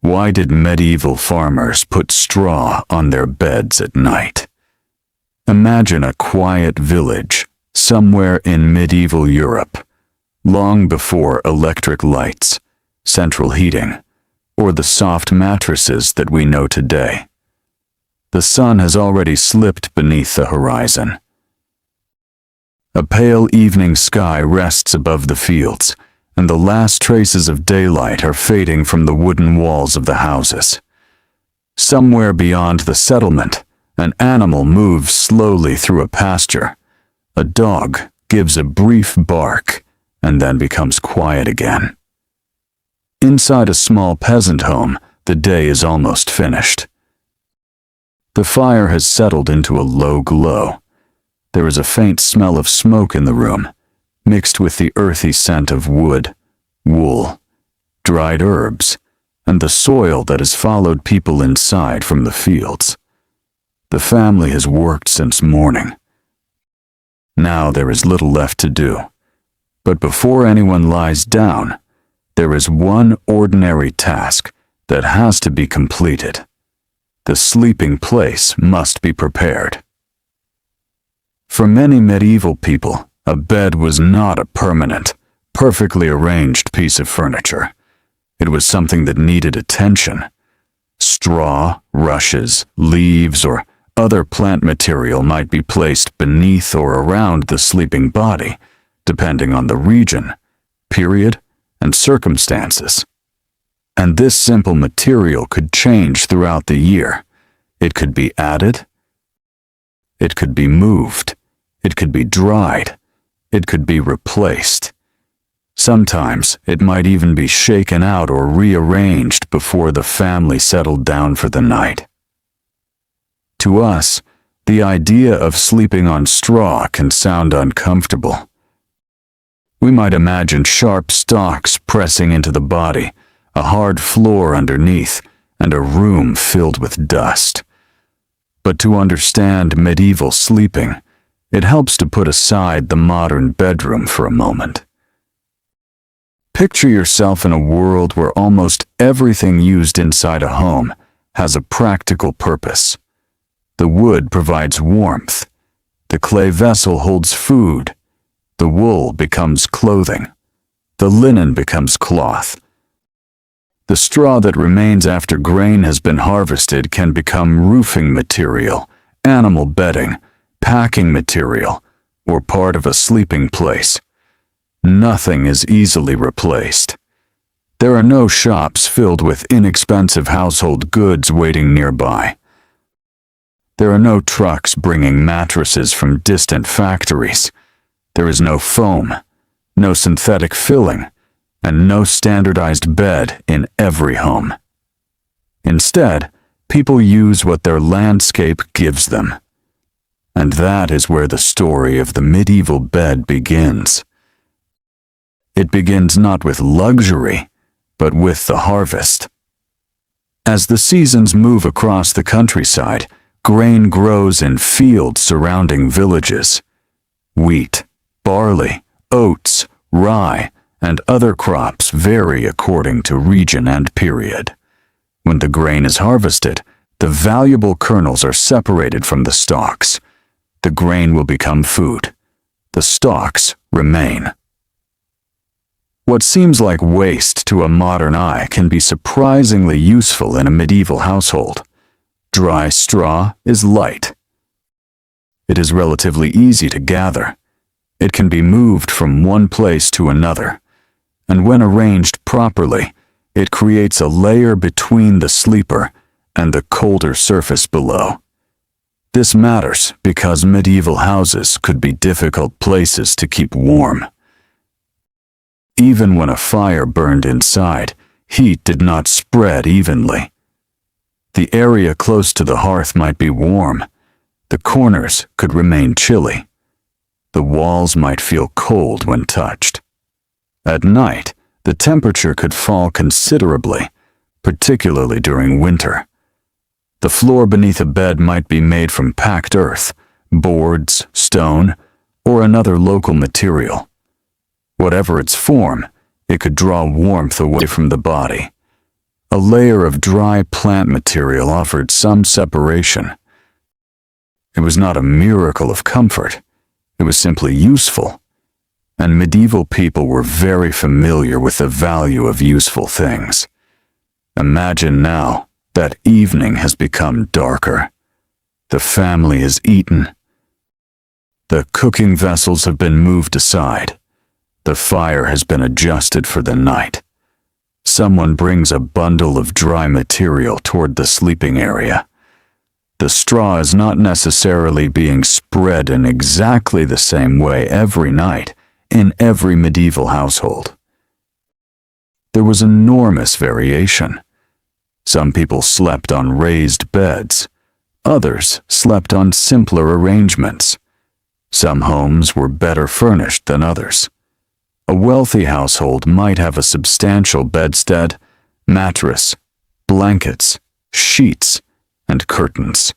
Why did medieval farmers put straw on their beds at night? Imagine a quiet village somewhere in medieval Europe, long before electric lights, central heating, or the soft mattresses that we know today. The sun has already slipped beneath the horizon. A pale evening sky rests above the fields, and the last traces of daylight are fading from the wooden walls of the houses. Somewhere beyond the settlement, an animal moves slowly through a pasture. A dog gives a brief bark and then becomes quiet again. Inside a small peasant home, the day is almost finished. The fire has settled into a low glow. There is a faint smell of smoke in the room, mixed with the earthy scent of wood, wool, dried herbs, and the soil that has followed people inside from the fields. The family has worked since morning. Now there is little left to do. But before anyone lies down, there is one ordinary task that has to be completed. The sleeping place must be prepared. For many medieval people, a bed was not a permanent, perfectly arranged piece of furniture. It was something that needed attention. Straw, rushes, leaves, or other plant material might be placed beneath or around the sleeping body, depending on the region, period, and circumstances. And this simple material could change throughout the year. It could be added, it could be moved, it could be dried, it could be replaced. Sometimes it might even be shaken out or rearranged before the family settled down for the night. To us, the idea of sleeping on straw can sound uncomfortable. We might imagine sharp stalks pressing into the body, a hard floor underneath, and a room filled with dust. But to understand medieval sleeping, it helps to put aside the modern bedroom for a moment. Picture yourself in a world where almost everything used inside a home has a practical purpose. The wood provides warmth. The clay vessel holds food. The wool becomes clothing. The linen becomes cloth. The straw that remains after grain has been harvested can become roofing material, animal bedding, packing material, or part of a sleeping place. Nothing is easily replaced. There are no shops filled with inexpensive household goods waiting nearby. There are no trucks bringing mattresses from distant factories. There is no foam, no synthetic filling, and no standardized bed in every home. Instead, people use what their landscape gives them. And that is where the story of the medieval bed begins. It begins not with luxury, but with the harvest. As the seasons move across the countryside, grain grows in fields surrounding villages. Wheat, barley, oats, rye, and other crops vary according to region and period. When the grain is harvested, the valuable kernels are separated from the stalks. The grain will become food. The stalks remain. What seems like waste to a modern eye can be surprisingly useful in a medieval household. Dry straw is light. It is relatively easy to gather. It can be moved from one place to another, and when arranged properly, it creates a layer between the sleeper and the colder surface below. This matters because medieval houses could be difficult places to keep warm. Even when a fire burned inside, heat did not spread evenly. The area close to the hearth might be warm. The corners could remain chilly. The walls might feel cold when touched. At night, the temperature could fall considerably, particularly during winter. The floor beneath a bed might be made from packed earth, boards, stone, or another local material. Whatever its form, it could draw warmth away from the body. A layer of dry plant material offered some separation. It was not a miracle of comfort. It was simply useful. And medieval people were very familiar with the value of useful things. Imagine now that evening has become darker. The family is eaten. The cooking vessels have been moved aside. The fire has been adjusted for the night. Someone brings a bundle of dry material toward the sleeping area. The straw is not necessarily being spread in exactly the same way every night in every medieval household. There was enormous variation. Some people slept on raised beds. Others slept on simpler arrangements. Some homes were better furnished than others. A wealthy household might have a substantial bedstead, mattress, blankets, sheets, and curtains.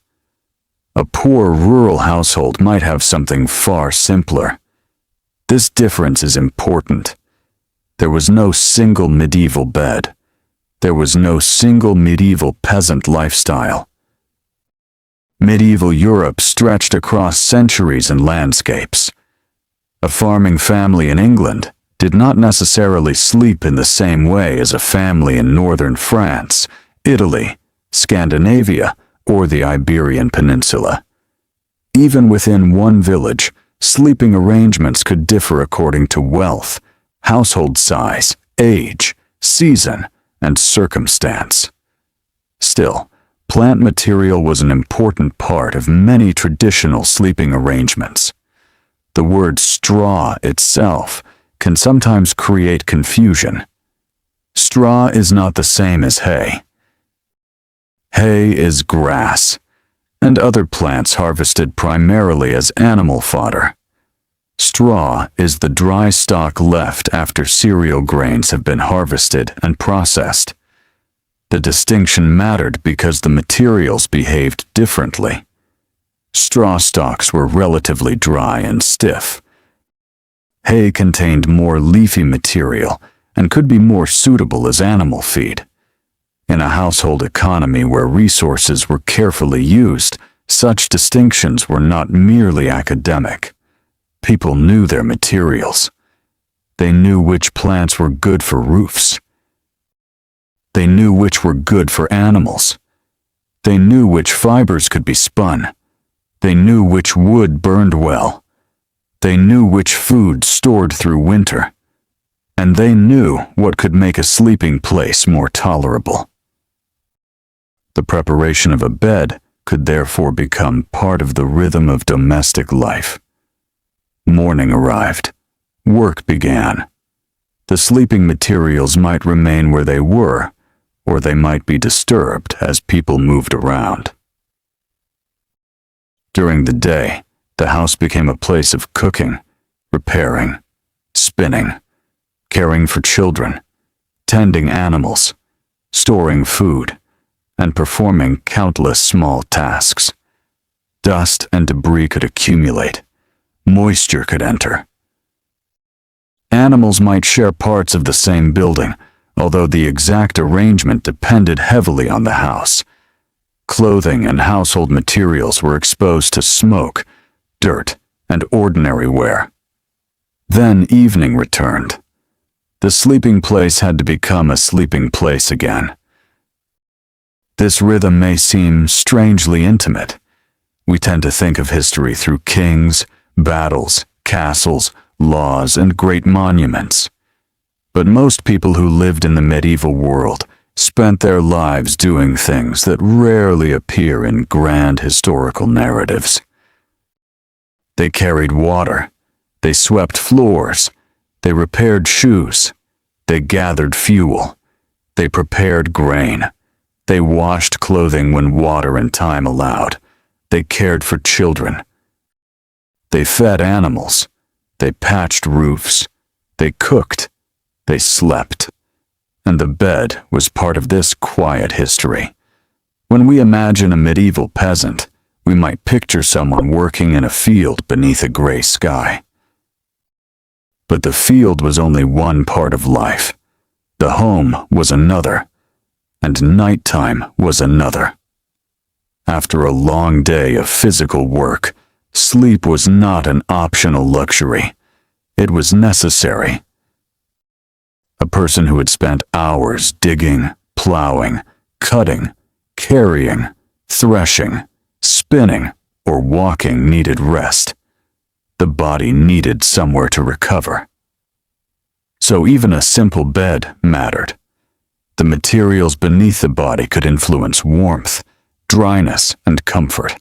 A poor rural household might have something far simpler. This difference is important. There was no single medieval bed. There was no single medieval peasant lifestyle. Medieval Europe stretched across centuries and landscapes. A farming family in England did not necessarily sleep in the same way as a family in northern France, Italy, Scandinavia, or the Iberian Peninsula. Even within one village, sleeping arrangements could differ according to wealth, household size, age, season, and circumstance. Still, plant material was an important part of many traditional sleeping arrangements. The word straw itself can sometimes create confusion. Straw is not the same as hay. Hay is grass, and other plants harvested primarily as animal fodder. Straw is the dry stalk left after cereal grains have been harvested and processed. The distinction mattered because the materials behaved differently. Straw stalks were relatively dry and stiff. Hay contained more leafy material and could be more suitable as animal feed. In a household economy where resources were carefully used, such distinctions were not merely academic. People knew their materials. They knew which plants were good for roofs. They knew which were good for animals. They knew which fibers could be spun. They knew which wood burned well. They knew which food stored through winter. And they knew what could make a sleeping place more tolerable. The preparation of a bed could therefore become part of the rhythm of domestic life. Morning arrived. Work began. The sleeping materials might remain where they were, or they might be disturbed as people moved around. During the day, the house became a place of cooking, repairing, spinning, caring for children, tending animals, storing food, and performing countless small tasks. Dust and debris could accumulate. Moisture could enter. Animals might share parts of the same building, although the exact arrangement depended heavily on the house. Clothing and household materials were exposed to smoke, dirt, and ordinary wear. Then evening returned. The sleeping place had to become a sleeping place again. This rhythm may seem strangely intimate. We tend to think of history through kings, battles, castles, laws, and great monuments. But most people who lived in the medieval world spent their lives doing things that rarely appear in grand historical narratives. They carried water, they swept floors, they repaired shoes, they gathered fuel, they prepared grain, they washed clothing when water and time allowed, they cared for children, they fed animals, they patched roofs, they cooked, they slept. And the bed was part of this quiet history. When we imagine a medieval peasant, we might picture someone working in a field beneath a gray sky. But the field was only one part of life. The home was another. and nighttime was another. After a long day of physical work, sleep was not an optional luxury. It was necessary. A person who had spent hours digging, plowing, cutting, carrying, threshing, spinning, or walking needed rest. The body needed somewhere to recover. So even a simple bed mattered. The materials beneath the body could influence warmth, dryness, and comfort.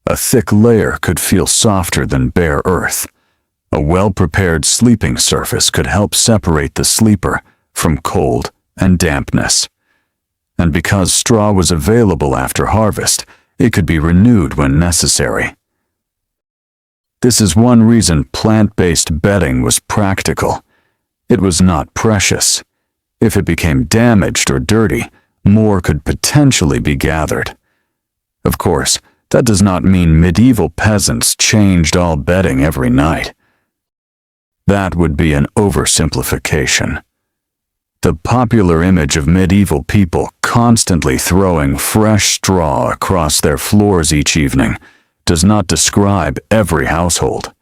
A thick layer could feel softer than bare earth. A well-prepared sleeping surface could help separate the sleeper from cold and dampness. And because straw was available after harvest, it could be renewed when necessary. This is one reason plant-based bedding was practical. It was not precious. If it became damaged or dirty, more could potentially be gathered. Of course, that does not mean medieval peasants changed all bedding every night. That would be an oversimplification. The popular image of medieval people constantly throwing fresh straw across their floors each evening does not describe every household.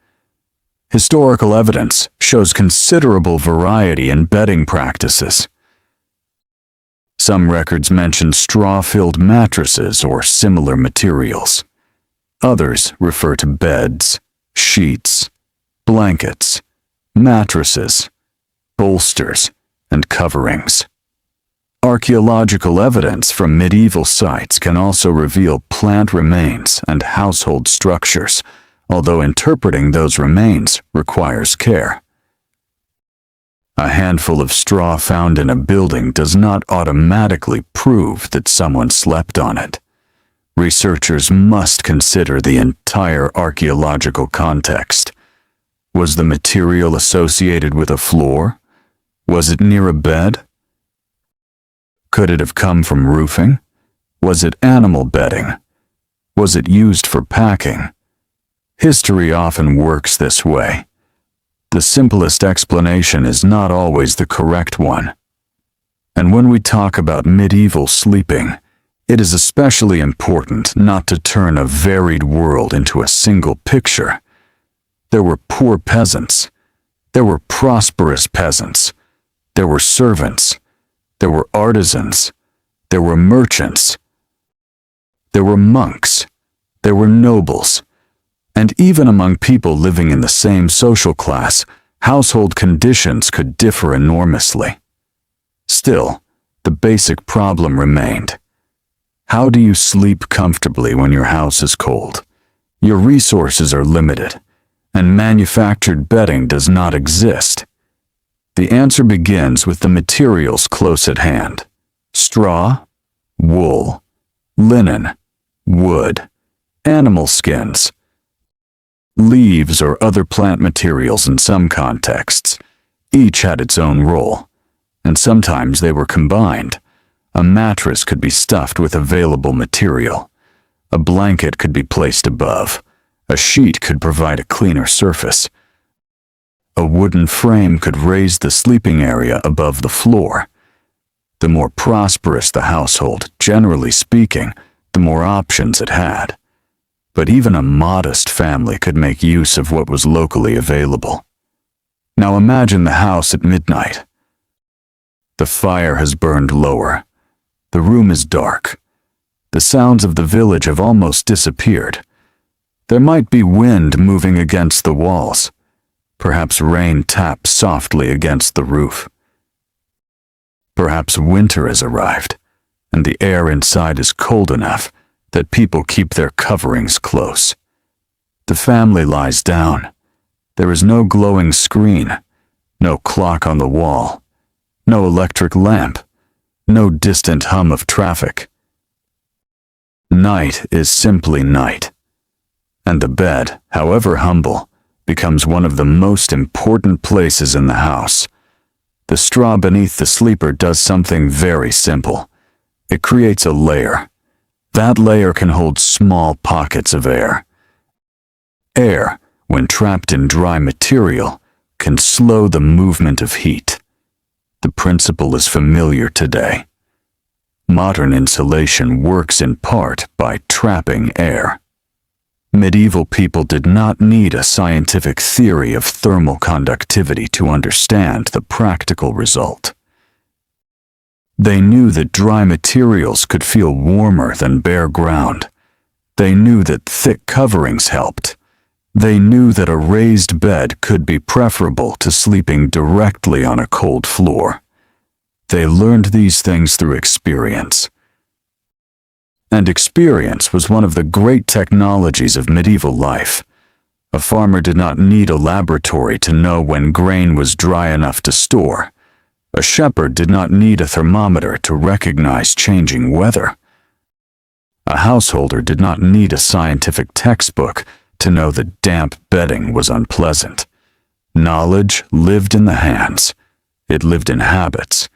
Historical evidence shows considerable variety in bedding practices. Some records mention straw-filled mattresses or similar materials. Others refer to beds, sheets, blankets, mattresses, bolsters, and coverings. Archaeological evidence from medieval sites can also reveal plant remains and household structures, although interpreting those remains requires care. A handful of straw found in a building does not automatically prove that someone slept on it. Researchers must consider the entire archaeological context. Was the material associated with a floor? Was it near a bed? Could it have come from roofing? Was it animal bedding? Was it used for packing? History often works this way. The simplest explanation is not always the correct one. And when we talk about medieval sleeping, it is especially important not to turn a varied world into a single picture. There were poor peasants. There were prosperous peasants. There were servants. There were artisans. There were merchants. There were monks. There were nobles. And even among people living in the same social class, household conditions could differ enormously. Still, the basic problem remained. How do you sleep comfortably when your house is cold? Your resources are limited, and manufactured bedding does not exist. The answer begins with the materials close at hand: straw, wool, linen, wood, animal skins, leaves or other plant materials in some contexts. Each had its own role, and sometimes they were combined. A mattress could be stuffed with available material. A blanket could be placed above. A sheet could provide a cleaner surface. A wooden frame could raise the sleeping area above the floor. The more prosperous the household, generally speaking, the more options it had. But even a modest family could make use of what was locally available. Now imagine the house at midnight. The fire has burned lower. The room is dark. The sounds of the village have almost disappeared. There might be wind moving against the walls. Perhaps rain taps softly against the roof. Perhaps winter has arrived, and the air inside is cold enough that people keep their coverings close. The family lies down. There is no glowing screen, no clock on the wall, no electric lamp, no distant hum of traffic. Night is simply night, and the bed, however humble, becomes one of the most important places in the house. The straw beneath the sleeper does something very simple. It creates a layer. That layer can hold small pockets of air. Air, when trapped in dry material, can slow the movement of heat. The principle is familiar today. Modern insulation works in part by trapping air. Medieval people did not need a scientific theory of thermal conductivity to understand the practical result. They knew that dry materials could feel warmer than bare ground. They knew that thick coverings helped. They knew that a raised bed could be preferable to sleeping directly on a cold floor. They learned these things through experience. And experience was one of the great technologies of medieval life. A farmer did not need a laboratory to know when grain was dry enough to store. A shepherd did not need a thermometer to recognize changing weather. A householder did not need a scientific textbook to know that damp bedding was unpleasant. Knowledge lived in the hands. It lived in habits.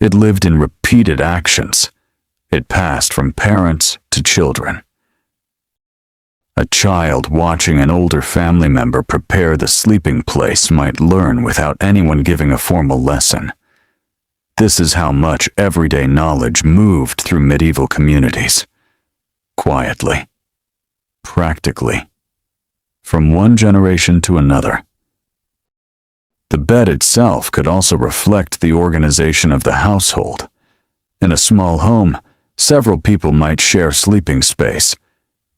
It lived in repeated actions. It passed from parents to children. A child watching an older family member prepare the sleeping place might learn without anyone giving a formal lesson. This is how much everyday knowledge moved through medieval communities. Quietly. Practically. From one generation to another. The bed itself could also reflect the organization of the household. In a small home, several people might share sleeping space.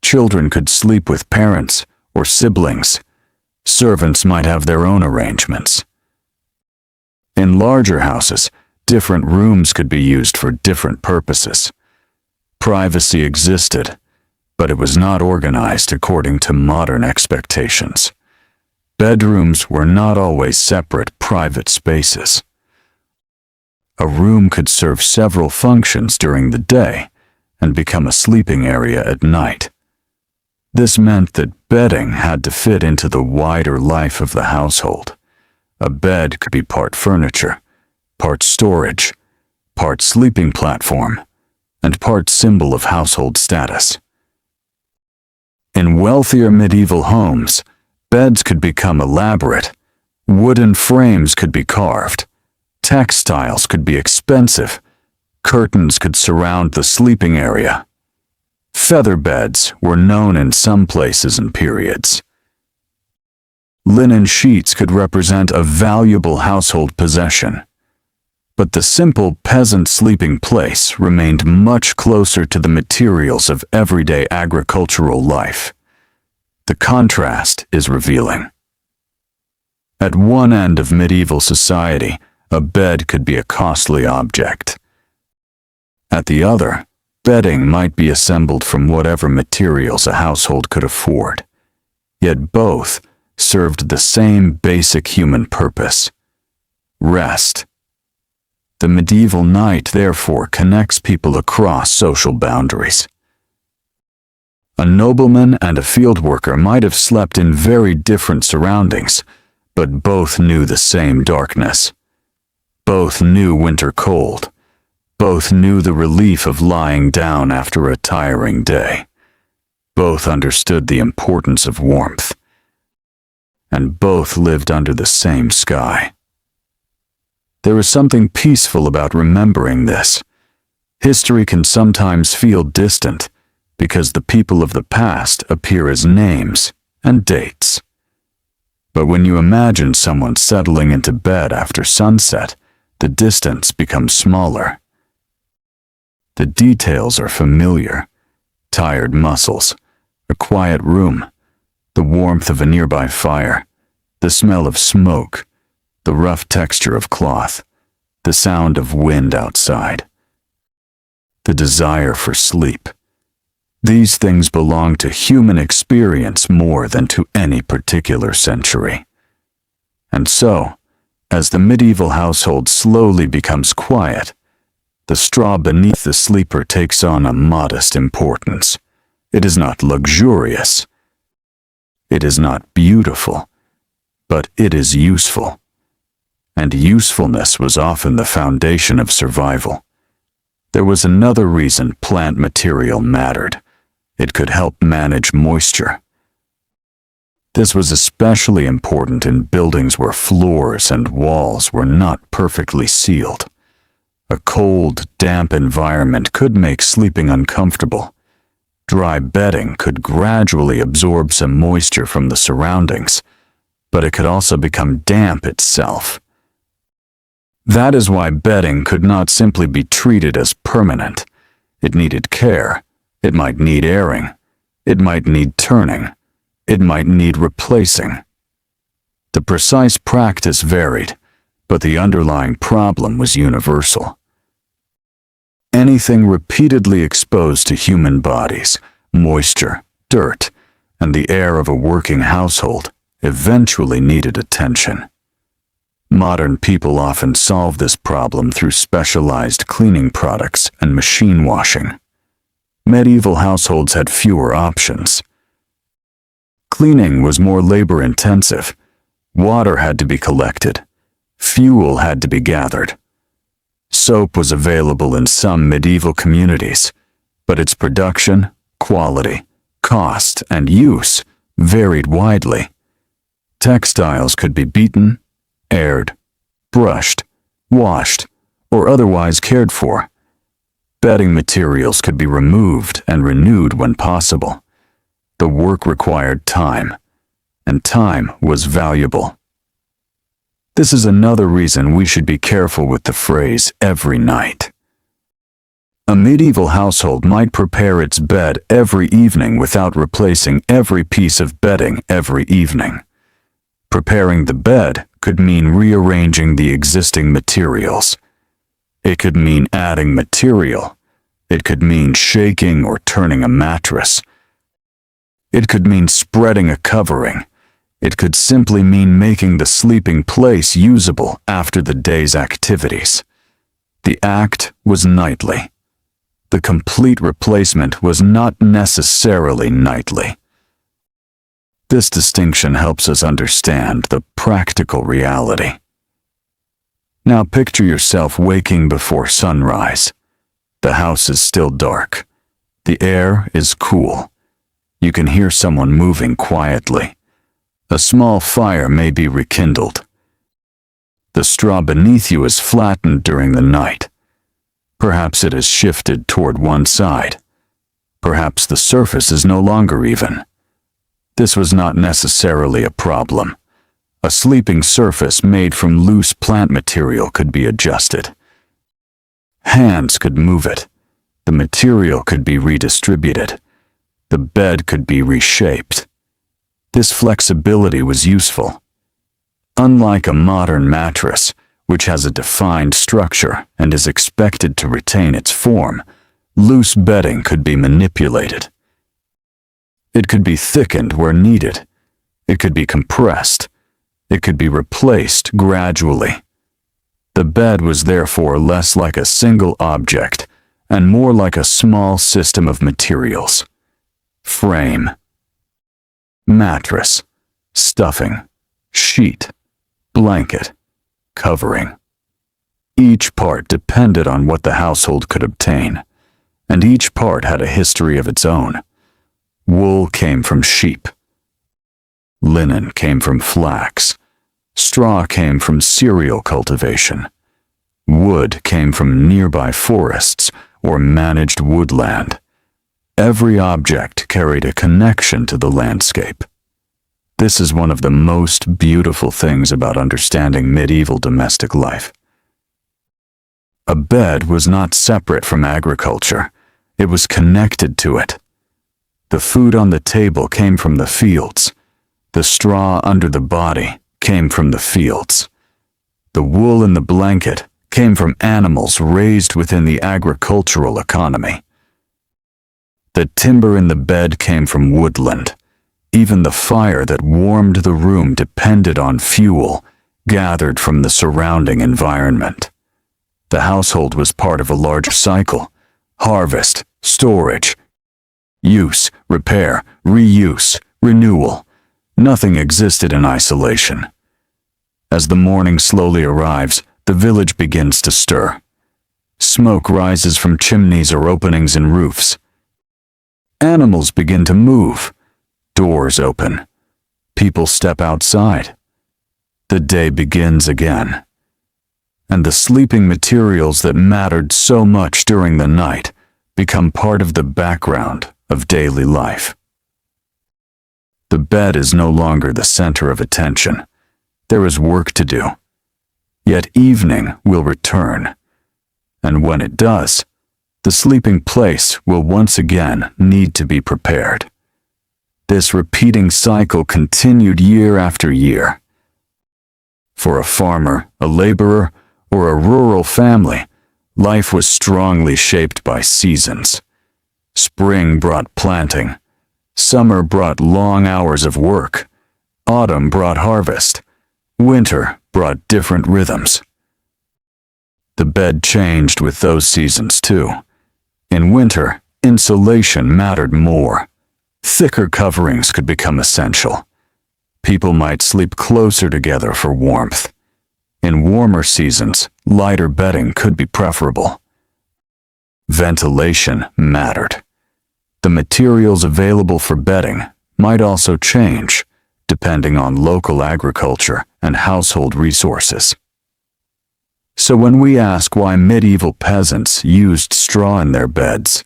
Children could sleep with parents or siblings. Servants might have their own arrangements. In larger houses, different rooms could be used for different purposes. Privacy existed, but it was not organized according to modern expectations. Bedrooms were not always separate private spaces. A room could serve several functions during the day and become a sleeping area at night. This meant that bedding had to fit into the wider life of the household. A bed could be part furniture, part storage, part sleeping platform, and part symbol of household status. In wealthier medieval homes, beds could become elaborate, wooden frames could be carved, textiles could be expensive, curtains could surround the sleeping area. Feather beds were known in some places and periods. Linen sheets could represent a valuable household possession. But the simple peasant sleeping place remained much closer to the materials of everyday agricultural life. The contrast is revealing. At one end of medieval society, a bed could be a costly object. At the other, bedding might be assembled from whatever materials a household could afford. Yet both served the same basic human purpose: rest. The medieval night, therefore, connects people across social boundaries. A nobleman and a field worker might have slept in very different surroundings, but both knew the same darkness. Both knew winter cold. Both knew the relief of lying down after a tiring day. Both understood the importance of warmth. And both lived under the same sky. There is something peaceful about remembering this. History can sometimes feel distant because the people of the past appear as names and dates. But when you imagine someone settling into bed after sunset, the distance becomes smaller. The details are familiar: tired muscles, a quiet room, the warmth of a nearby fire, the smell of smoke, the rough texture of cloth, the sound of wind outside, the desire for sleep. These things belong to human experience more than to any particular century. And so, as the medieval household slowly becomes quiet, the straw beneath the sleeper takes on a modest importance. It is not luxurious. It is not beautiful, but it is useful. And usefulness was often the foundation of survival. There was another reason plant material mattered. It could help manage moisture. This was especially important in buildings where floors and walls were not perfectly sealed. A cold, damp environment could make sleeping uncomfortable. Dry bedding could gradually absorb some moisture from the surroundings, but it could also become damp itself. That is why bedding could not simply be treated as permanent. It needed care. It might need airing. It might need turning. It might need replacing. The precise practice varied, but the underlying problem was universal. Anything repeatedly exposed to human bodies, moisture, dirt, and the air of a working household eventually needed attention. Modern people often solve this problem through specialized cleaning products and machine washing. Medieval households had fewer options. Cleaning was more labor-intensive. Water had to be collected. Fuel had to be gathered. Soap was available in some medieval communities, but its production, quality, cost, and use varied widely. Textiles could be beaten, aired, brushed, washed, or otherwise cared for. Bedding materials could be removed and renewed when possible. The work required time, and time was valuable. This is another reason we should be careful with the phrase "every night." A medieval household might prepare its bed every evening without replacing every piece of bedding every evening. Preparing the bed could mean rearranging the existing materials. It could mean adding material. It could mean shaking or turning a mattress. It could mean spreading a covering. It could simply mean making the sleeping place usable after the day's activities. The act was nightly. The complete replacement was not necessarily nightly. This distinction helps us understand the practical reality. Now picture yourself waking before sunrise. The house is still dark. The air is cool. You can hear someone moving quietly. A small fire may be rekindled. The straw beneath you is flattened during the night. Perhaps it has shifted toward one side. Perhaps the surface is no longer even. This was not necessarily a problem. A sleeping surface made from loose plant material could be adjusted. Hands could move it. The material could be redistributed. The bed could be reshaped. This flexibility was useful. Unlike a modern mattress, which has a defined structure and is expected to retain its form, loose bedding could be manipulated. It could be thickened where needed. It could be compressed. It could be replaced gradually. The bed was therefore less like a single object and more like a small system of materials. Frame, mattress, stuffing, sheet, blanket, covering. Each part depended on what the household could obtain, and each part had a history of its own. Wool came from sheep. Linen came from flax. Straw came from cereal cultivation. Wood came from nearby forests or managed woodland. Every object carried a connection to the landscape. This is one of the most beautiful things about understanding medieval domestic life. A bed was not separate from agriculture. It was connected to it. The food on the table came from the fields. The straw under the body came from the fields. The wool in the blanket came from animals raised within the agricultural economy. The timber in the bed came from woodland. Even the fire that warmed the room depended on fuel gathered from the surrounding environment. The household was part of a larger cycle: harvest, storage, use, repair, reuse, renewal. Nothing existed in isolation. As the morning slowly arrives, the village begins to stir. Smoke rises from chimneys or openings in roofs. Animals begin to move. Doors open. People step outside. The day begins again. and the sleeping materials that mattered so much during the night become part of the background of daily life. The bed is no longer the center of attention. There is work to do. Yet evening will return, and when it does, the sleeping place will once again need to be prepared. This repeating cycle continued year after year. For a farmer, a laborer, or a rural family, life was strongly shaped by seasons. Spring brought planting. Summer brought long hours of work. Autumn brought harvest. Winter brought different rhythms. The bed changed with those seasons too. In winter, insulation mattered more. Thicker coverings could become essential. People might sleep closer together for warmth. In warmer seasons, lighter bedding could be preferable. Ventilation mattered. The materials available for bedding might also change, depending on local agriculture and household resources. So when we ask why medieval peasants used straw in their beds,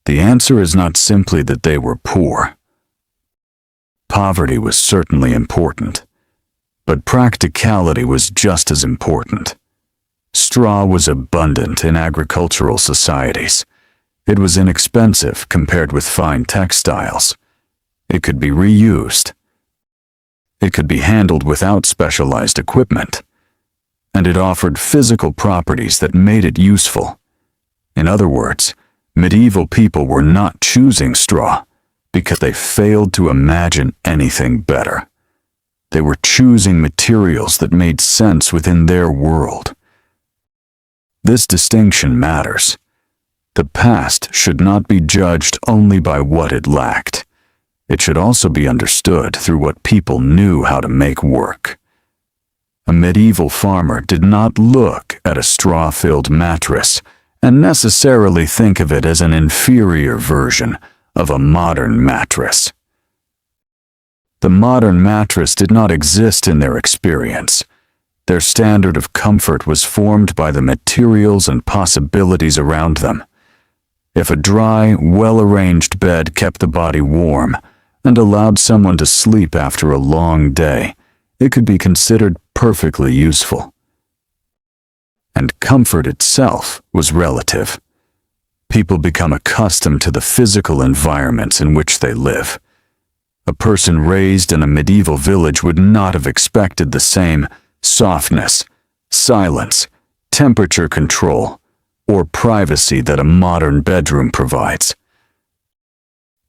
the answer is not simply that they were poor. Poverty was certainly important, but practicality was just as important. Straw was abundant in agricultural societies. It was inexpensive compared with fine textiles. It could be reused. It could be handled without specialized equipment. And it offered physical properties that made it useful. In other words, medieval people were not choosing straw because they failed to imagine anything better. They were choosing materials that made sense within their world. This distinction matters. The past should not be judged only by what it lacked. It should also be understood through what people knew how to make work. A medieval farmer did not look at a straw-filled mattress and necessarily think of it as an inferior version of a modern mattress. The modern mattress did not exist in their experience. Their standard of comfort was formed by the materials and possibilities around them. If a dry, well-arranged bed kept the body warm and allowed someone to sleep after a long day, it could be considered perfectly useful. And comfort itself was relative. People become accustomed to the physical environments in which they live. A person raised in a medieval village would not have expected the same softness, silence, temperature control, or privacy that a modern bedroom provides.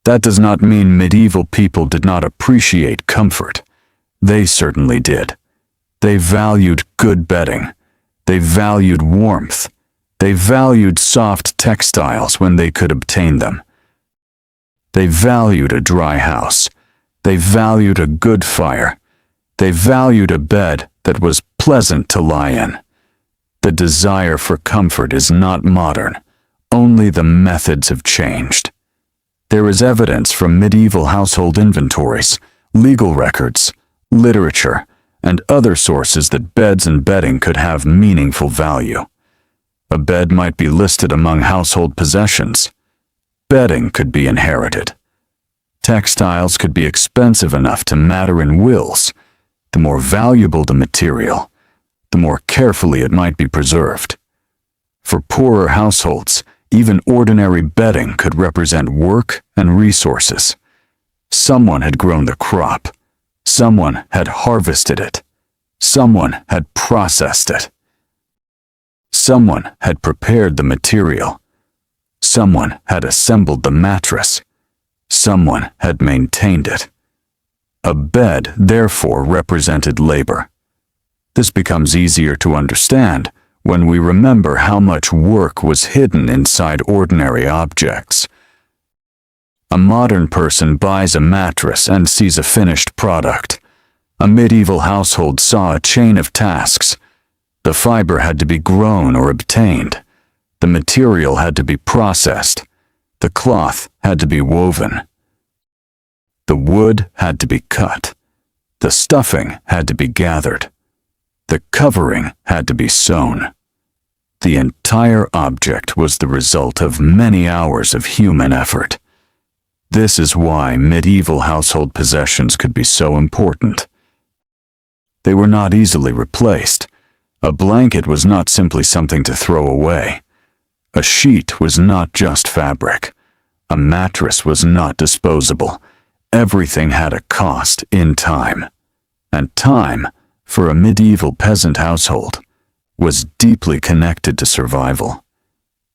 That does not mean medieval people did not appreciate comfort. They certainly did. They valued good bedding. They valued warmth. They valued soft textiles when they could obtain them. They valued a dry house. They valued a good fire. They valued a bed that was pleasant to lie in. The desire for comfort is not modern. Only the methods have changed. There is evidence from medieval household inventories, legal records, literature, and other sources that beds and bedding could have meaningful value. A bed might be listed among household possessions. Bedding could be inherited. Textiles could be expensive enough to matter in wills. The more valuable the material, the more carefully it might be preserved. For poorer households, even ordinary bedding could represent work and resources. Someone had grown the crop. Someone had harvested it. Someone had processed it. Someone had prepared the material. Someone had assembled the mattress. Someone had maintained it. A bed, therefore, represented labor. This becomes easier to understand when we remember how much work was hidden inside ordinary objects. A modern person buys a mattress and sees a finished product. A medieval household saw a chain of tasks. The fiber had to be grown or obtained. The material had to be processed. The cloth had to be woven. The wood had to be cut. The stuffing had to be gathered. The covering had to be sewn. The entire object was the result of many hours of human effort. This is why medieval household possessions could be so important. They were not easily replaced. A blanket was not simply something to throw away. A sheet was not just fabric. A mattress was not disposable. Everything had a cost in time. And time, for a medieval peasant household, was deeply connected to survival.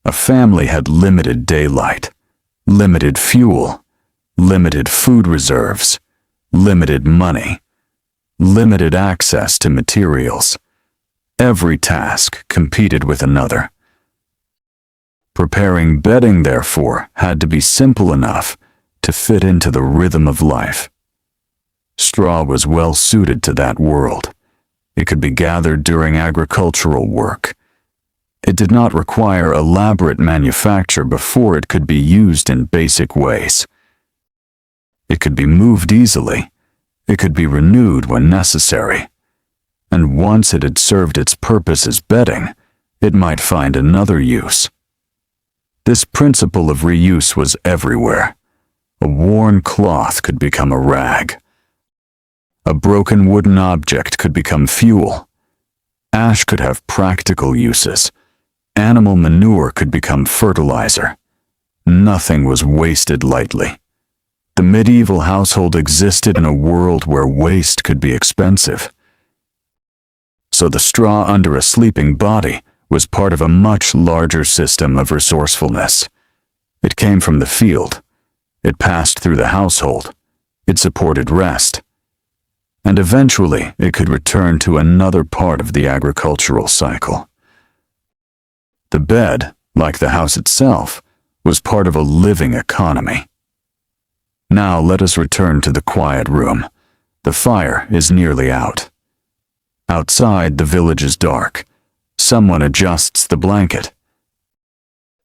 A family had limited daylight, limited fuel, limited food reserves, limited money, limited access to materials. Every task competed with another. Preparing bedding, therefore, had to be simple enough to fit into the rhythm of life. Straw was well suited to that world. It could be gathered during agricultural work. It did not require elaborate manufacture before it could be used in basic ways. It could be moved easily. It could be renewed when necessary. And once it had served its purpose as bedding, it might find another use. This principle of reuse was everywhere. A worn cloth could become a rag. A broken wooden object could become fuel. Ash could have practical uses. Animal manure could become fertilizer. Nothing was wasted lightly. The medieval household existed in a world where waste could be expensive. So the straw under a sleeping body was part of a much larger system of resourcefulness. It came from the field. It passed through the household. It supported rest. And eventually it could return to another part of the agricultural cycle. The bed, like the house itself, was part of a living economy. Now let us return to the quiet room. The fire is nearly out. Outside, the village is dark. Someone adjusts the blanket.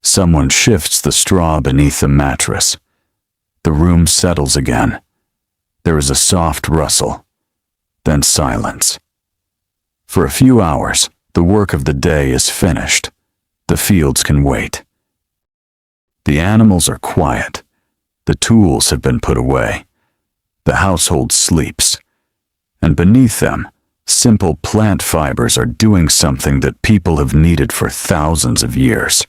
Someone shifts the straw beneath the mattress. The room settles again. There is a soft rustle, then silence. For a few hours, the work of the day is finished. The fields can wait. The animals are quiet. The tools have been put away. The household sleeps. And beneath them, simple plant fibers are doing something that people have needed for thousands of years.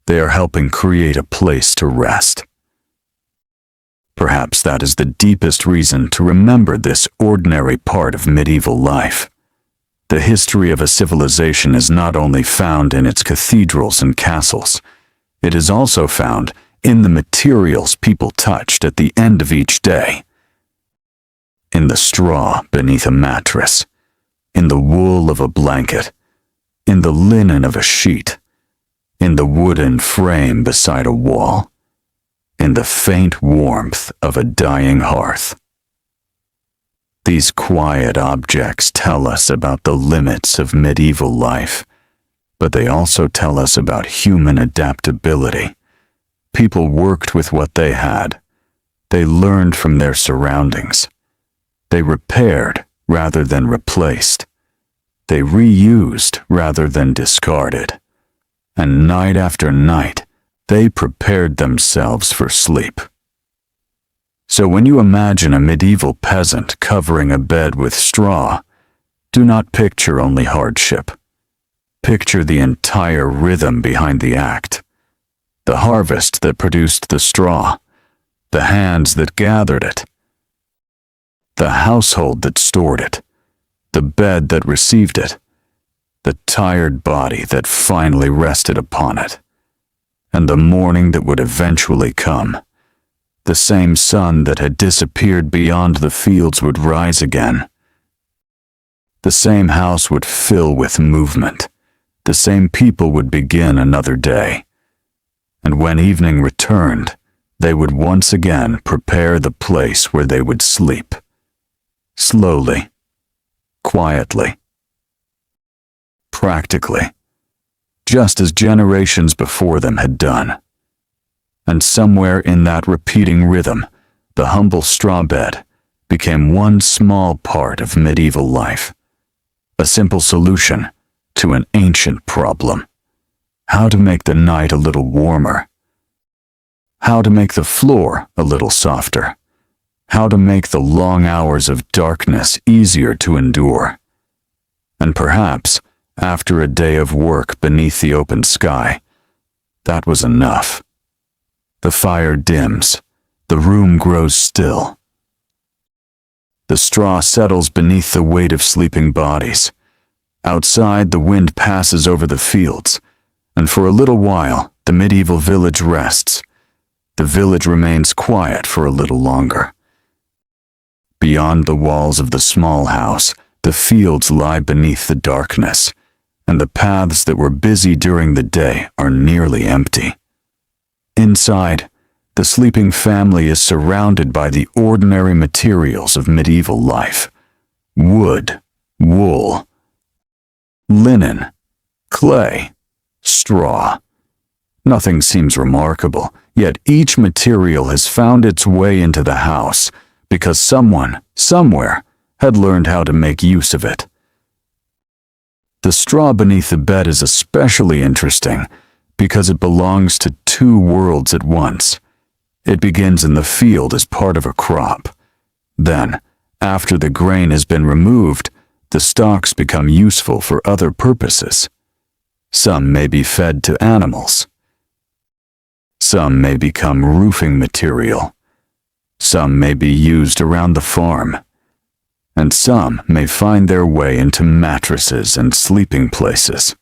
They are helping create a place to rest. Perhaps that is the deepest reason to remember this ordinary part of medieval life. The history of a civilization is not only found in its cathedrals and castles, it is also found in the materials people touched at the end of each day. In the straw beneath a mattress, in the wool of a blanket, in the linen of a sheet, in the wooden frame beside a wall, in the faint warmth of a dying hearth. These quiet objects tell us about the limits of medieval life, but they also tell us about human adaptability. People worked with what they had. They learned from their surroundings. They repaired rather than replaced. They reused rather than discarded. And night after night, they prepared themselves for sleep. So when you imagine a medieval peasant covering a bed with straw, do not picture only hardship. Picture the entire rhythm behind the act. The harvest that produced the straw, the hands that gathered it, the household that stored it, the bed that received it, the tired body that finally rested upon it, and the morning that would eventually come. The same sun that had disappeared beyond the fields would rise again. The same house would fill with movement. The same people would begin another day. And when evening returned, they would once again prepare the place where they would sleep. Slowly, quietly, practically, just as generations before them had done. And somewhere in that repeating rhythm, the humble straw bed became one small part of medieval life, a simple solution to an ancient problem. How to make the night a little warmer. How to make the floor a little softer. How to make the long hours of darkness easier to endure. And perhaps, after a day of work beneath the open sky, that was enough. The fire dims. The room grows still. The straw settles beneath the weight of sleeping bodies. Outside, the wind passes over the fields, and for a little while, the medieval village rests. The village remains quiet for a little longer. Beyond the walls of the small house, the fields lie beneath the darkness, and the paths that were busy during the day are nearly empty. Inside, the sleeping family is surrounded by the ordinary materials of medieval life: wood, wool, linen, clay, straw. Nothing seems remarkable, yet each material has found its way into the house because someone, somewhere, had learned how to make use of it. The straw beneath the bed is especially interesting because it belongs to two worlds at once. It begins in the field as part of a crop. Then, after the grain has been removed, the stalks become useful for other purposes. Some may be fed to animals. Some may become roofing material. Some may be used around the farm. And some may find their way into mattresses and sleeping places.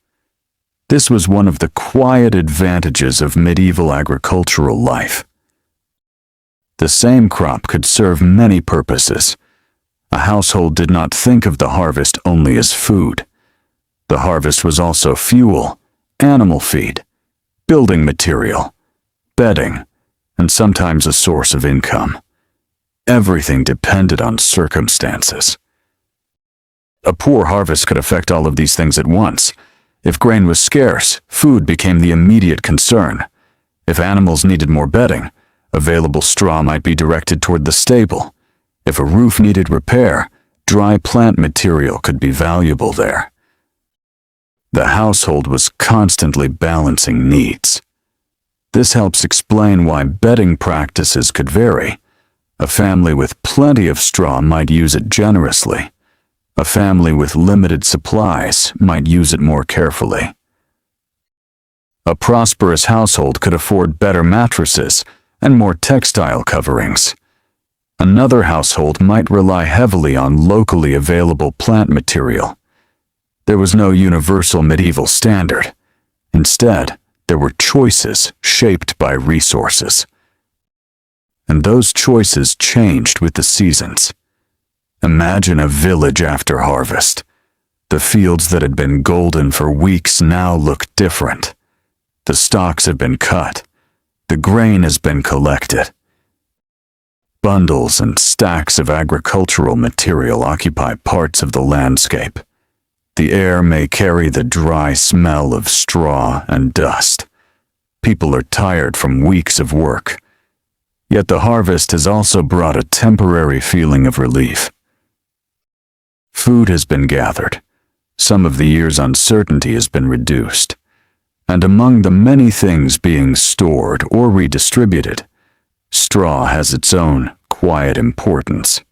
This was one of the quiet advantages of medieval agricultural life. The same crop could serve many purposes. A household did not think of the harvest only as food. The harvest was also fuel, animal feed, building material, bedding, and sometimes a source of income. Everything depended on circumstances. A poor harvest could affect all of these things at once. If grain was scarce, food became the immediate concern. If animals needed more bedding, available straw might be directed toward the stable. If a roof needed repair, dry plant material could be valuable there. The household was constantly balancing needs. This helps explain why bedding practices could vary. A family with plenty of straw might use it generously. A family with limited supplies might use it more carefully. A prosperous household could afford better mattresses and more textile coverings. Another household might rely heavily on locally available plant material. There was no universal medieval standard. Instead, there were choices shaped by resources. And those choices changed with the seasons. Imagine a village after harvest. The fields that had been golden for weeks now look different. The stalks have been cut. The grain has been collected. Bundles and stacks of agricultural material occupy parts of the landscape. The air may carry the dry smell of straw and dust. People are tired from weeks of work. Yet the harvest has also brought a temporary feeling of relief. Food has been gathered. Some of the year's uncertainty has been reduced. And among the many things being stored or redistributed, straw has its own quiet importance.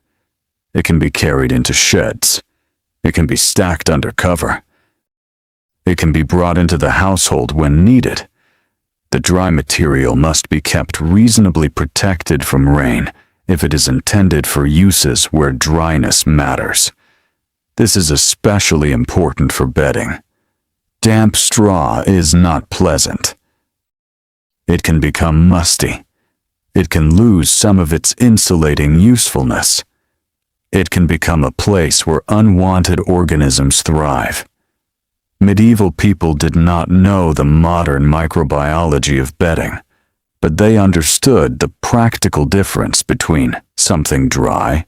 It can be carried into sheds. It can be stacked under cover. It can be brought into the household when needed. The dry material must be kept reasonably protected from rain if it is intended for uses where dryness matters. This is especially important for bedding. Damp straw is not pleasant. It can become musty. It can lose some of its insulating usefulness. It can become a place where unwanted organisms thrive. Medieval people did not know the modern microbiology of bedding, but they understood the practical difference between something dry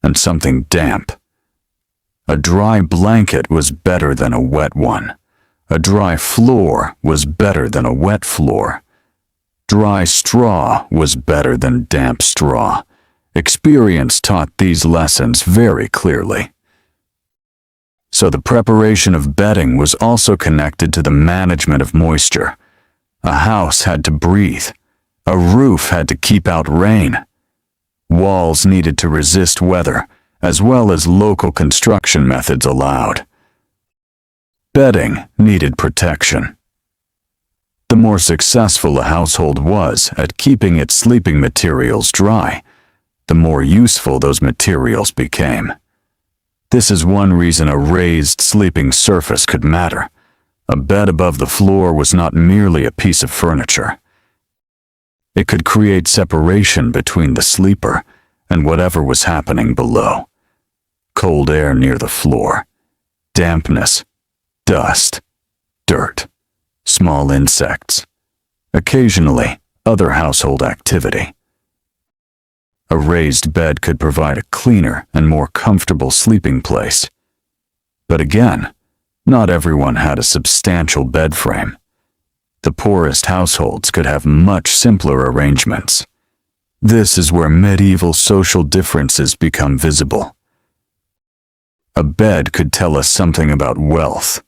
and something damp. A dry blanket was better than a wet one. A dry floor was better than a wet floor. Dry straw was better than damp straw. Experience taught these lessons very clearly. So the preparation of bedding was also connected to the management of moisture. A house had to breathe. A roof had to keep out rain. Walls needed to resist weather, as well as local construction methods allowed. Bedding needed protection. The more successful a household was at keeping its sleeping materials dry, the more useful those materials became. This is one reason a raised sleeping surface could matter. A bed above the floor was not merely a piece of furniture. It could create separation between the sleeper and whatever was happening below. Cold air near the floor, dampness, dust, dirt, small insects, occasionally other household activity. A raised bed could provide a cleaner and more comfortable sleeping place. But again, not everyone had a substantial bed frame. The poorest households could have much simpler arrangements. This is where medieval social differences become visible. A bed could tell us something about wealth.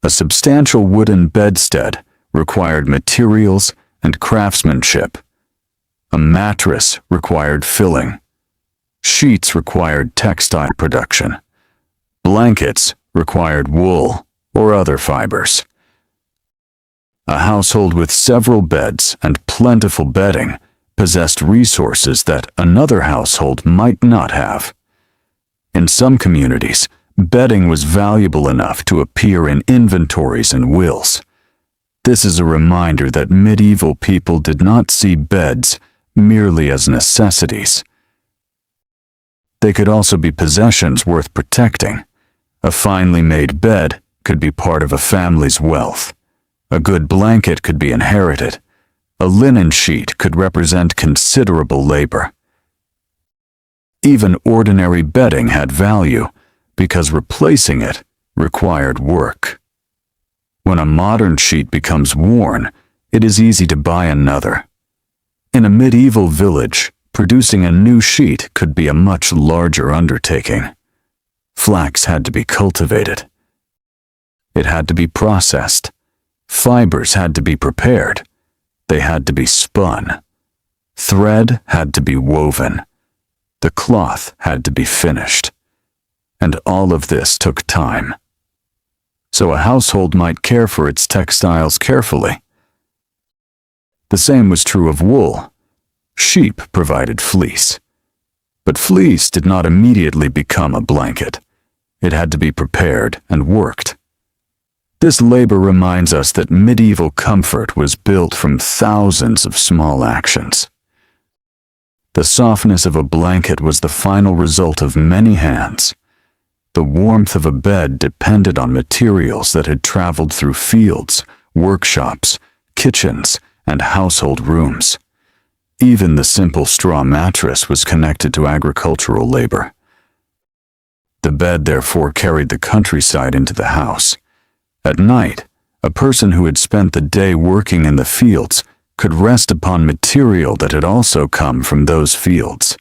A substantial wooden bedstead required materials and craftsmanship. A mattress required filling. Sheets required textile production. Blankets required wool or other fibers. A household with several beds and plentiful bedding possessed resources that another household might not have. In some communities, bedding was valuable enough to appear in inventories and wills. This is a reminder that medieval people did not see beds merely as necessities. They could also be possessions worth protecting. A finely made bed could be part of a family's wealth. A good blanket could be inherited. A linen sheet could represent considerable labor. Even ordinary bedding had value because replacing it required work. When a modern sheet becomes worn, it is easy to buy another. In a medieval village, producing a new sheet could be a much larger undertaking. Flax had to be cultivated. It had to be processed. Fibers had to be prepared. They had to be spun. Thread had to be woven. The cloth had to be finished. And all of this took time. So a household might care for its textiles carefully. The same was true of wool. Sheep provided fleece. But fleece did not immediately become a blanket. It had to be prepared and worked. This labor reminds us that medieval comfort was built from thousands of small actions. The softness of a blanket was the final result of many hands. The warmth of a bed depended on materials that had traveled through fields, workshops, kitchens, and household rooms. Even the simple straw mattress was connected to agricultural labor. The bed therefore carried the countryside into the house. At night, a person who had spent the day working in the fields could rest upon material that had also come from those fields.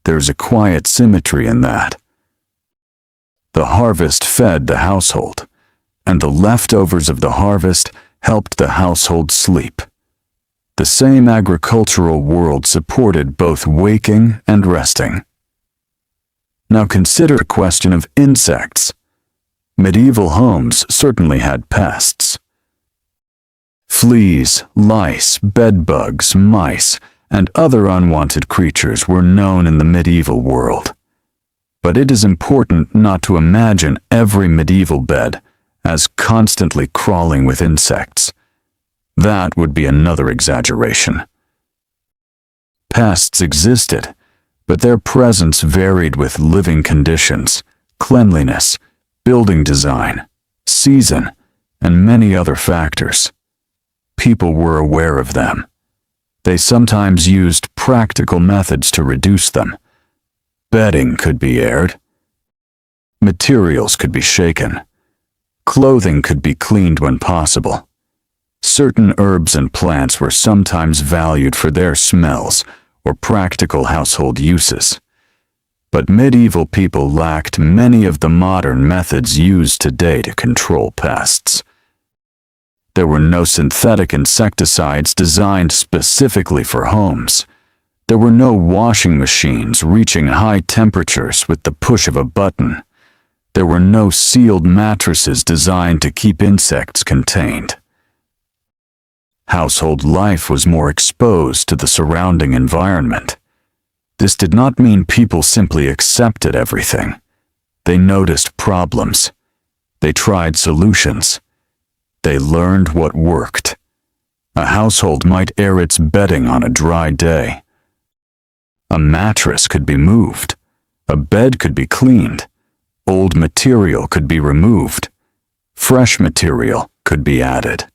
There's a quiet symmetry in that. The harvest fed the household, and the leftovers of the harvest helped the household sleep. The same agricultural world supported both waking and resting. Now consider the question of insects. Medieval homes certainly had pests. Fleas, lice, bedbugs, mice, and other unwanted creatures were known in the medieval world. But it is important not to imagine every medieval bed as constantly crawling with insects. That would be another exaggeration. Pests existed, but their presence varied with living conditions, cleanliness, building design, season, and many other factors. People were aware of them. They sometimes used practical methods to reduce them. Bedding could be aired. Materials could be shaken. Clothing could be cleaned when possible. Certain herbs and plants were sometimes valued for their smells or practical household uses. But medieval people lacked many of the modern methods used today to control pests. There were no synthetic insecticides designed specifically for homes. There were no washing machines reaching high temperatures with the push of a button. There were no sealed mattresses designed to keep insects contained. Household life was more exposed to the surrounding environment. This did not mean people simply accepted everything. They noticed problems. They tried solutions. They learned what worked. A household might air its bedding on a dry day. A mattress could be moved. A bed could be cleaned. Old material could be removed. Fresh material could be added.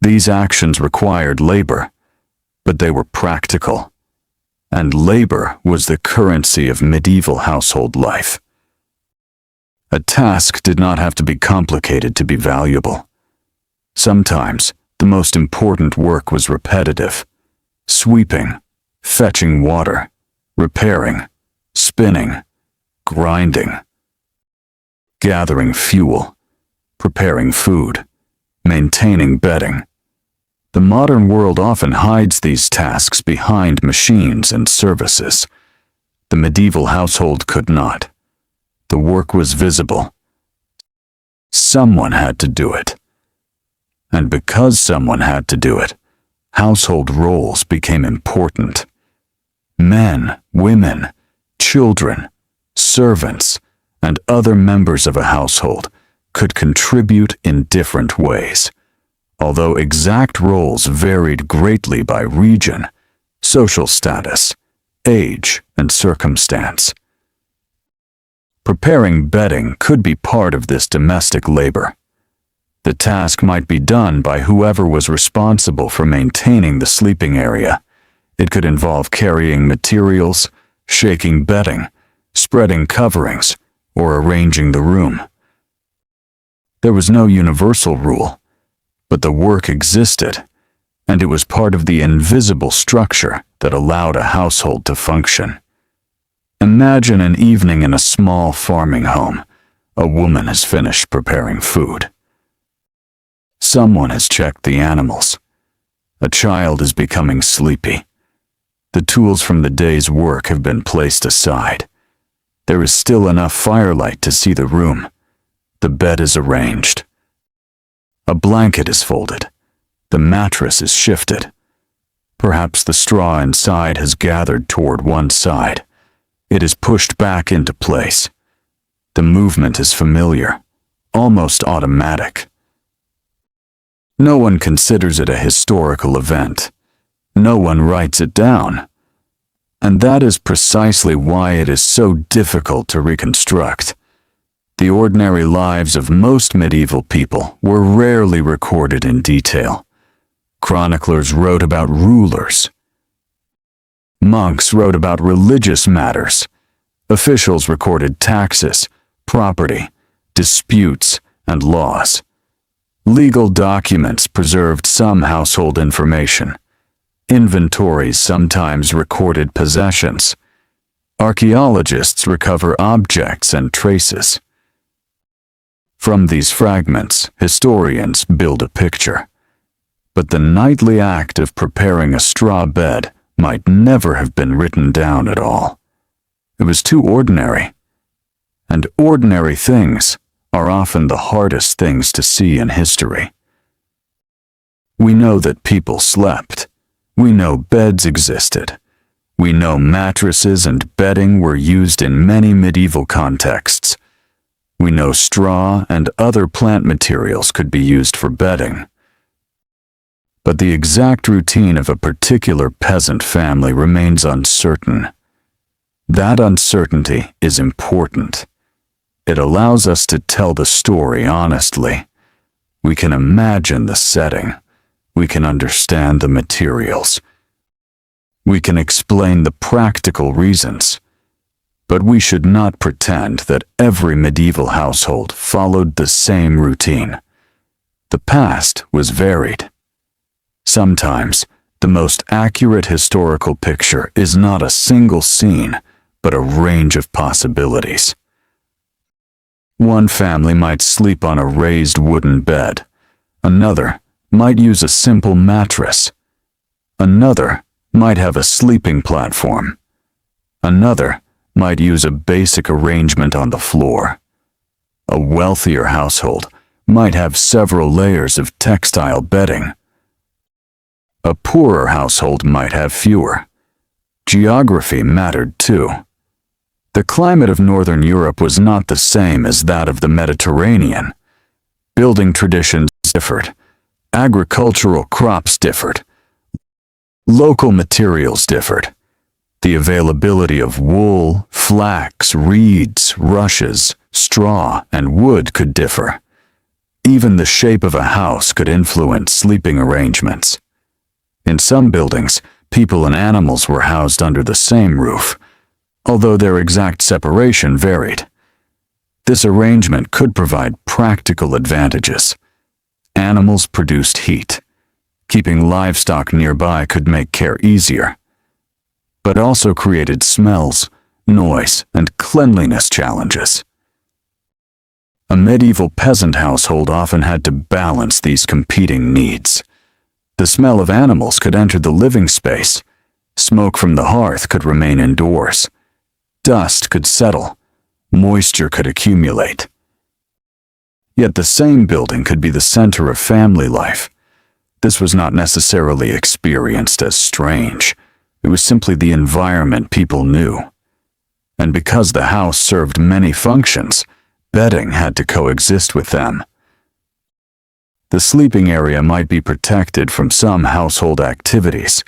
These actions required labor, but they were practical. And labor was the currency of medieval household life. A task did not have to be complicated to be valuable. Sometimes, the most important work was repetitive: sweeping, fetching water, repairing, spinning, grinding, gathering fuel, preparing food, maintaining bedding. The modern world often hides these tasks behind machines and services. The medieval household could not. The work was visible. Someone had to do it. And because someone had to do it, household roles became important. Men, women, children, servants, and other members of a household could contribute in different ways. Although exact roles varied greatly by region, social status, age, and circumstance. Preparing bedding could be part of this domestic labor. The task might be done by whoever was responsible for maintaining the sleeping area. It could involve carrying materials, shaking bedding, spreading coverings, or arranging the room. There was no universal rule, but the work existed, and it was part of the invisible structure that allowed a household to function. Imagine an evening in a small farming home. A woman has finished preparing food. Someone has checked the animals. A child is becoming sleepy. The tools from the day's work have been placed aside. There is still enough firelight to see the room. The bed is arranged. A blanket is folded. The mattress is shifted. Perhaps the straw inside has gathered toward one side. It is pushed back into place. The movement is familiar, almost automatic. No one considers it a historical event. No one writes it down. And that is precisely why it is so difficult to reconstruct. The ordinary lives of most medieval people were rarely recorded in detail. Chroniclers wrote about rulers. Monks wrote about religious matters. Officials recorded taxes, property, disputes, and laws. Legal documents preserved some household information. Inventories sometimes recorded possessions. Archaeologists recover objects and traces. From these fragments, historians build a picture. But the nightly act of preparing a straw bed might never have been written down at all. It was too ordinary. And ordinary things are often the hardest things to see in history. We know that people slept. We know beds existed. We know mattresses and bedding were used in many medieval contexts. We know straw and other plant materials could be used for bedding. But the exact routine of a particular peasant family remains uncertain. That uncertainty is important. It allows us to tell the story honestly. We can imagine the setting. We can understand the materials. We can explain the practical reasons. But we should not pretend that every medieval household followed the same routine. The past was varied. Sometimes, the most accurate historical picture is not a single scene, but a range of possibilities. One family might sleep on a raised wooden bed. Another might use a simple mattress. Another might have a sleeping platform. Another might use a basic arrangement on the floor. A wealthier household might have several layers of textile bedding. A poorer household might have fewer. Geography mattered too. The climate of Northern Europe was not the same as that of the Mediterranean. Building traditions differed. Agricultural crops differed. Local materials differed. The availability of wool, flax, reeds, rushes, straw, and wood could differ. Even the shape of a house could influence sleeping arrangements. In some buildings, people and animals were housed under the same roof, although their exact separation varied. This arrangement could provide practical advantages. Animals produced heat. Keeping livestock nearby could make care easier, but also created smells, noise, and cleanliness challenges. A medieval peasant household often had to balance these competing needs. The smell of animals could enter the living space. Smoke from the hearth could remain indoors. Dust could settle. Moisture could accumulate. Yet the same building could be the center of family life. This was not necessarily experienced as strange. It was simply the environment people knew. And because the house served many functions, bedding had to coexist with them. The sleeping area might be protected from some household activities,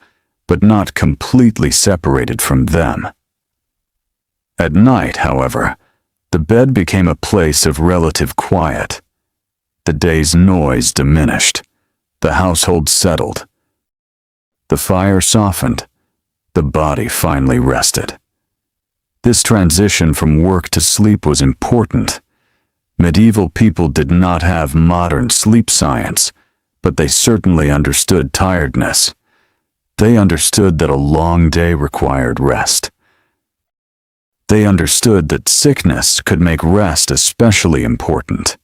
but not completely separated from them. At night, however, the bed became a place of relative quiet. The day's noise diminished. The household settled. The fire softened. The body finally rested. This transition from work to sleep was important. Medieval people did not have modern sleep science, but they certainly understood tiredness. They understood that a long day required rest. They understood that sickness could make rest especially important.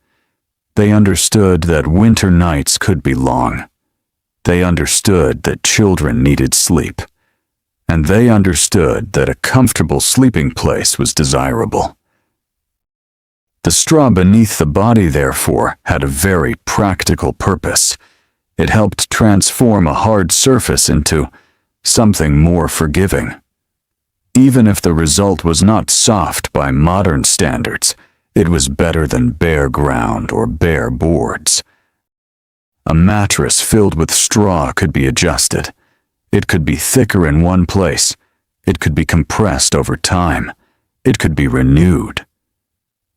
They understood that winter nights could be long. They understood that children needed sleep. And they understood that a comfortable sleeping place was desirable. The straw beneath the body, therefore, had a very practical purpose. It helped transform a hard surface into something more forgiving. Even if the result was not soft by modern standards, it was better than bare ground or bare boards. A mattress filled with straw could be adjusted. It could be thicker in one place. It could be compressed over time. It could be renewed.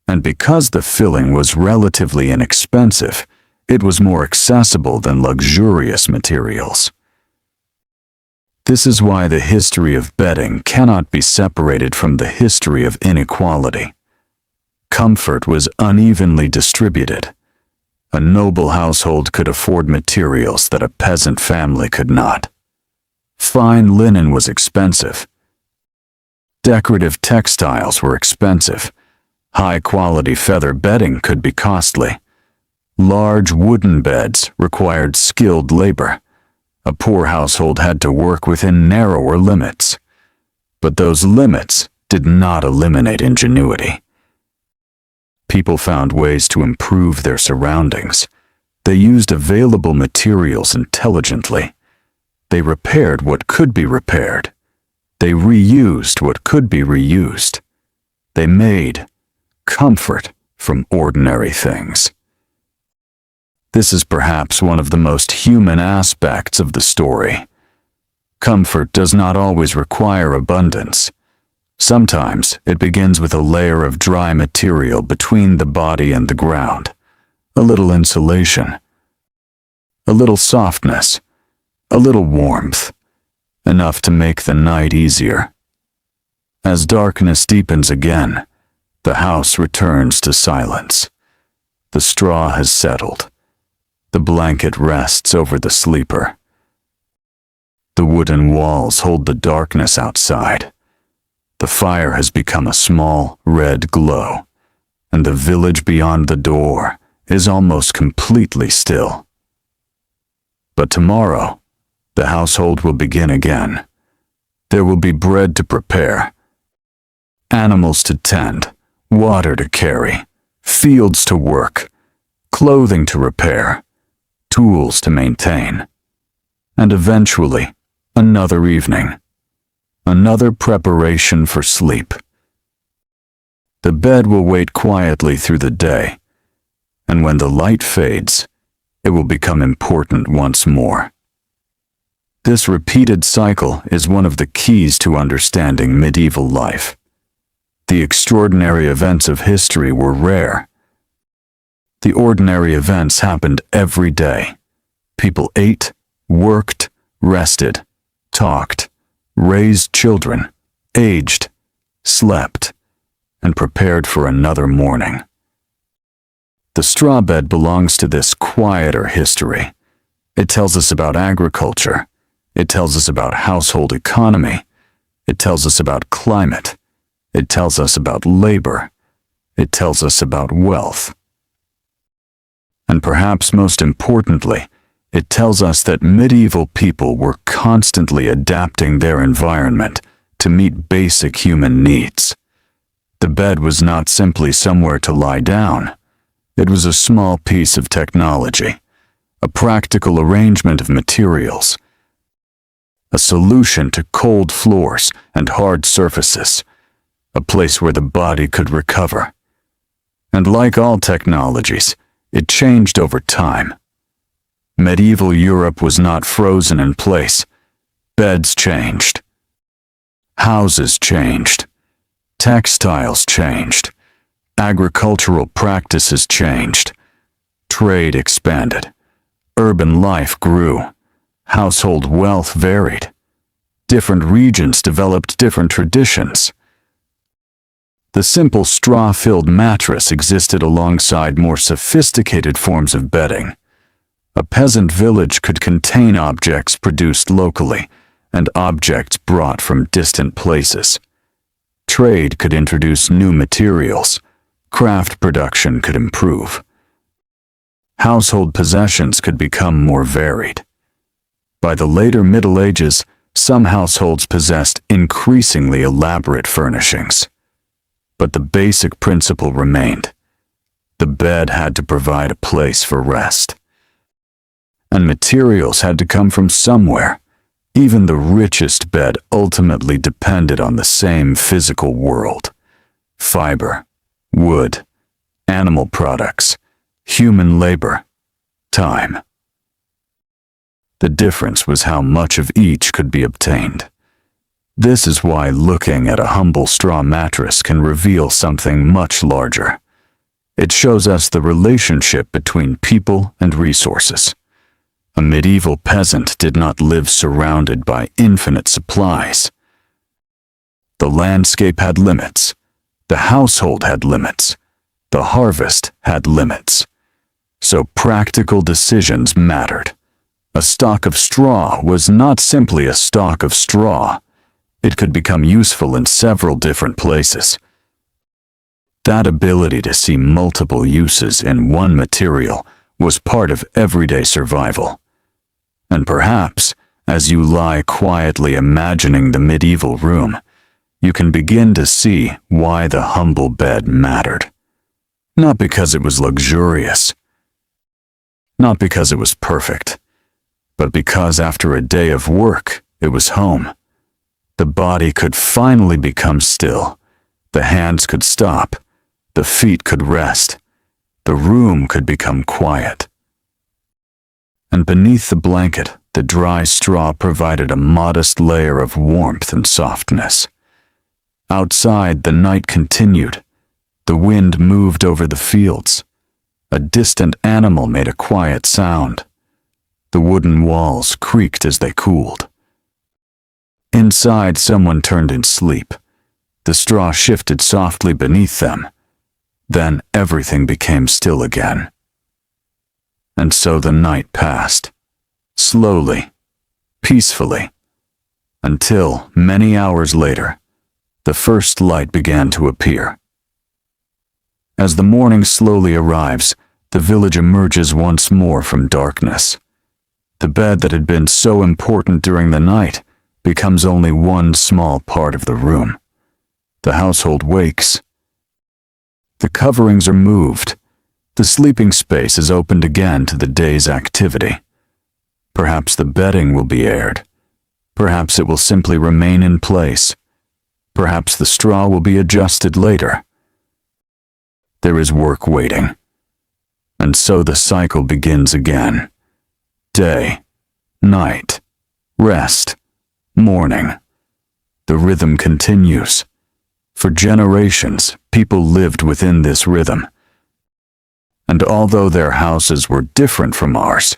And because the filling was relatively inexpensive, it was more accessible than luxurious materials. This is why the history of bedding cannot be separated from the history of inequality. Comfort was unevenly distributed. A noble household could afford materials that a peasant family could not. Fine linen was expensive. Decorative textiles were expensive. High-quality feather bedding could be costly. Large wooden beds required skilled labor. A poor household had to work within narrower limits. But those limits did not eliminate ingenuity. People found ways to improve their surroundings. They used available materials intelligently. They repaired what could be repaired. They reused what could be reused. They made comfort from ordinary things. This is perhaps one of the most human aspects of the story. Comfort does not always require abundance. Sometimes it begins with a layer of dry material between the body and the ground, a little insulation, a little softness, a little warmth, enough to make the night easier. As darkness deepens again, the house returns to silence. The straw has settled. The blanket rests over the sleeper. The wooden walls hold the darkness outside. The The fire has become a small, red glow, and the village beyond the door is almost completely still. But tomorrow, the household will begin again. There will be bread to prepare, animals to tend, water to carry, fields to work, clothing to repair, tools to maintain, and eventually, another evening, another preparation for sleep. The bed will wait quietly through the day, and when the light fades, it will become important once more. This repeated cycle is one of the keys to understanding medieval life. The extraordinary events of history were rare. The ordinary events happened every day. People ate, worked, rested, talked, raised children, aged, slept, and prepared for another morning. The straw bed belongs to this quieter history. It tells us about agriculture. It tells us about household economy. It tells us about climate. It tells us about labor. It tells us about wealth. And perhaps most importantly, it tells us that medieval people were constantly adapting their environment to meet basic human needs. The bed was not simply somewhere to lie down. It was a small piece of technology, a practical arrangement of materials, a solution to cold floors and hard surfaces, a place where the body could recover. And like all technologies, it changed over time. Medieval Europe was not frozen in place. Beds changed. Houses changed. Textiles changed. Agricultural practices changed. Trade expanded. Urban life grew. Household wealth varied. Different regions developed different traditions. The simple straw-filled mattress existed alongside more sophisticated forms of bedding. A peasant village could contain objects produced locally and objects brought from distant places. Trade could introduce new materials. Craft production could improve. Household possessions could become more varied. By the later Middle Ages, some households possessed increasingly elaborate furnishings. But the basic principle remained. The bed had to provide a place for rest. And materials had to come from somewhere. Even the richest bed ultimately depended on the same physical world. Fiber, wood, animal products, human labor, time. The difference was how much of each could be obtained. This is why looking at a humble straw mattress can reveal something much larger. It shows us the relationship between people and resources. A medieval peasant did not live surrounded by infinite supplies. The landscape had limits. The household had limits. The harvest had limits. So practical decisions mattered. A stalk of straw was not simply a stalk of straw. It could become useful in several different places. That ability to see multiple uses in one material was part of everyday survival. And perhaps, as you lie quietly imagining the medieval room, you can begin to see why the humble bed mattered. Not because it was luxurious, not because it was perfect, but because after a day of work, it was home. The body could finally become still. The hands could stop. The feet could rest. The room could become quiet. And beneath the blanket, the dry straw provided a modest layer of warmth and softness. Outside, the night continued. The wind moved over the fields. A distant animal made a quiet sound. The wooden walls creaked as they cooled. Inside, someone turned in sleep. The straw shifted softly beneath them. Then everything became still again. And so the night passed, slowly, peacefully, until, many hours later, the first light began to appear. As the morning slowly arrives, the village emerges once more from darkness. The bed that had been so important during the night becomes only one small part of the room. The household wakes. The coverings are moved. The sleeping space is opened again to the day's activity. Perhaps the bedding will be aired. Perhaps it will simply remain in place. Perhaps the straw will be adjusted later. There is work waiting. And so the cycle begins again. Day, night, rest, morning. The rhythm continues. For generations, people lived within this rhythm. And although their houses were different from ours,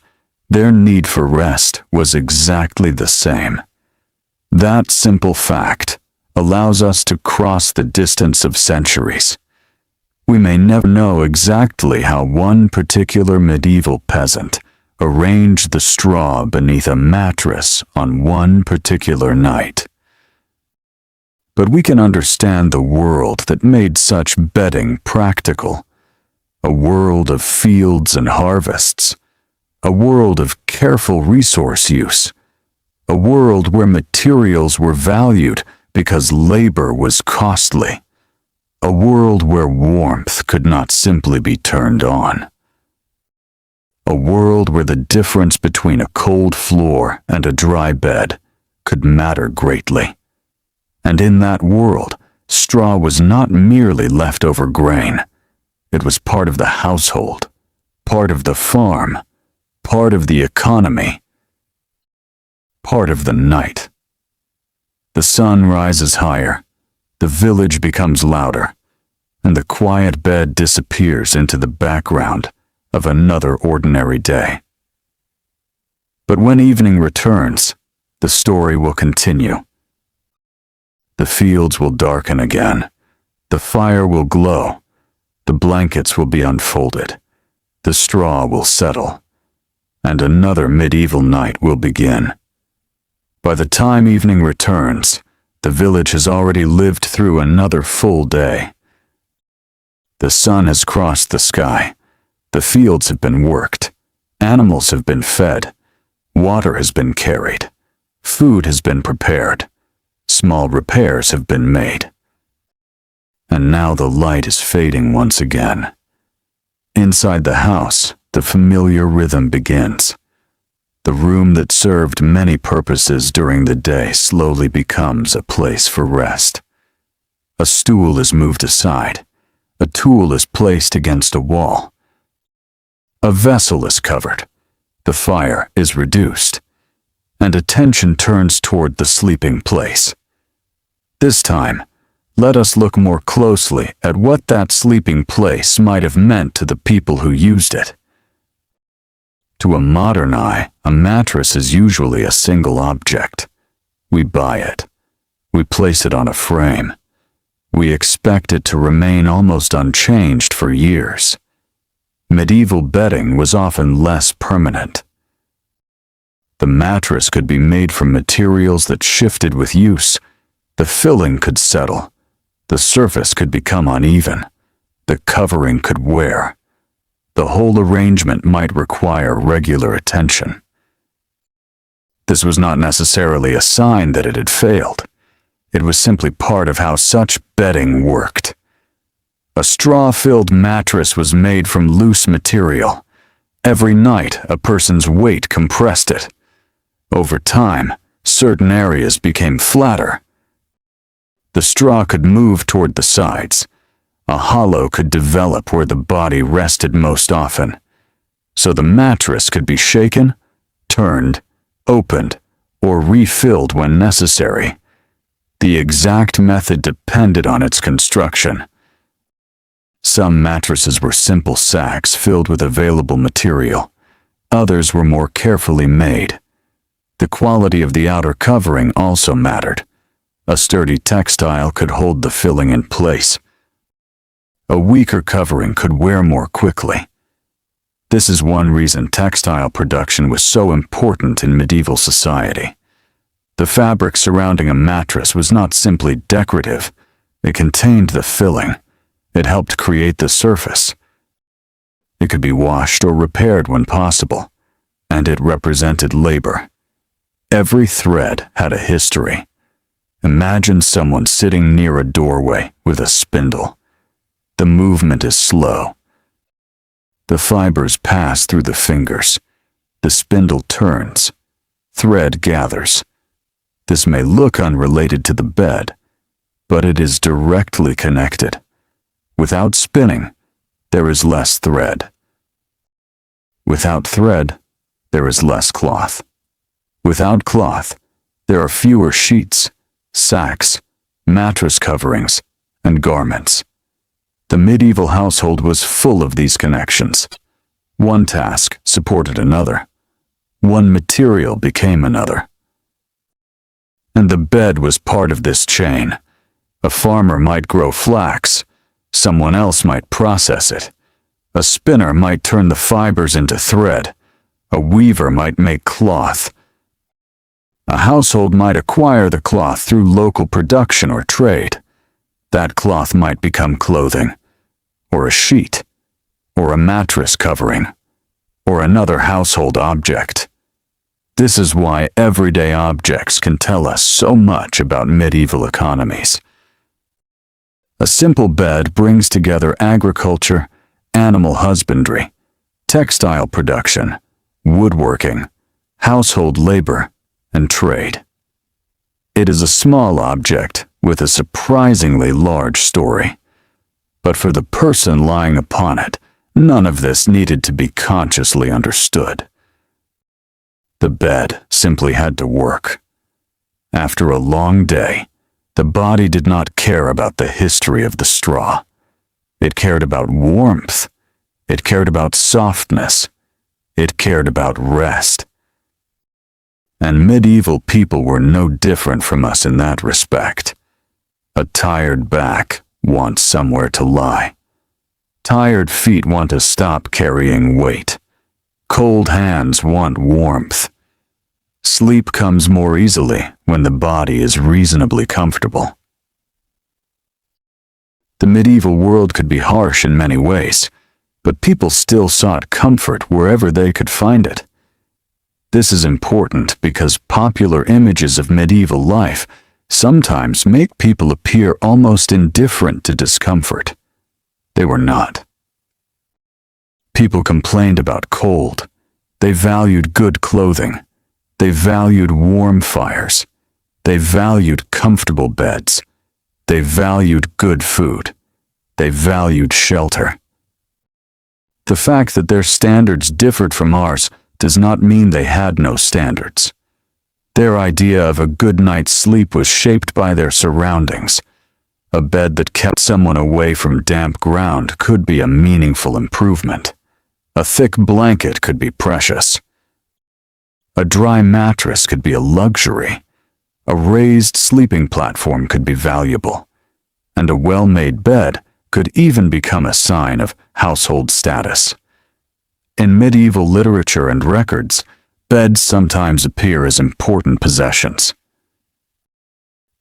their need for rest was exactly the same. That simple fact allows us to cross the distance of centuries. We may never know exactly how one particular medieval peasant arranged the straw beneath a mattress on one particular night. But we can understand the world that made such bedding practical. A world of fields and harvests. A world of careful resource use. A world where materials were valued because labor was costly. A world where warmth could not simply be turned on. A world where the difference between a cold floor and a dry bed could matter greatly. And in that world, straw was not merely leftover grain. It was part of the household, part of the farm, part of the economy, part of the night. The sun rises higher, the village becomes louder, and the quiet bed disappears into the background of another ordinary day. But when evening returns, the story will continue. The fields will darken again, the fire will glow, the blankets will be unfolded, the straw will settle, and another medieval night will begin. By the time evening returns, the village has already lived through another full day. The sun has crossed the sky, the fields have been worked, animals have been fed, water has been carried, food has been prepared, small repairs have been made. And now the light is fading once again. Inside the house, the familiar rhythm begins. The room that served many purposes during the day slowly becomes a place for rest. A stool is moved aside. A tool is placed against a wall. A vessel is covered. The fire is reduced. And attention turns toward the sleeping place. This time, let us look more closely at what that sleeping place might have meant to the people who used it. To a modern eye, a mattress is usually a single object. We buy it. We place it on a frame. We expect it to remain almost unchanged for years. Medieval bedding was often less permanent. The mattress could be made from materials that shifted with use. The filling could settle. The surface could become uneven. The covering could wear. The whole arrangement might require regular attention. This was not necessarily a sign that it had failed. It was simply part of how such bedding worked. A straw-filled mattress was made from loose material. Every night, a person's weight compressed it. Over time, certain areas became flatter. The straw could move toward the sides. A hollow could develop where the body rested most often. So the mattress could be shaken, turned, opened, or refilled when necessary. The exact method depended on its construction. Some mattresses were simple sacks filled with available material. Others were more carefully made. The quality of the outer covering also mattered. A sturdy textile could hold the filling in place. A weaker covering could wear more quickly. This is one reason textile production was so important in medieval society. The fabric surrounding a mattress was not simply decorative, It contained the filling. It helped create the surface. It could be washed or repaired when possible, and it represented labor. Every thread had a history. Imagine someone sitting near a doorway with a spindle. The movement is slow. The fibers pass through the fingers. The spindle turns. Thread gathers. This may look unrelated to the bed, but it is directly connected. Without spinning, there is less thread. Without thread, there is less cloth. Without cloth, there are fewer sheets, sacks, mattress coverings, and garments. The medieval household was full of these connections. One task supported another. One material became another. And the bed was part of this chain. A farmer might grow flax. Someone else might process it. A spinner might turn the fibers into thread. A weaver might make cloth. A household might acquire the cloth through local production or trade. That cloth might become clothing, or a sheet, or a mattress covering, or another household object. This is why everyday objects can tell us so much about medieval economies. A simple bed brings together agriculture, animal husbandry, textile production, woodworking, household labor, and trade. It is a small object with a surprisingly large story. But for the person lying upon it, none of this needed to be consciously understood. The bed simply had to work. After a long day, the body did not care about the history of the straw. It cared about warmth. It cared about softness. It cared about rest. And medieval people were no different from us in that respect. A tired back wants somewhere to lie. Tired feet want to stop carrying weight. Cold hands want warmth. Sleep comes more easily when the body is reasonably comfortable. The medieval world could be harsh in many ways, but people still sought comfort wherever they could find it. This is important because popular images of medieval life sometimes make people appear almost indifferent to discomfort. They were not. People complained about cold. They valued good clothing. They valued warm fires. They valued comfortable beds. They valued good food. They valued shelter. The fact that their standards differed from ours does not mean they had no standards. Their idea of a good night's sleep was shaped by their surroundings. A bed that kept someone away from damp ground could be a meaningful improvement. A thick blanket could be precious. A dry mattress could be a luxury. A raised sleeping platform could be valuable. And a well-made bed could even become a sign of household status. In medieval literature and records, beds sometimes appear as important possessions.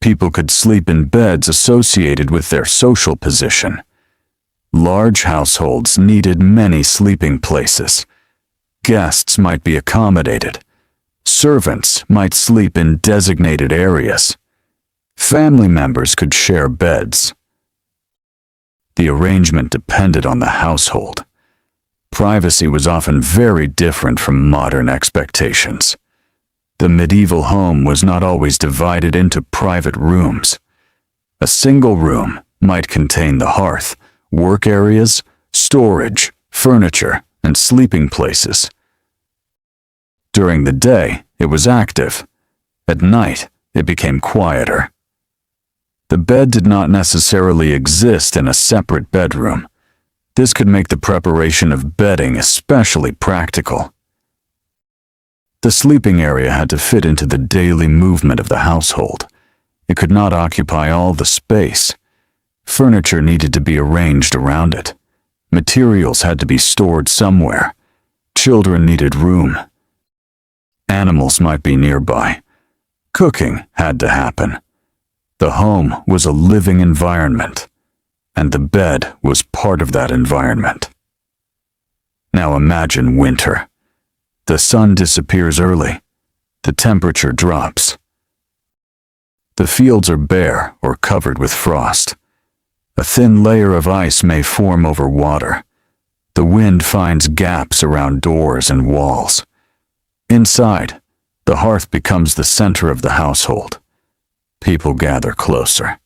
People could sleep in beds associated with their social position. Large households needed many sleeping places. Guests might be accommodated. Servants might sleep in designated areas. Family members could share beds. The arrangement depended on the household. Privacy was often very different from modern expectations. The medieval home was not always divided into private rooms. A single room might contain the hearth, work areas, storage, furniture, and sleeping places. During the day, it was active. At night, it became quieter. The bed did not necessarily exist in a separate bedroom. This could make the preparation of bedding especially practical. The sleeping area had to fit into the daily movement of the household. It could not occupy all the space. Furniture needed to be arranged around it. Materials had to be stored somewhere. Children needed room. Animals might be nearby. Cooking had to happen. The home was a living environment, and the bed was part of that environment. Now imagine winter. The sun disappears early. The temperature drops. The fields are bare or covered with frost. A thin layer of ice may form over water. The wind finds gaps around doors and walls. Inside, the hearth becomes the center of the household. People gather closer.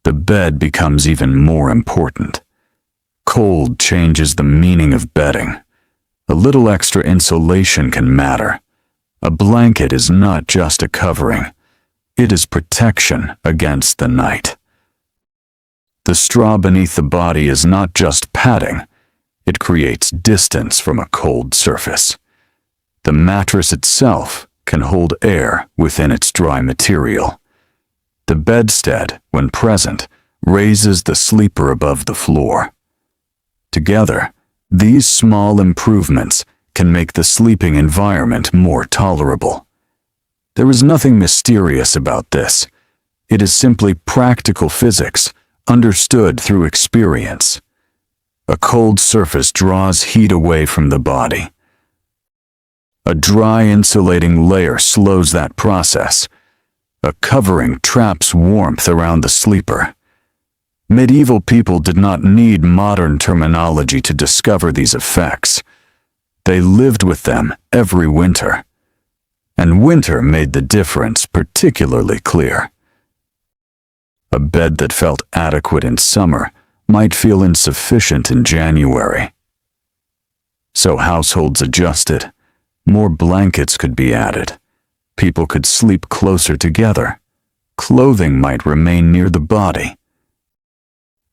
The bed becomes even more important. Cold changes the meaning of bedding. A little extra insulation can matter. A blanket is not just a covering. It is protection against the night. The straw beneath the body is not just padding. It creates distance from a cold surface. The mattress itself can hold air within its dry material. The bedstead, when present, raises the sleeper above the floor. Together, these small improvements can make the sleeping environment more tolerable. There is nothing mysterious about this. It is simply practical physics, understood through experience. A cold surface draws heat away from the body. A dry insulating layer slows that process. A covering traps warmth around the sleeper. Medieval people did not need modern terminology to discover these effects. They lived with them every winter. And winter made the difference particularly clear. A bed that felt adequate in summer might feel insufficient in January. So households adjusted. More blankets could be added. People could sleep closer together. Clothing might remain near the body.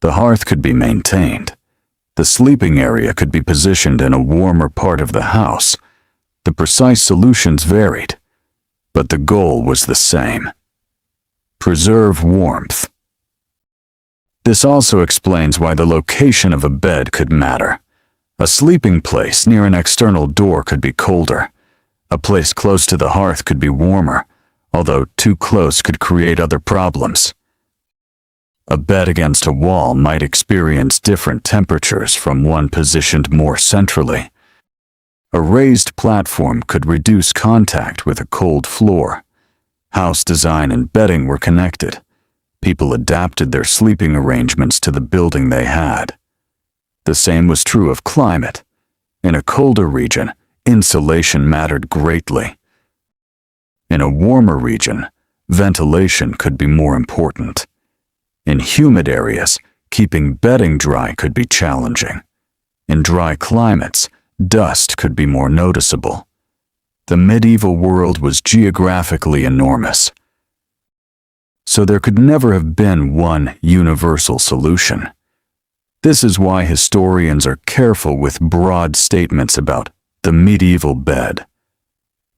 The hearth could be maintained. The sleeping area could be positioned in a warmer part of the house. The precise solutions varied, but the goal was the same. Preserve warmth. This also explains why the location of a bed could matter. A sleeping place near an external door could be colder. A place close to the hearth could be warmer, although too close could create other problems. A bed against a wall might experience different temperatures from one positioned more centrally. A raised platform could reduce contact with a cold floor. House design and bedding were connected. People adapted their sleeping arrangements to the building they had. The same was true of climate. In a colder region, insulation mattered greatly. In a warmer region, ventilation could be more important. In humid areas, keeping bedding dry could be challenging. In dry climates, dust could be more noticeable. The medieval world was geographically enormous. So there could never have been one universal solution. This is why historians are careful with broad statements about the medieval bed.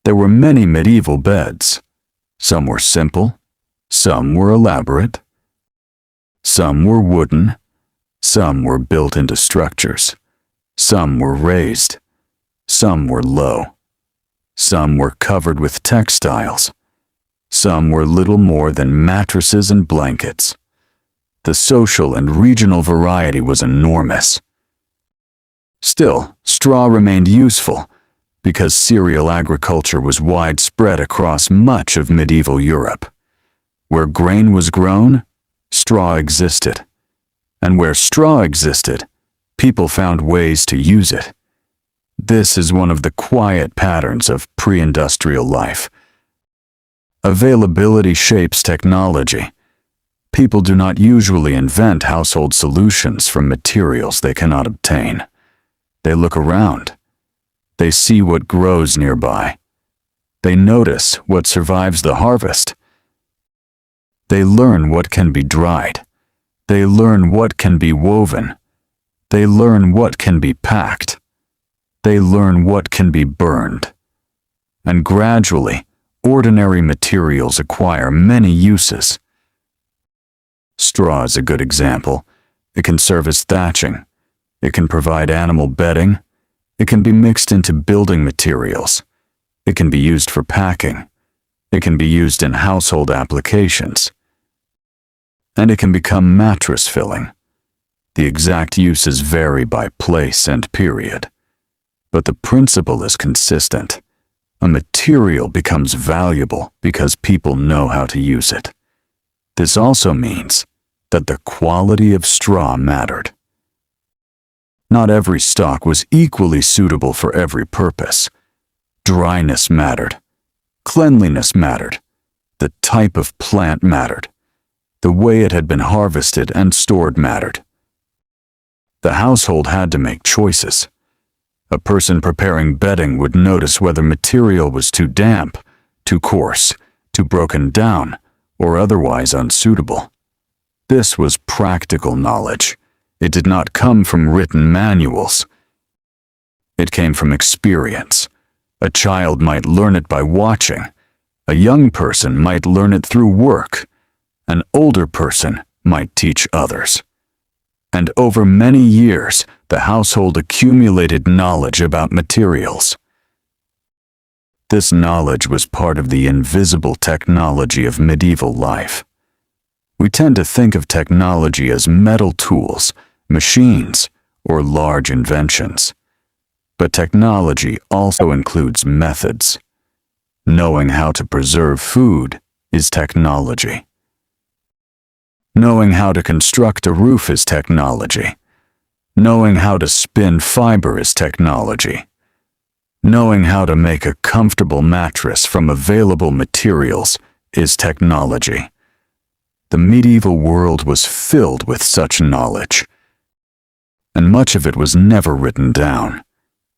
There were many medieval beds. Some were simple, some were elaborate, some were wooden, some were built into structures, some were raised, some were low, some were covered with textiles, some were little more than mattresses and blankets. The social and regional variety was enormous. Still, straw remained useful because cereal agriculture was widespread across much of medieval Europe. Where grain was grown, straw existed. And where straw existed, people found ways to use it. This is one of the quiet patterns of pre-industrial life. Availability shapes technology. People do not usually invent household solutions from materials they cannot obtain. They look around. They see what grows nearby. They notice what survives the harvest. They learn what can be dried. They learn what can be woven. They learn what can be packed. They learn what can be burned. And gradually, ordinary materials acquire many uses. Straw is a good example. It can serve as thatching. It can provide animal bedding. It can be mixed into building materials. It can be used for packing. It can be used in household applications. And it can become mattress filling. The exact uses vary by place and period. But the principle is consistent. A material becomes valuable because people know how to use it. This also means that the quality of straw mattered. Not every stock was equally suitable for every purpose. Dryness mattered. Cleanliness mattered. The type of plant mattered. The way it had been harvested and stored mattered. The household had to make choices. A person preparing bedding would notice whether material was too damp, too coarse, too broken down, or otherwise unsuitable. This was practical knowledge. It did not come from written manuals. It came from experience. A child might learn it by watching. A young person might learn it through work. An older person might teach others. And over many years, the household accumulated knowledge about materials. This knowledge was part of the invisible technology of medieval life. We tend to think of technology as metal tools, machines, or large inventions. But technology also includes methods. Knowing how to preserve food is technology. Knowing how to construct a roof is technology. Knowing how to spin fiber is technology. Knowing how to make a comfortable mattress from available materials is technology. The medieval world was filled with such knowledge, and much of it was never written down.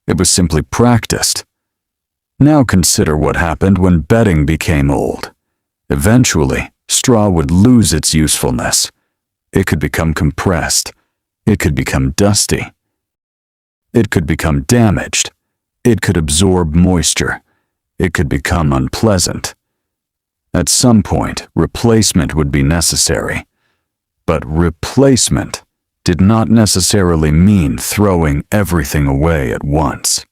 It was simply practiced. Now consider what happened when bedding became old. Eventually, straw would lose its usefulness. It could become compressed. It could become dusty. It could become damaged. It could absorb moisture. It could become unpleasant. At some point, replacement would be necessary. But replacement did not necessarily mean throwing everything away at once.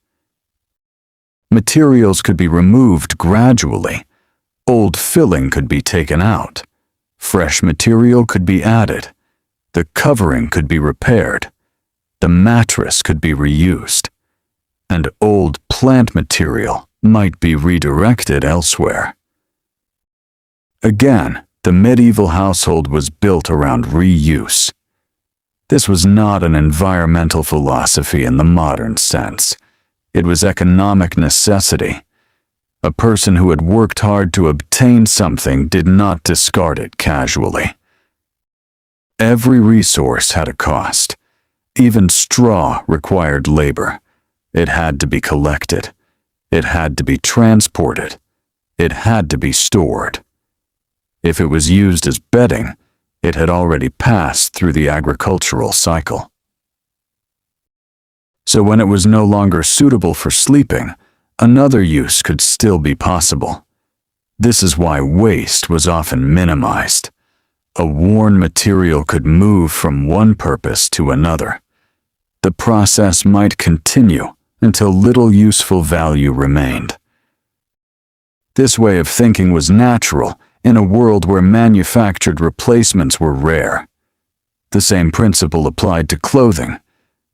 Materials could be removed gradually. Old filling could be taken out. Fresh material could be added. The covering could be repaired. The mattress could be reused. And old plant material might be redirected elsewhere. Again, the medieval household was built around reuse. This was not an environmental philosophy in the modern sense. It was economic necessity. A person who had worked hard to obtain something did not discard it casually. Every resource had a cost. Even straw required labor. It had to be collected. It had to be transported. It had to be stored. If it was used as bedding, it had already passed through the agricultural cycle. So when it was no longer suitable for sleeping, another use could still be possible. This is why waste was often minimized. A worn material could move from one purpose to another. The process might continue until little useful value remained. This way of thinking was natural in a world where manufactured replacements were rare. The same principle applied to clothing.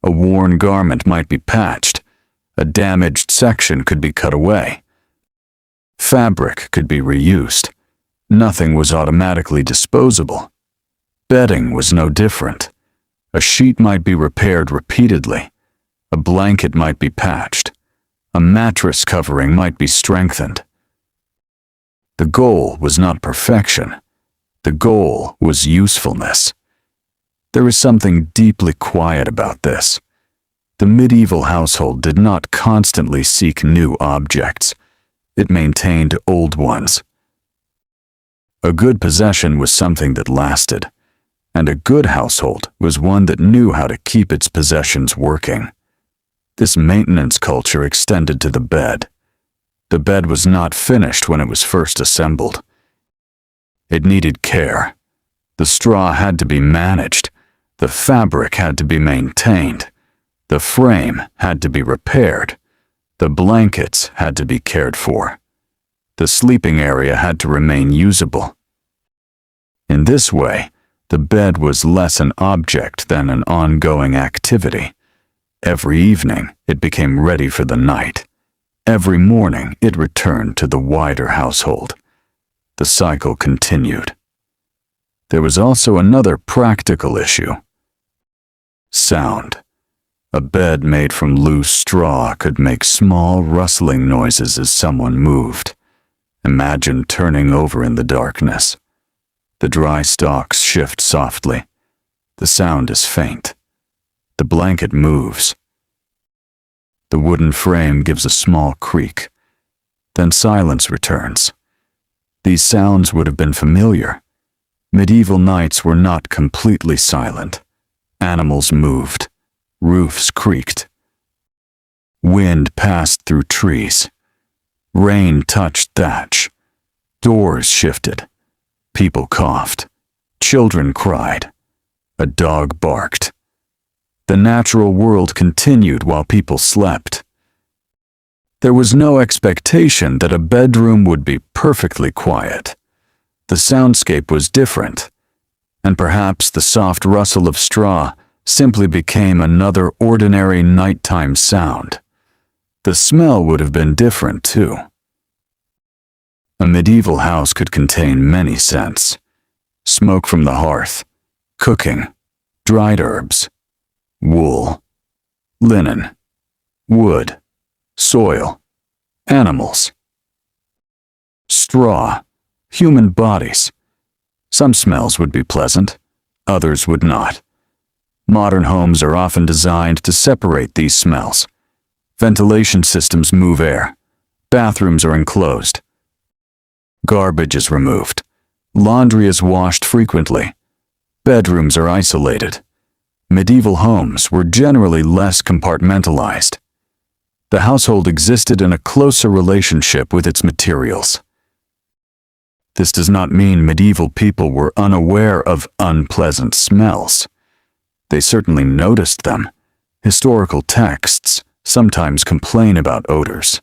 A worn garment might be patched. A damaged section could be cut away. Fabric could be reused. Nothing was automatically disposable. Bedding was no different. A sheet might be repaired repeatedly. A blanket might be patched. A mattress covering might be strengthened. The goal was not perfection. The goal was usefulness. There is something deeply quiet about this. The medieval household did not constantly seek new objects. It maintained old ones. A good possession was something that lasted, and a good household was one that knew how to keep its possessions working. This maintenance culture extended to the bed. The bed was not finished when it was first assembled. It needed care. The straw had to be managed. The fabric had to be maintained. The frame had to be repaired. The blankets had to be cared for. The sleeping area had to remain usable. In this way, the bed was less an object than an ongoing activity. Every evening, it became ready for the night. Every morning, it returned to the wider household. The cycle continued. There was also another practical issue. Sound. A bed made from loose straw could make small rustling noises as someone moved. Imagine turning over in the darkness. The dry stalks shift softly. The sound is faint. The blanket moves. The wooden frame gives a small creak. Then silence returns. These sounds would have been familiar. Medieval nights were not completely silent. Animals moved. Roofs creaked. Wind passed through trees. Rain touched thatch. Doors shifted. People coughed. Children cried. A dog barked. The natural world continued while people slept. There was no expectation that a bedroom would be perfectly quiet. The soundscape was different, and perhaps the soft rustle of straw simply became another ordinary nighttime sound. The smell would have been different, too. A medieval house could contain many scents. Smoke from the hearth, cooking, dried herbs, wool, linen, wood, soil, animals, straw, human bodies. Some smells would be pleasant, others would not. Modern homes are often designed to separate these smells. Ventilation systems move air. Bathrooms are enclosed. Garbage is removed. Laundry is washed frequently. Bedrooms are isolated. Medieval homes were generally less compartmentalized. The household existed in a closer relationship with its materials. This does not mean medieval people were unaware of unpleasant smells. They certainly noticed them. Historical texts sometimes complain about odors.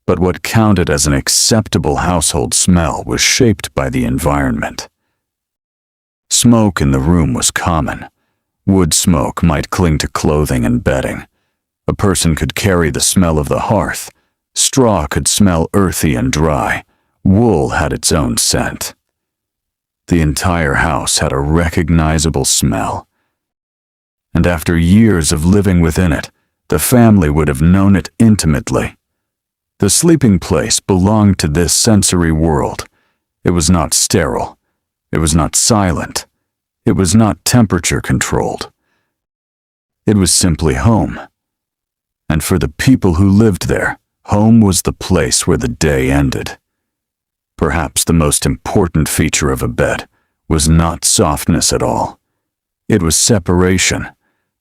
But what counted as an acceptable household smell was shaped by the environment. Smoke in the room was common. Wood smoke might cling to clothing and bedding. A person could carry the smell of the hearth. Straw could smell earthy and dry. Wool had its own scent. The entire house had a recognizable smell. And after years of living within it, the family would have known it intimately. The sleeping place belonged to this sensory world. It was not sterile. It was not silent. It was not temperature controlled. It was simply home. And for the people who lived there, home was the place where the day ended. Perhaps the most important feature of a bed was not softness at all. It was separation.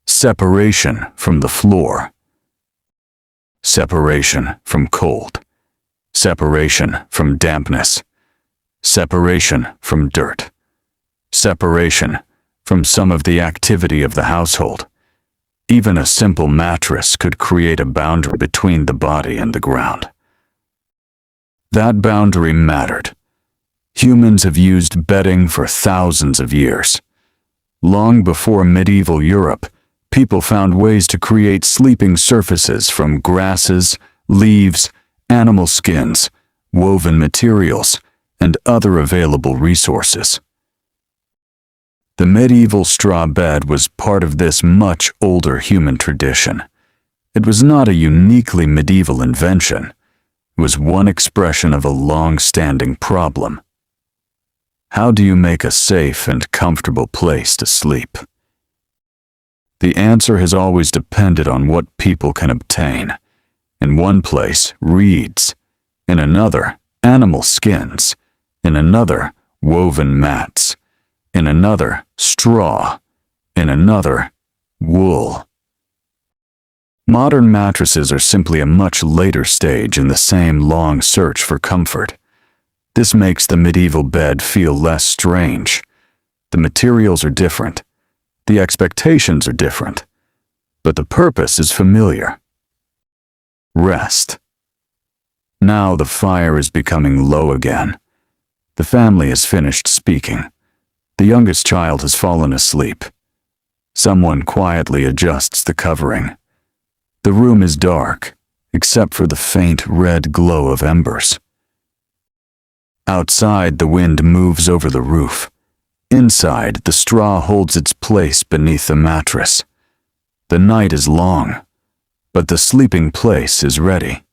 Separation from the floor. Separation from cold. Separation from dampness. Separation from dirt. Separation from some of the activity of the household. Even a simple mattress could create a boundary between the body and the ground. That boundary mattered. Humans have used bedding for thousands of years. Long before medieval Europe, people found ways to create sleeping surfaces from grasses, leaves, animal skins, woven materials, and other available resources. The medieval straw bed was part of this much older human tradition. It was not a uniquely medieval invention. It was one expression of a long-standing problem. How do you make a safe and comfortable place to sleep? The answer has always depended on what people can obtain. In one place, reeds. In another, animal skins. In another, woven mats. In another, straw. In another, wool. Modern mattresses are simply a much later stage in the same long search for comfort. This makes the medieval bed feel less strange. The materials are different. The expectations are different. But the purpose is familiar. Rest. Now the fire is becoming low again. The family has finished speaking. The youngest child has fallen asleep. Someone quietly adjusts the covering. The room is dark, except for the faint red glow of embers. Outside, the wind moves over the roof. Inside, the straw holds its place beneath the mattress. The night is long, but the sleeping place is ready.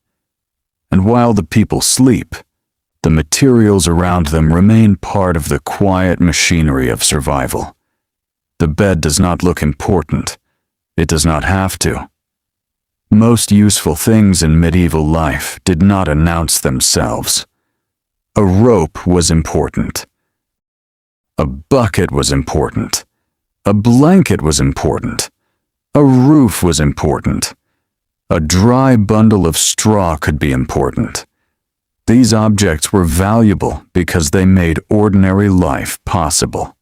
And while the people sleep, the materials around them remain part of the quiet machinery of survival. The bed does not look important. It does not have to. Most useful things in medieval life did not announce themselves. A rope was important. A bucket was important. A blanket was important. A roof was important. A dry bundle of straw could be important. These objects were valuable because they made ordinary life possible.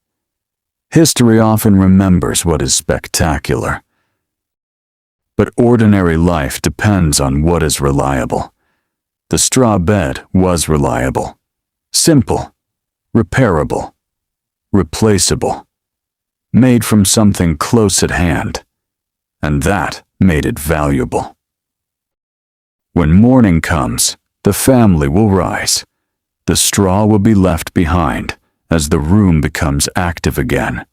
History often remembers what is spectacular. But ordinary life depends on what is reliable. The straw bed was reliable, simple, repairable, replaceable, made from something close at hand, and that made it valuable. When morning comes, the family will rise. The straw will be left behind as the room becomes active again.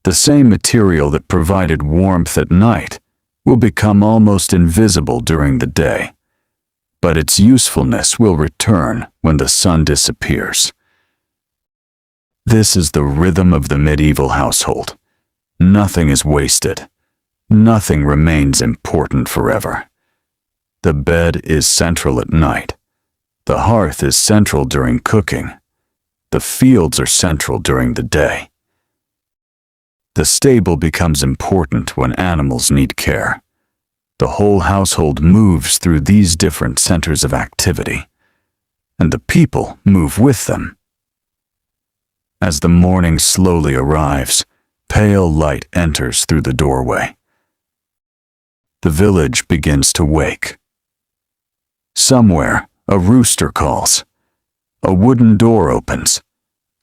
The same material that provided warmth at night will become almost invisible during the day, but its usefulness will return when the sun disappears. This is the rhythm of the medieval household. Nothing is wasted. Nothing remains important forever. The bed is central at night. The hearth is central during cooking. The fields are central during the day. The stable becomes important when animals need care. The whole household moves through these different centers of activity, and the people move with them. As the morning slowly arrives, pale light enters through the doorway. The village begins to wake. Somewhere, a rooster calls. A wooden door opens.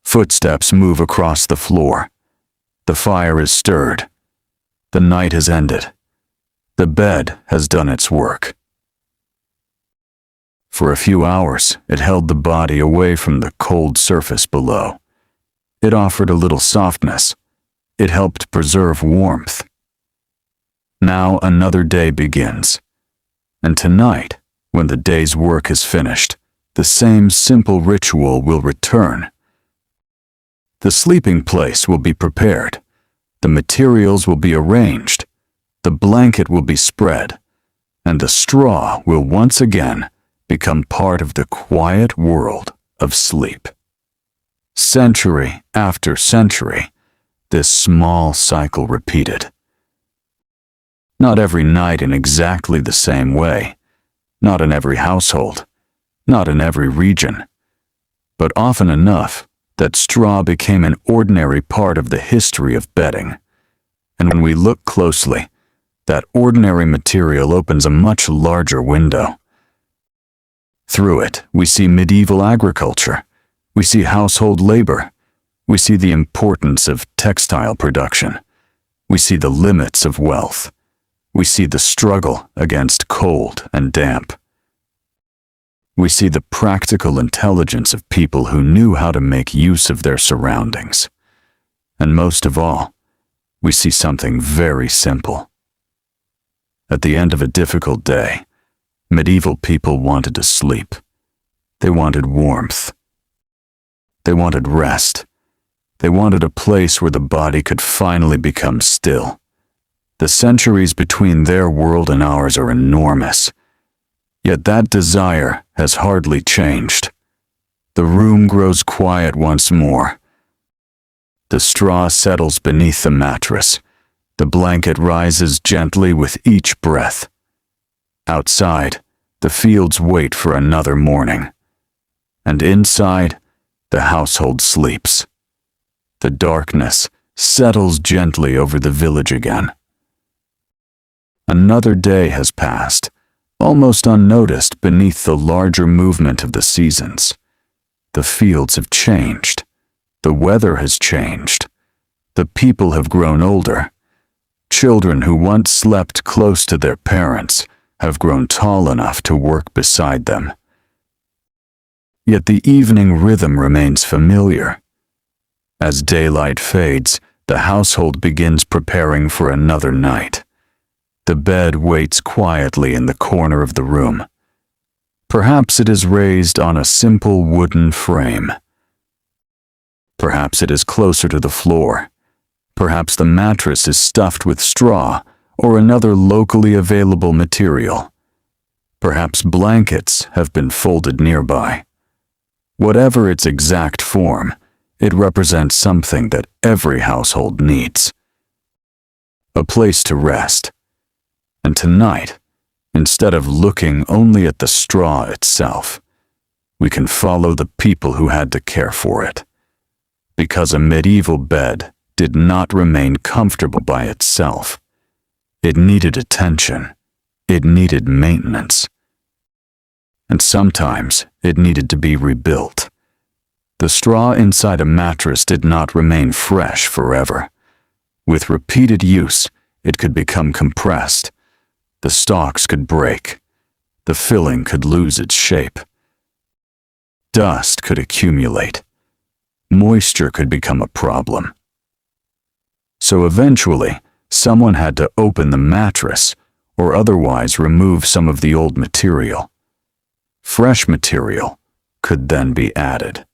Footsteps move across the floor. The fire is stirred. The night has ended. The bed has done its work. For a few hours, it held the body away from the cold surface below. It offered a little softness. It helped preserve warmth. Now another day begins. And tonight, when the day's work is finished, the same simple ritual will return. The sleeping place will be prepared. The materials will be arranged. The blanket will be spread. And the straw will once again become part of the quiet world of sleep. Century after century, this small cycle repeated. Not every night in exactly the same way. Not in every household, not in every region, but often enough that straw became an ordinary part of the history of bedding. And when we look closely, that ordinary material opens a much larger window. Through it, we see medieval agriculture, we see household labor, we see the importance of textile production, we see the limits of wealth. We see the struggle against cold and damp. We see the practical intelligence of people who knew how to make use of their surroundings. And most of all, we see something very simple. At the end of a difficult day, medieval people wanted to sleep. They wanted warmth. They wanted rest. They wanted a place where the body could finally become still. The centuries between their world and ours are enormous. Yet that desire has hardly changed. The room grows quiet once more. The straw settles beneath the mattress. The blanket rises gently with each breath. Outside, the fields wait for another morning. And inside, the household sleeps. The darkness settles gently over the village again. Another day has passed. almost unnoticed beneath the larger movement of the seasons. The fields have changed. The weather has changed. The people have grown older. Children who once slept close to their parents have grown tall enough to work beside them. Yet the evening rhythm remains familiar. As daylight fades, the household begins preparing for another night. The bed waits quietly in the corner of the room. Perhaps it is raised on a simple wooden frame. Perhaps it is closer to the floor. Perhaps the mattress is stuffed with straw or another locally available material. Perhaps blankets have been folded nearby. Whatever its exact form, it represents something that every household needs. A place to rest. And tonight, instead of looking only at the straw itself, we can follow the people who had to care for it. Because a medieval bed did not remain comfortable by itself. It needed attention. It needed maintenance. And sometimes it needed to be rebuilt. The straw inside a mattress did not remain fresh forever. With repeated use, it could become compressed. The stalks could break. The filling could lose its shape. Dust could accumulate. Moisture could become a problem. So eventually, someone had to open the mattress or otherwise remove some of the old material. Fresh material could then be added.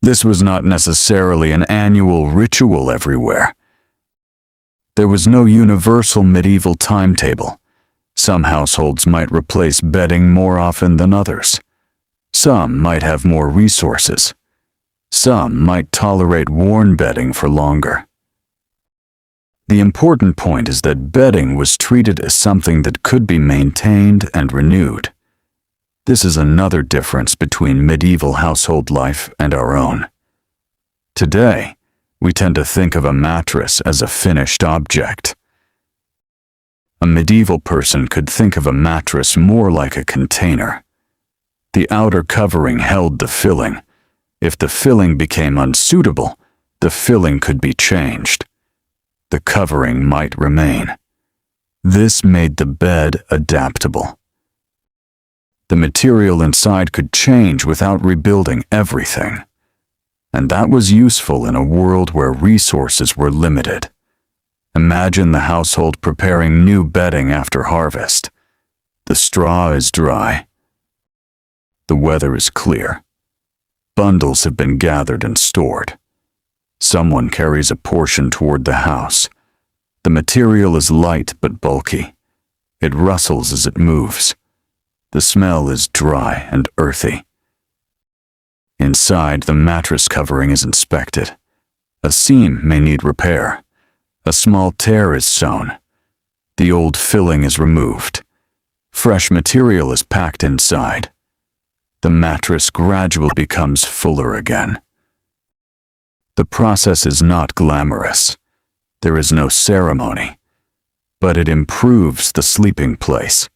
This was not necessarily an annual ritual everywhere. There was no universal medieval timetable. Some households might replace bedding more often than others. Some might have more resources. Some might tolerate worn bedding for longer. The important point is that bedding was treated as something that could be maintained and renewed. This is another difference between medieval household life and our own. Today, we tend to think of a mattress as a finished object. A medieval person could think of a mattress more like a container. The outer covering held the filling. If the filling became unsuitable, the filling could be changed. The covering might remain. This made the bed adaptable. The material inside could change without rebuilding everything. And that was useful in a world where resources were limited. Imagine the household preparing new bedding after harvest. The straw is dry. The weather is clear. Bundles have been gathered and stored. Someone carries a portion toward the house. The material is light but bulky. It rustles as it moves. The smell is dry and earthy. Inside, the mattress covering is inspected. A seam may need repair. A small tear is sewn. The old filling is removed. Fresh material is packed inside. The mattress gradually becomes fuller again. The process is not glamorous. There is no ceremony, but it improves the sleeping place.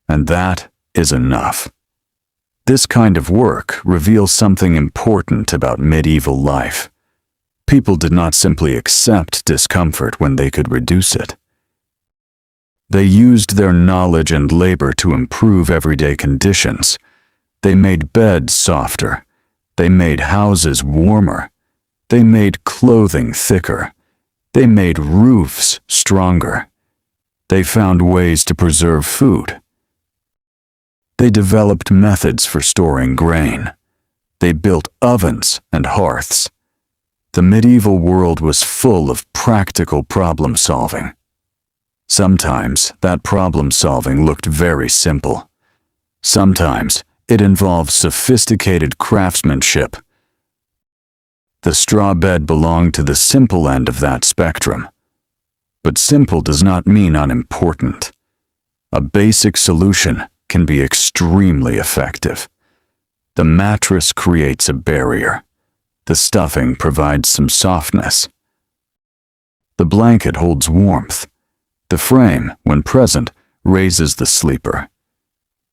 And that is enough. This kind of work reveals something important about medieval life. People did not simply accept discomfort when they could reduce it. They used their knowledge and labor to improve everyday conditions. They made beds softer. They made houses warmer. They made clothing thicker. They made roofs stronger. They found ways to preserve food. They developed methods for storing grain. They built ovens and hearths. The medieval world was full of practical problem solving. Sometimes that problem solving looked very simple. Sometimes it involved sophisticated craftsmanship. The straw bed belonged to the simple end of that spectrum. But simple does not mean unimportant. A basic solution can be extremely effective. The mattress creates a barrier. The stuffing provides some softness. The blanket holds warmth. The frame, when present, raises the sleeper.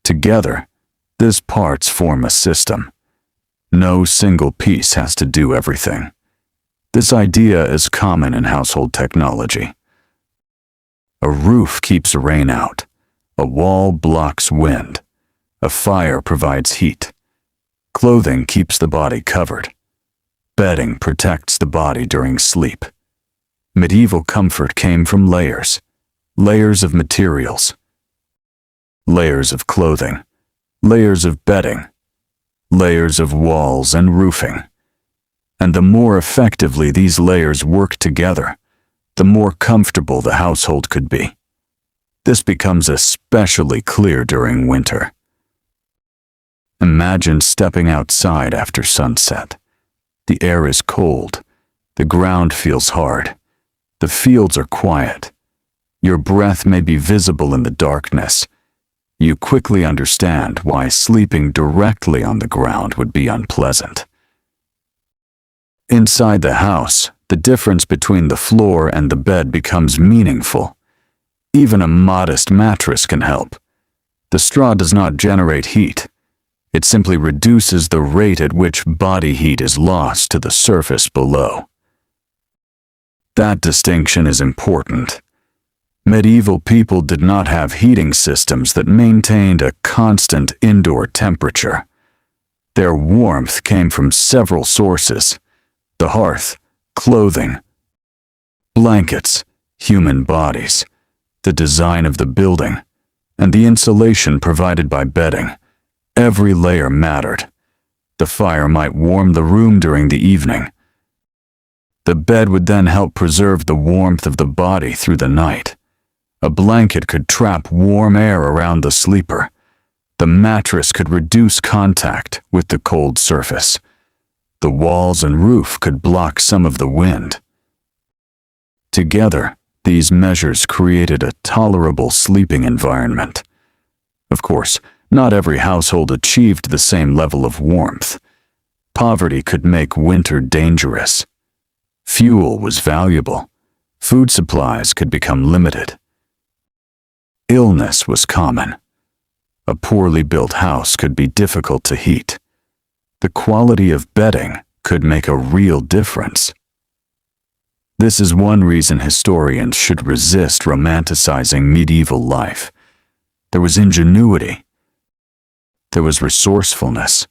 Together, these parts form a system. No single piece has to do everything. This idea is common in household technology. A roof keeps rain out. A wall blocks wind. A fire provides heat. Clothing keeps the body covered. Bedding protects the body during sleep. Medieval comfort came from layers. Layers of materials. Layers of clothing. Layers of bedding. Layers of walls and roofing. And the more effectively these layers work together, the more comfortable the household could be. This becomes especially clear during winter. Imagine stepping outside after sunset. The air is cold. The ground feels hard. The fields are quiet. Your breath may be visible in the darkness. You quickly understand why sleeping directly on the ground would be unpleasant. Inside the house, the difference between the floor and the bed becomes meaningful. Even a modest mattress can help. The straw does not generate heat. It simply reduces the rate at which body heat is lost to the surface below. That distinction is important. Medieval people did not have heating systems that maintained a constant indoor temperature. Their warmth came from several sources: the hearth, clothing, blankets, human bodies, the design of the building, and the insulation provided by bedding. Every layer mattered. The fire might warm the room during the evening. The bed would then help preserve the warmth of the body through the night. A blanket could trap warm air around the sleeper. The mattress could reduce contact with the cold surface. The walls and roof could block some of the wind. Together, these measures created a tolerable sleeping environment. Of course, not every household achieved the same level of warmth. Poverty could make winter dangerous. Fuel was valuable. Food supplies could become limited. Illness was common. A poorly built house could be difficult to heat. The quality of bedding could make a real difference. This is one reason historians should resist romanticizing medieval life. There was ingenuity. There was resourcefulness.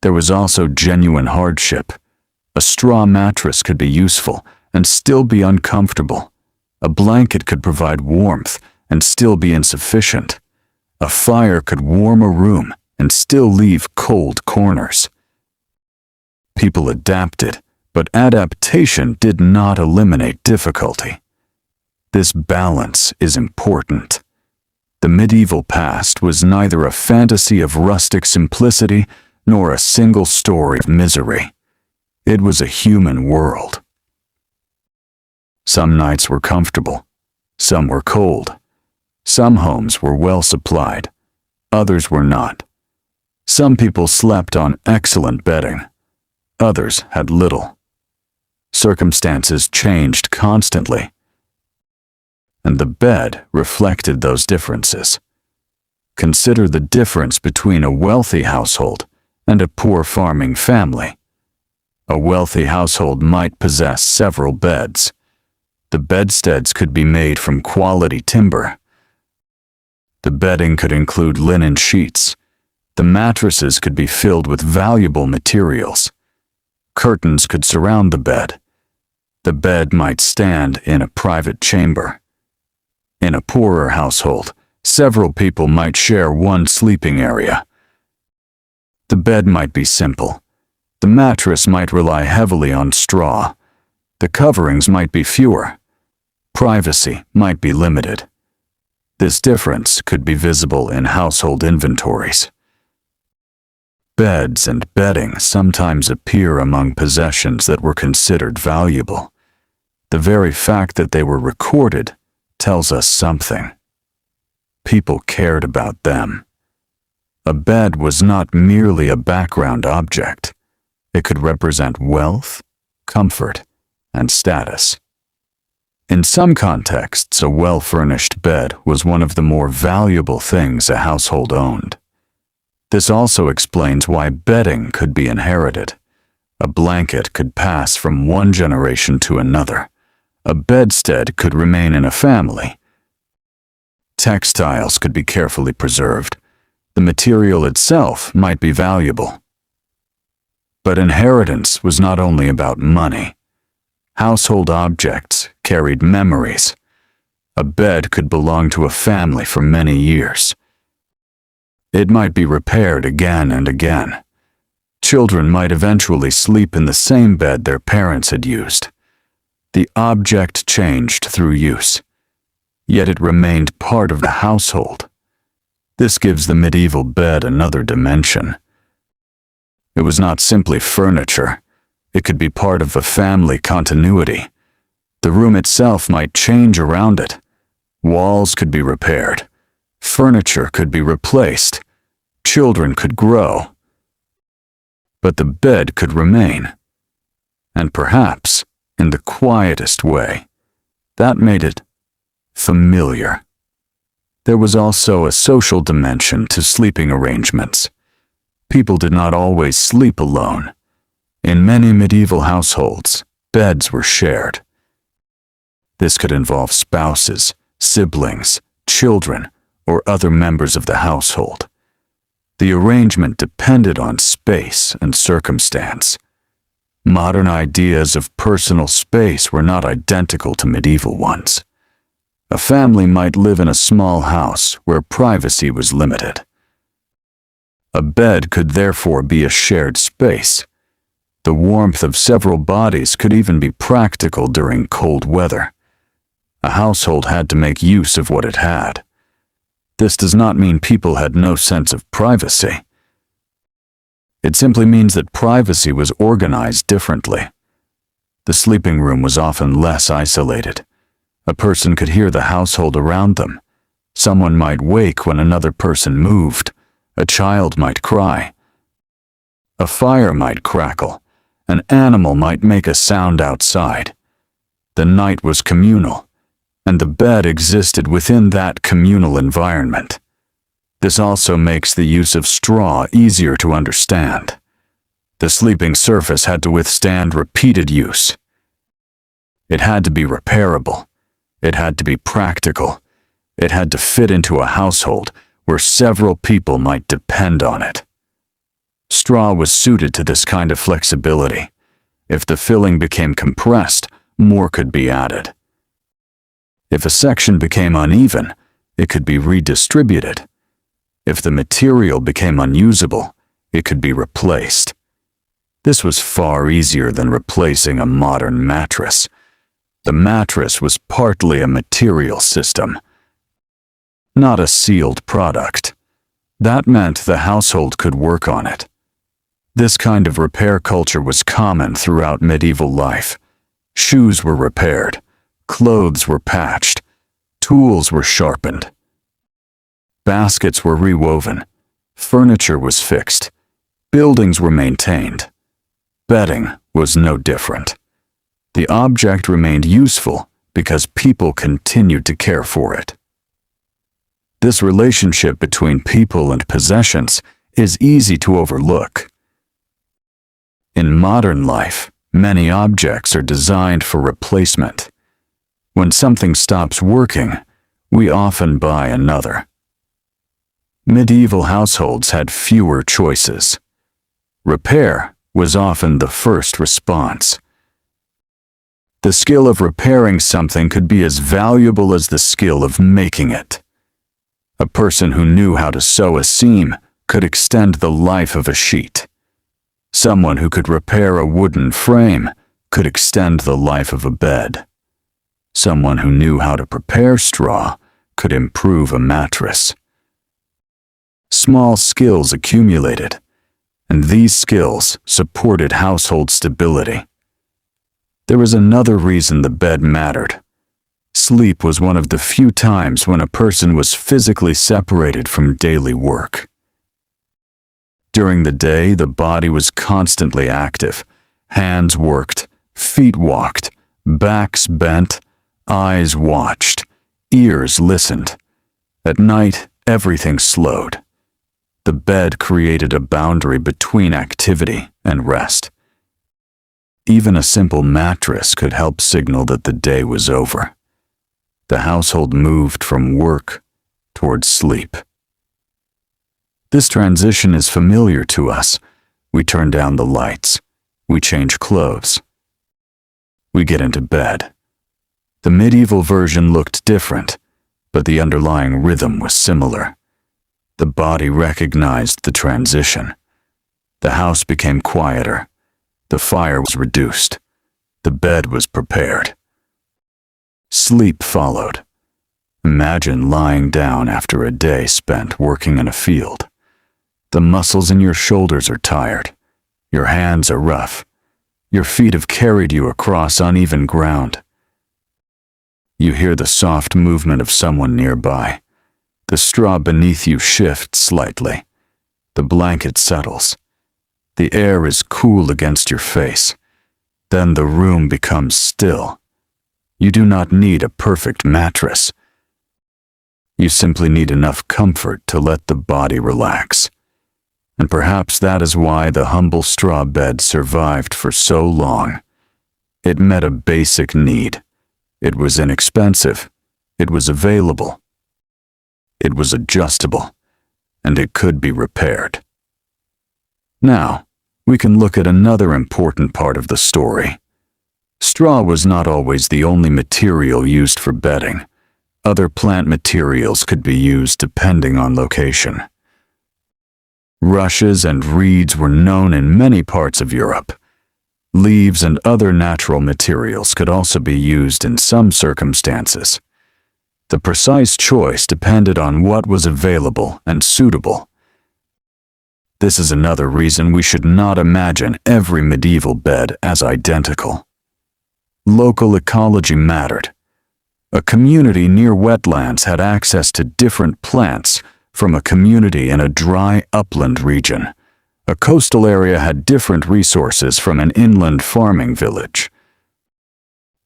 There was also genuine hardship. A straw mattress could be useful and still be uncomfortable. A blanket could provide warmth and still be insufficient. A fire could warm a room and still leave cold corners. People adapted, but adaptation did not eliminate difficulty. This balance is important. The medieval past was neither a fantasy of rustic simplicity nor a single story of misery. It was a human world. Some nights were comfortable. Some were cold. Some homes were well supplied. Others were not. Some people slept on excellent bedding. Others had little. Circumstances changed constantly, and the bed reflected those differences. Consider the difference between a wealthy household and a poor farming family. A wealthy household might possess several beds. The bedsteads could be made from quality timber. The bedding could include linen sheets. The mattresses could be filled with valuable materials. Curtains could surround the bed. The bed might stand in a private chamber. In a poorer household, several people might share one sleeping area. The bed might be simple. The mattress might rely heavily on straw. The coverings might be fewer. Privacy might be limited. This difference could be visible in household inventories. Beds and bedding sometimes appear among possessions that were considered valuable. The very fact that they were recorded tells us something. People cared about them. A bed was not merely a background object. It could represent wealth, comfort, and status. In some contexts, a well-furnished bed was one of the more valuable things a household owned. This also explains why bedding could be inherited. A blanket could pass from one generation to another. A bedstead could remain in a family. Textiles could be carefully preserved. The material itself might be valuable. But inheritance was not only about money. Household objects carried memories. A bed could belong to a family for many years. It might be repaired again and again. Children might eventually sleep in the same bed their parents had used. The object changed through use, yet it remained part of the household. This gives the medieval bed another dimension. It was not simply furniture. It could be part of a family continuity. The room itself might change around it. Walls could be repaired. Furniture could be replaced. Children could grow. But the bed could remain. And perhaps, in the quietest way, that made it familiar. There was also a social dimension to sleeping arrangements. People did not always sleep alone. In many medieval households, beds were shared. This could involve spouses, siblings, children, or other members of the household. The arrangement depended on space and circumstance. Modern ideas of personal space were not identical to medieval ones. A family might live in a small house where privacy was limited. A bed could therefore be a shared space. The warmth of several bodies could even be practical during cold weather. A household had to make use of what it had. This does not mean people had no sense of privacy. It simply means that privacy was organized differently. The sleeping room was often less isolated. A person could hear the household around them. Someone might wake when another person moved. A child might cry. A fire might crackle. An animal might make a sound outside. The night was communal, and the bed existed within that communal environment. This also makes the use of straw easier to understand. The sleeping surface had to withstand repeated use. It had to be repairable. It had to be practical. It had to fit into a household where several people might depend on it. Straw was suited to this kind of flexibility. If the filling became compressed, more could be added. If a section became uneven, it could be redistributed. If the material became unusable, it could be replaced. This was far easier than replacing a modern mattress. The mattress was partly a material system, not a sealed product. That meant the household could work on it. This kind of repair culture was common throughout medieval life. Shoes were repaired, clothes were patched, tools were sharpened. Baskets were rewoven, furniture was fixed, buildings were maintained. Bedding was no different. The object remained useful because people continued to care for it. This relationship between people and possessions is easy to overlook. In modern life, many objects are designed for replacement. When something stops working, we often buy another. Medieval households had fewer choices. Repair was often the first response. The skill of repairing something could be as valuable as the skill of making it. A person who knew how to sew a seam could extend the life of a sheet. Someone who could repair a wooden frame could extend the life of a bed. Someone who knew how to prepare straw could improve a mattress. Small skills accumulated, and these skills supported household stability. There was another reason the bed mattered. Sleep was one of the few times when a person was physically separated from daily work. During the day, the body was constantly active. Hands worked, feet walked, backs bent, Eyes watched, ears listened. At night, everything slowed. The bed created a boundary between activity and rest. Even a simple mattress could help signal that the day was over. The household moved from work towards sleep. This transition is familiar to us. We turn down the lights. We change clothes. We get into bed. The medieval version looked different, but the underlying rhythm was similar. The body recognized the transition. The house became quieter. The fire was reduced. The bed was prepared. Sleep followed. Imagine lying down after a day spent working in a field. The muscles in your shoulders are tired. Your hands are rough. Your feet have carried you across uneven ground. You hear the soft movement of someone nearby. The straw beneath you shifts slightly. The blanket settles. The air is cool against your face. Then the room becomes still. You do not need a perfect mattress. You simply need enough comfort to let the body relax. And perhaps that is why the humble straw bed survived for so long. It met a basic need. It was inexpensive. It was available. It was adjustable. And it could be repaired. Now, we can look at another important part of the story. Straw was not always the only material used for bedding. Other plant materials could be used depending on location. Rushes and reeds were known in many parts of Europe. Leaves and other natural materials could also be used in some circumstances. The precise choice depended on what was available and suitable. This is another reason we should not imagine every medieval bed as identical. Local ecology mattered. A community near wetlands had access to different plants from a community in a dry upland region. A coastal area had different resources from an inland farming village.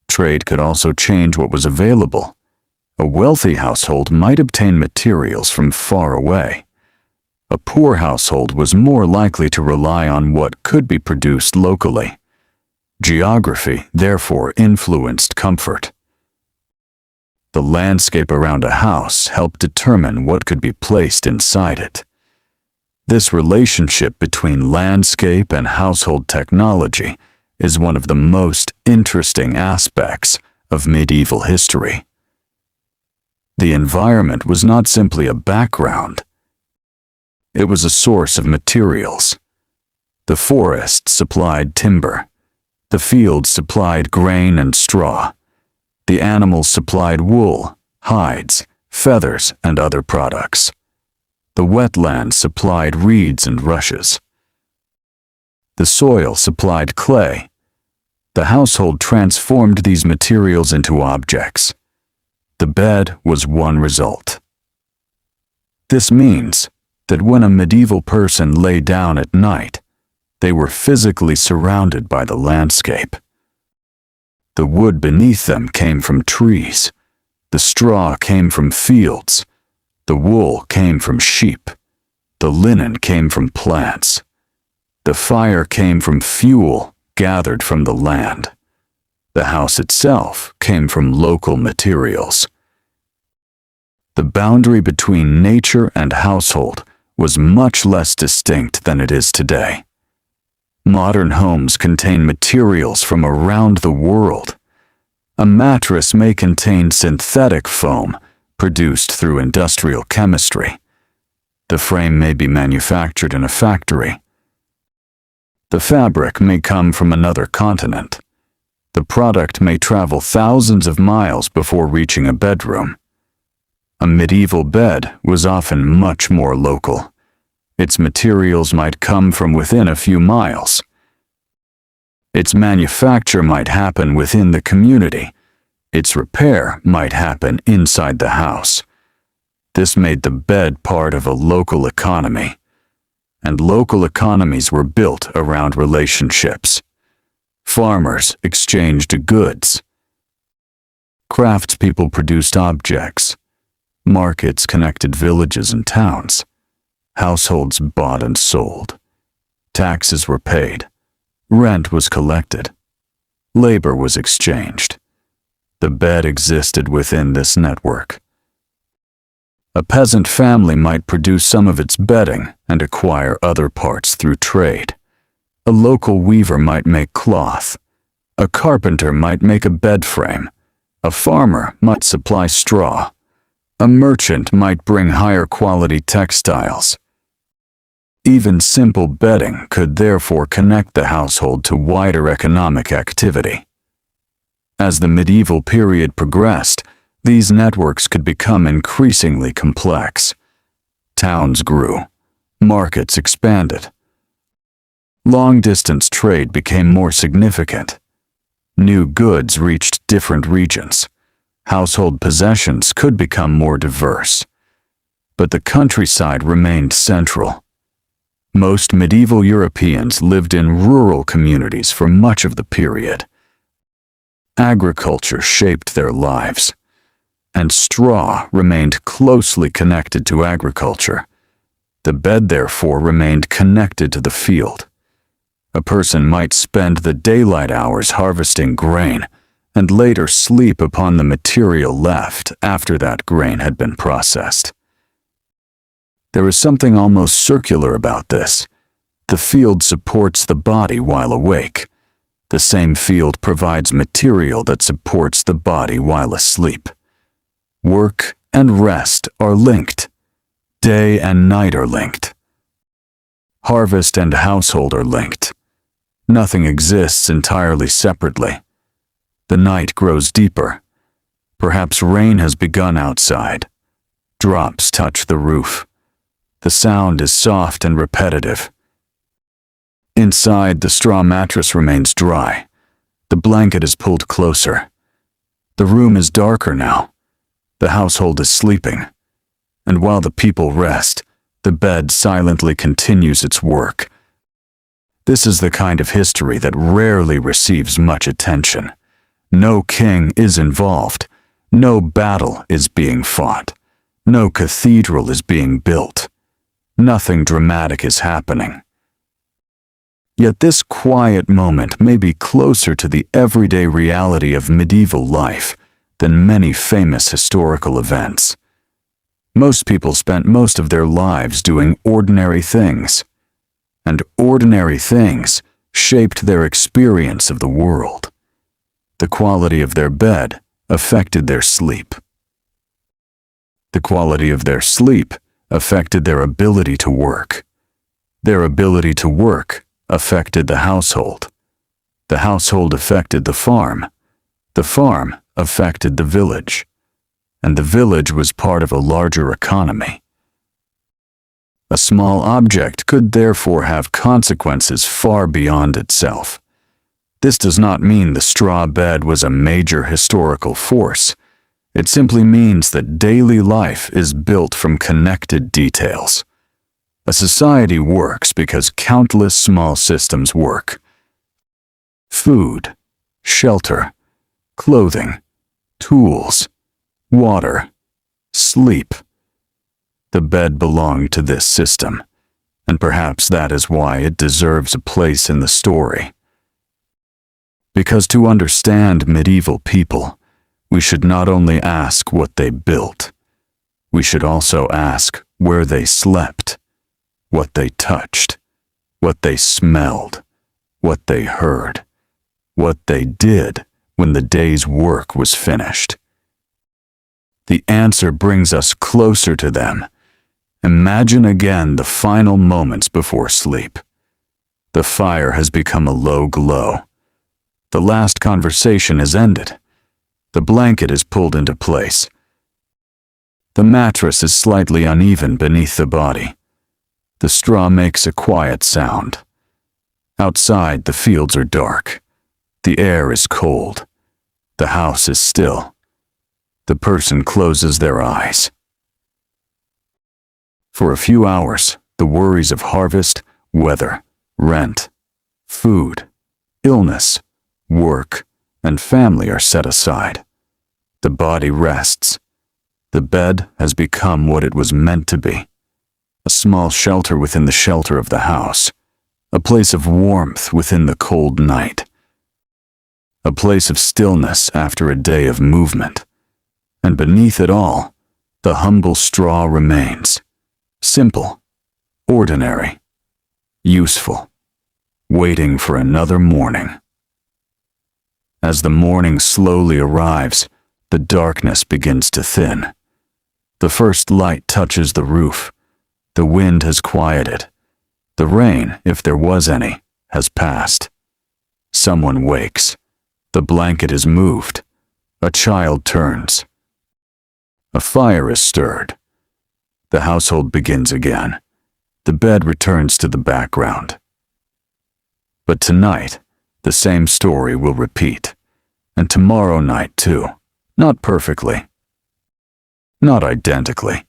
Trade could also change what was available. A wealthy household might obtain materials from far away. A poor household was more likely to rely on what could be produced locally. Geography, therefore, influenced comfort. The landscape around a house helped determine what could be placed inside it. This relationship between landscape and household technology is one of the most interesting aspects of medieval history. The environment was not simply a background. It was a source of materials. The forest supplied timber. The fields supplied grain and straw. The animals supplied wool, hides, feathers, and other products. The wetlands supplied reeds and rushes. The soil supplied clay. The household transformed these materials into objects. The bed was one result. This means that when a medieval person lay down at night, they were physically surrounded by the landscape. The wood beneath them came from trees. The straw came from fields. The wool came from sheep. The linen came from plants. The fire came from fuel gathered from the land. The house itself came from local materials. The boundary between nature and household was much less distinct than it is today. Modern homes contain materials from around the world. A mattress may contain synthetic foam produced through industrial chemistry. The frame may be manufactured in a factory. The fabric may come from another continent. The product may travel thousands of miles before reaching a bedroom. A medieval bed was often much more local. Its materials might come from within a few miles. Its manufacture might happen within the community. Its repair might happen inside the house. This made the bed part of a local economy. And local economies were built around relationships. Farmers exchanged goods. Craftspeople produced objects. Markets connected villages and towns. Households bought and sold. Taxes were paid. Rent was collected. Labor was exchanged. The bed existed within this network. A peasant family might produce some of its bedding and acquire other parts through trade. A local weaver might make cloth. A carpenter might make a bed frame. A farmer might supply straw. A merchant might bring higher quality textiles. Even simple bedding could therefore connect the household to wider economic activity. As the medieval period progressed, these networks could become increasingly complex. Towns grew. Markets expanded. Long-distance trade became more significant. New goods reached different regions. Household possessions could become more diverse. But the countryside remained central. Most medieval Europeans lived in rural communities for much of the period. Agriculture shaped their lives, and straw remained closely connected to agriculture. The bed, therefore, remained connected to the field. A person might spend the daylight hours harvesting grain, and later sleep upon the material left after that grain had been processed. There is something almost circular about this. The field supports the body while awake. The same field provides material that supports the body while asleep. Work and rest are linked. Day and night are linked. Harvest and household are linked. Nothing exists entirely separately. The night grows deeper. Perhaps rain has begun outside. Drops touch the roof. The sound is soft and repetitive. Inside, the straw mattress remains dry. The blanket is pulled closer. The room is darker now. The household is sleeping. And while the people rest, the bed silently continues its work. This is the kind of history that rarely receives much attention. No king is involved. No battle is being fought. No cathedral is being built. Nothing dramatic is happening. Yet this quiet moment may be closer to the everyday reality of medieval life than many famous historical events. Most people spent most of their lives doing ordinary things, and ordinary things shaped their experience of the world. The quality of their bed affected their sleep. The quality of their sleep affected their ability to work. Their ability to work affected the household. The household affected the farm. The farm affected the village. And the village was part of a larger economy. A small object could therefore have consequences far beyond itself. This does not mean the straw bed was a major historical force. It simply means that daily life is built from connected details. A society works because countless small systems work. Food, shelter, clothing, tools, water, sleep. The bed belonged to this system, and perhaps that is why it deserves a place in the story. Because to understand medieval people, we should not only ask what they built, we should also ask where they slept, what they touched, what they smelled, what they heard, what they did when the day's work was finished. The answer brings us closer to them. Imagine again the final moments before sleep. The fire has become a low glow. The last conversation is ended. The blanket is pulled into place. The mattress is slightly uneven beneath the body. The straw makes a quiet sound. Outside, the fields are dark. The air is cold. The house is still. The person closes their eyes. For a few hours, the worries of harvest, weather, rent, food, illness, work, and family are set aside. The body rests. The bed has become what it was meant to be. A small shelter within the shelter of the house. A place of warmth within the cold night. A place of stillness after a day of movement. And beneath it all, the humble straw remains. Simple, ordinary, useful, waiting for another morning. As the morning slowly arrives, the darkness begins to thin. The first light touches the roof. The wind has quieted. The rain, if there was any, has passed. Someone wakes. The blanket is moved. A child turns. A fire is stirred. The household begins again. The bed returns to the background. But tonight, the same story will repeat. And tomorrow night too. Not perfectly. Not identically.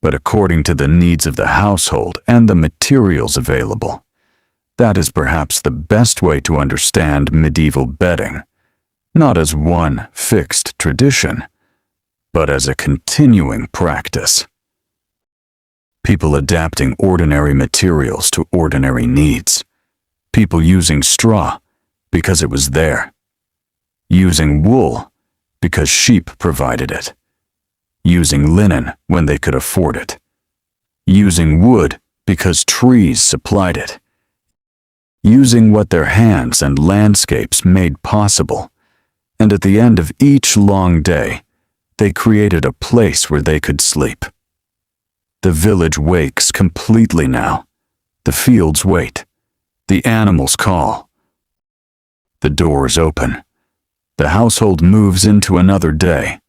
But according to the needs of the household and the materials available. That is perhaps the best way to understand medieval bedding. Not as one fixed tradition, but as a continuing practice. People adapting ordinary materials to ordinary needs. People using straw because it was there. Using wool because sheep provided it. Using linen when they could afford it. Using wood because trees supplied it. Using what their hands and landscapes made possible. And at the end of each long day, they created a place where they could sleep. The village wakes completely now. The fields wait. The animals call. The doors open. The household moves into another day.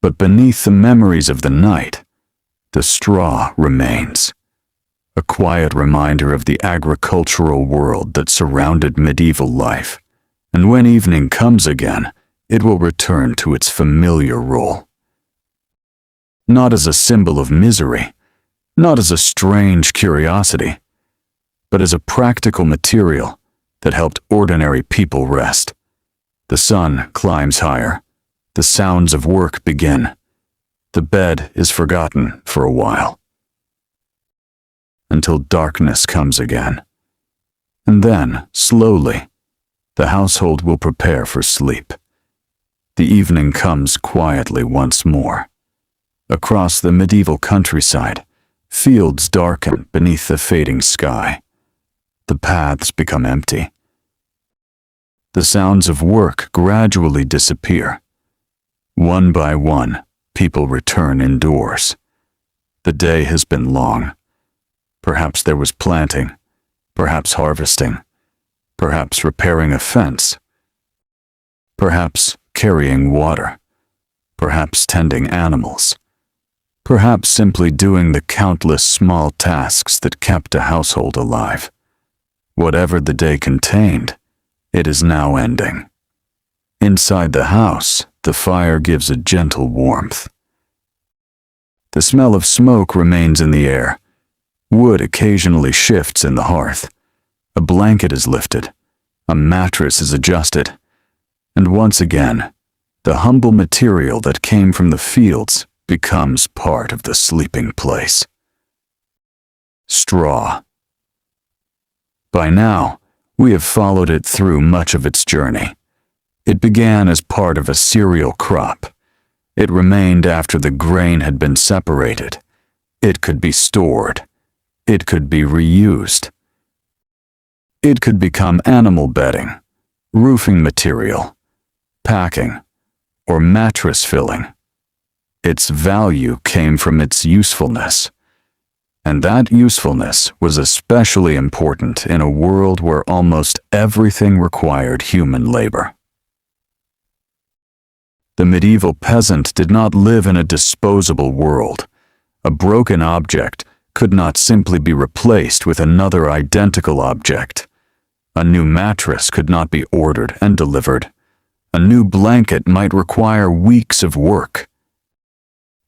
But beneath the memories of the night, the straw remains. A quiet reminder of the agricultural world that surrounded medieval life. And when evening comes again, it will return to its familiar role. Not as a symbol of misery, not as a strange curiosity, but as a practical material that helped ordinary people rest. The sun climbs higher. The sounds of work begin. The bed is forgotten for a while. Until darkness comes again. And then, slowly, the household will prepare for sleep. The evening comes quietly once more. Across the medieval countryside, fields darken beneath the fading sky. The paths become empty. The sounds of work gradually disappear. One by one, people return indoors. The day has been long. Perhaps there was planting, perhaps harvesting, perhaps repairing a fence, perhaps carrying water, perhaps tending animals, perhaps simply doing the countless small tasks that kept a household alive. Whatever the day contained, it is now ending. Inside the house, the fire gives a gentle warmth. The smell of smoke remains in the air. Wood occasionally shifts in the hearth. A blanket is lifted. A mattress is adjusted. And once again, the humble material that came from the fields becomes part of the sleeping place. Straw. By now, we have followed it through much of its journey. It began as part of a cereal crop. It remained after the grain had been separated. It could be stored. It could be reused. It could become animal bedding, roofing material, packing, or mattress filling. Its value came from its usefulness. And that usefulness was especially important in a world where almost everything required human labor. The medieval peasant did not live in a disposable world. A broken object could not simply be replaced with another identical object. A new mattress could not be ordered and delivered. A new blanket might require weeks of work.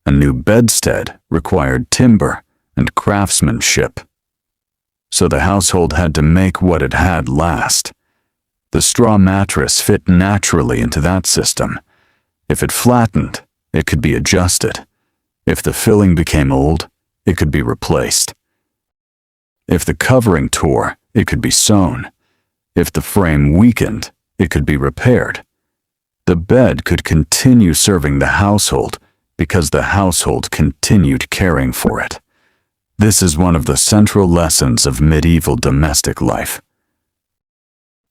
A new bedstead required timber and craftsmanship. So the household had to make what it had last. The straw mattress fit naturally into that system, If it flattened, it could be adjusted. If the filling became old, it could be replaced. If the covering tore, it could be sewn. If the frame weakened, it could be repaired. The bed could continue serving the household because the household continued caring for it. This is one of the central lessons of medieval domestic life.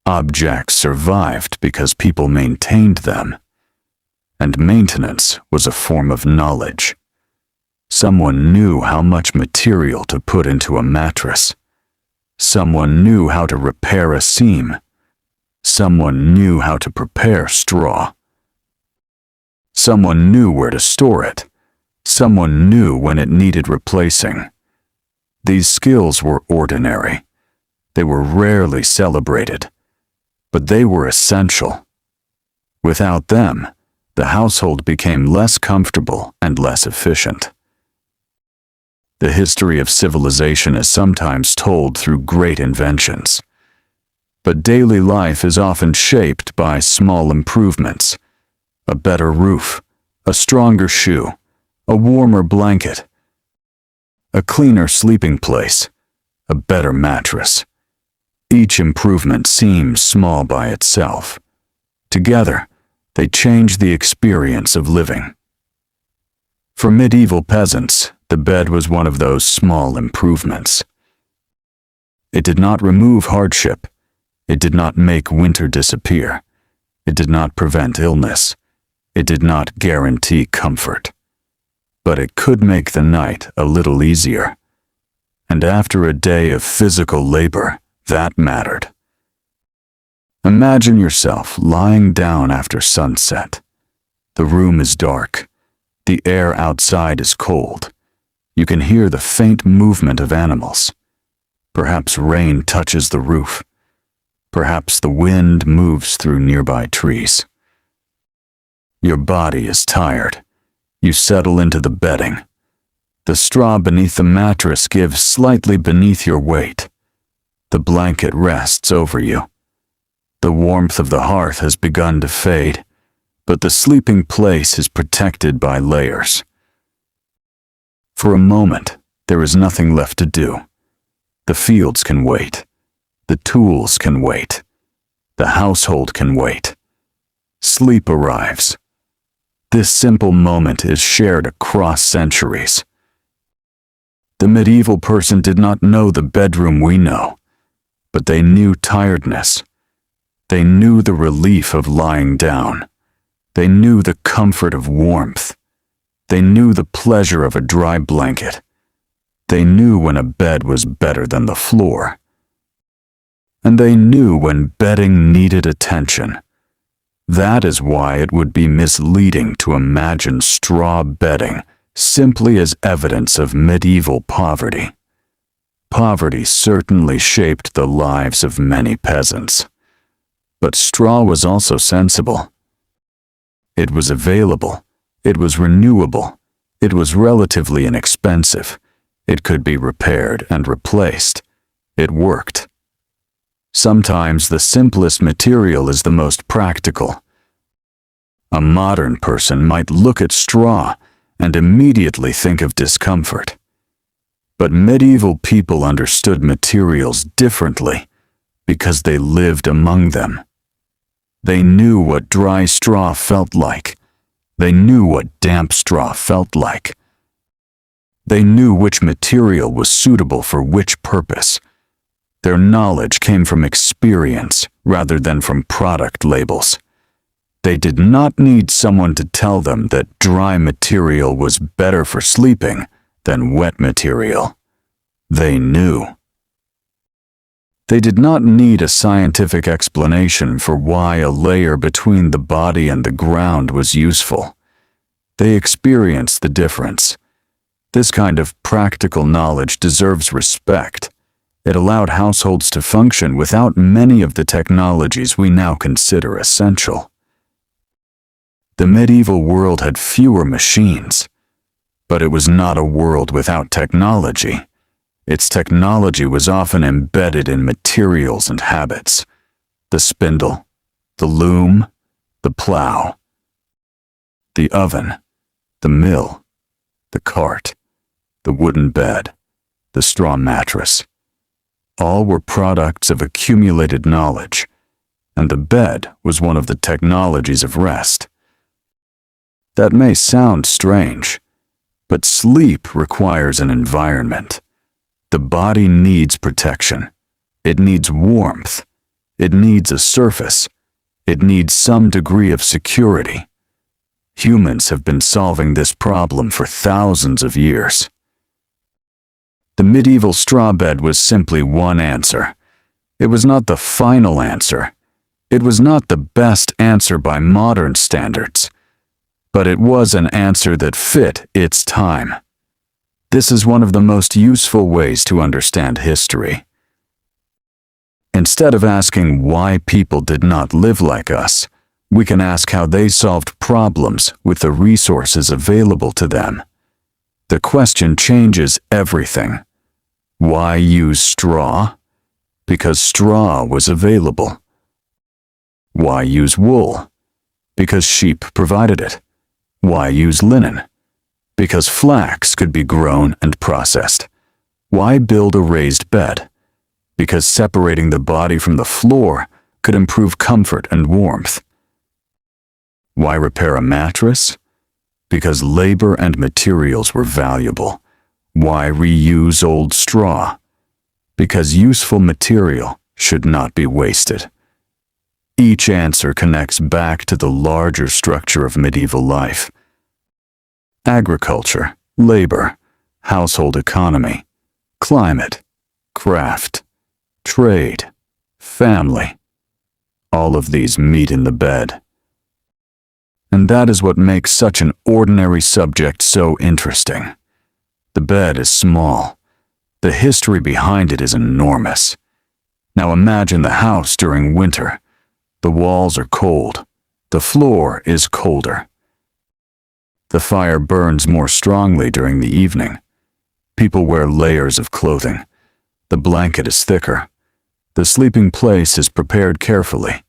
Objects survived because people maintained them, and maintenance was a form of knowledge. Someone knew how much material to put into a mattress. Someone knew how to repair a seam. Someone knew how to prepare straw. Someone knew where to store it. Someone knew when it needed replacing. These skills were ordinary. They were rarely celebrated, but they were essential. Without them, the household became less comfortable and less efficient. The history of civilization is sometimes told through great inventions, but daily life is often shaped by small improvements: a better roof, a stronger shoe, a warmer blanket, a cleaner sleeping place, a better mattress. Each improvement seems small by itself. Together, they change the experience of living. For medieval peasants, the bed was one of those small improvements. It did not remove hardship. It did not make winter disappear. It did not prevent illness. It did not guarantee comfort. But it could make the night a little easier. And after a day of physical labor, that mattered. Imagine yourself lying down after sunset. The room is dark. The air outside is cold. You can hear the faint movement of animals. Perhaps rain touches the roof. Perhaps the wind moves through nearby trees. Your body is tired. You settle into the bedding. The straw beneath the mattress gives slightly beneath your weight. The blanket rests over you. The warmth of the hearth has begun to fade, but the sleeping place is protected by layers. For a moment, there is nothing left to do. The fields can wait. The tools can wait. The household can wait. Sleep arrives. This simple moment is shared across centuries. The medieval person did not know the bedroom we know, but they knew tiredness. They knew the relief of lying down. They knew the comfort of warmth. They knew the pleasure of a dry blanket. They knew when a bed was better than the floor. And they knew when bedding needed attention. That is why it would be misleading to imagine straw bedding simply as evidence of medieval poverty. Poverty certainly shaped the lives of many peasants. But straw was also sensible. It was available. It was renewable. It was relatively inexpensive. It could be repaired and replaced. It worked. Sometimes the simplest material is the most practical. A modern person might look at straw and immediately think of discomfort. But medieval people understood materials differently because they lived among them. They knew what dry straw felt like. They knew what damp straw felt like. They knew which material was suitable for which purpose. Their knowledge came from experience rather than from product labels. They did not need someone to tell them that dry material was better for sleeping than wet material. They knew. They did not need a scientific explanation for why a layer between the body and the ground was useful. They experienced the difference. This kind of practical knowledge deserves respect. It allowed households to function without many of the technologies we now consider essential. The medieval world had fewer machines, but it was not a world without technology. Its technology was often embedded in materials and habits: the spindle, the loom, the plow. the oven, the mill, the cart, the wooden bed, the straw mattress. All were products of accumulated knowledge, and the bed was one of the technologies of rest. That may sound strange, but sleep requires an environment. The body needs protection. It needs warmth. It needs a surface. It needs some degree of security. Humans have been solving this problem for thousands of years. The medieval straw bed was simply one answer. It was not the final answer. It was not the best answer by modern standards, but it was an answer that fit its time. This is one of the most useful ways to understand history. Instead of asking why people did not live like us, we can ask how they solved problems with the resources available to them. The question changes everything. Why use straw? Because straw was available. Why use wool? Because sheep provided it. Why use linen? Because flax could be grown and processed. Why build a raised bed? Because separating the body from the floor could improve comfort and warmth. Why repair a mattress? Because labor and materials were valuable. Why reuse old straw? Because useful material should not be wasted. Each answer connects back to the larger structure of medieval life. Agriculture, labor, household economy, climate, craft, trade, family. All of these meet in the bed. And that is what makes such an ordinary subject so interesting. The bed is small. The history behind it is enormous. Now imagine the house during winter. The walls are cold. The floor is colder. The fire burns more strongly during the evening. People wear layers of clothing. The blanket is thicker. The sleeping place is prepared carefully.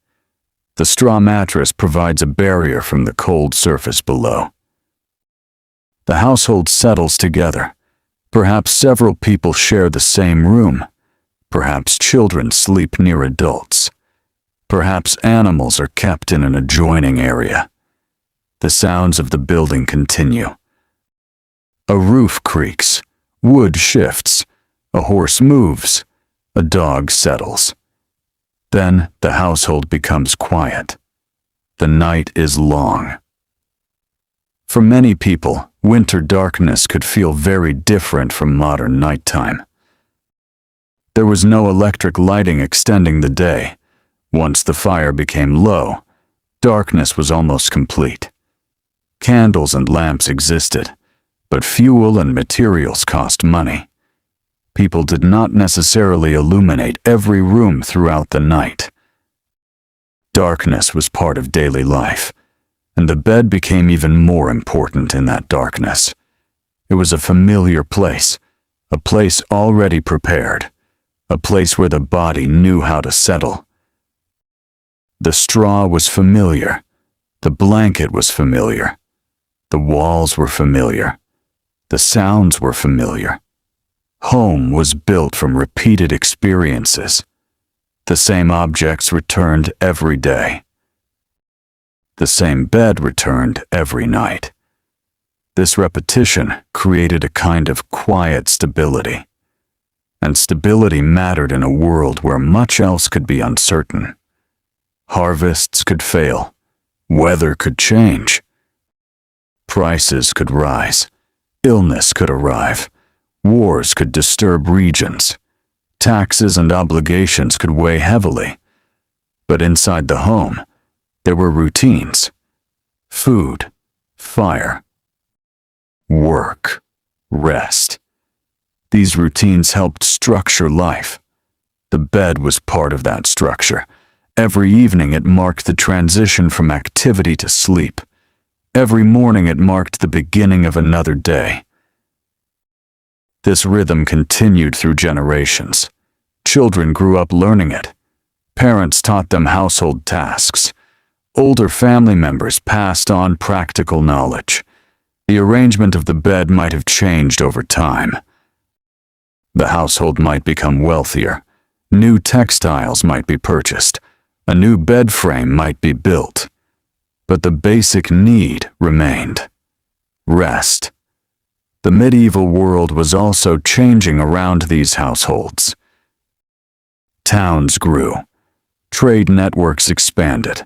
The straw mattress provides a barrier from the cold surface below. The household settles together. Perhaps several people share the same room. Perhaps children sleep near adults. Perhaps animals are kept in an adjoining area. The sounds of the building continue. A roof creaks, wood shifts, a horse moves, a dog settles. Then the household becomes quiet. The night is long. For many people, winter darkness could feel very different from modern nighttime. There was no electric lighting extending the day. Once the fire became low, darkness was almost complete. Candles and lamps existed, but fuel and materials cost money. People did not necessarily illuminate every room throughout the night. Darkness was part of daily life, and the bed became even more important in that darkness. It was a familiar place, a place already prepared, a place where the body knew how to settle. The straw was familiar. The blanket was familiar. The walls were familiar. The sounds were familiar. Home was built from repeated experiences. The same objects returned every day. The same bed returned every night. This repetition created a kind of quiet stability. And stability mattered in a world where much else could be uncertain. Harvests could fail. Weather could change. Prices could rise. Illness could arrive. Wars could disturb regions. Taxes and obligations could weigh heavily. But inside the home, there were routines. Food, fire, work, rest. These routines helped structure life. The bed was part of that structure. Every evening it marked the transition from activity to sleep. Every morning it marked the beginning of another day. This rhythm continued through generations. Children grew up learning it. Parents taught them household tasks. Older family members passed on practical knowledge. The arrangement of the bed might have changed over time. The household might become wealthier. New textiles might be purchased. A new bed frame might be built. But the basic need remained: rest. The medieval world was also changing around these households. Towns grew. Trade networks expanded.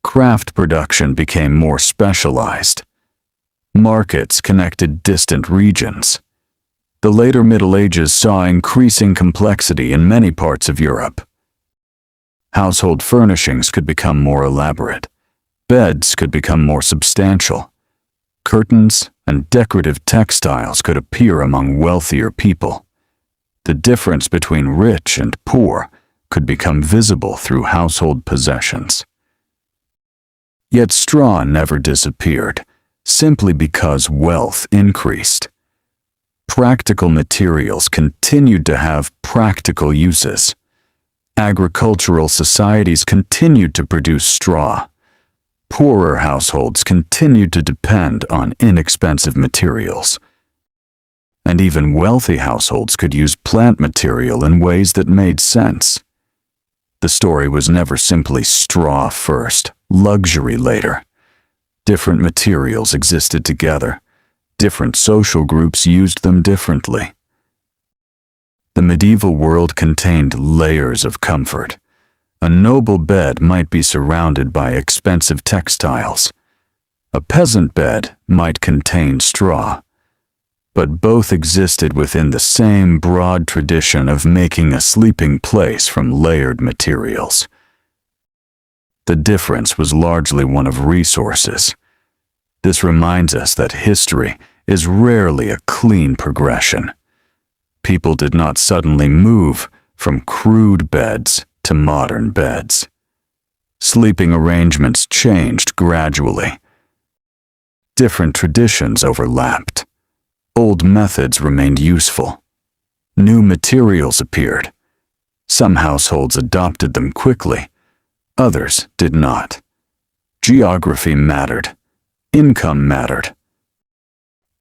Craft production became more specialized. Markets connected distant regions. The later Middle Ages saw increasing complexity in many parts of Europe. Household furnishings could become more elaborate. Beds could become more substantial. Curtains and decorative textiles could appear among wealthier people. The difference between rich and poor could become visible through household possessions. Yet straw never disappeared, simply because wealth increased. Practical materials continued to have practical uses. Agricultural societies continued to produce straw. Poorer households continued to depend on inexpensive materials. And even wealthy households could use plant material in ways that made sense. The story was never simply straw first, luxury later. Different materials existed together. Different social groups used them differently. The medieval world contained layers of comfort. A noble bed might be surrounded by expensive textiles. A peasant bed might contain straw. But both existed within the same broad tradition of making a sleeping place from layered materials. The difference was largely one of resources. This reminds us that history is rarely a clean progression. People did not suddenly move from crude beds to modern beds. Sleeping arrangements changed gradually. Different traditions overlapped. Old methods remained useful. New materials appeared. Some households adopted them quickly. Others did not. Geography mattered. Income mattered.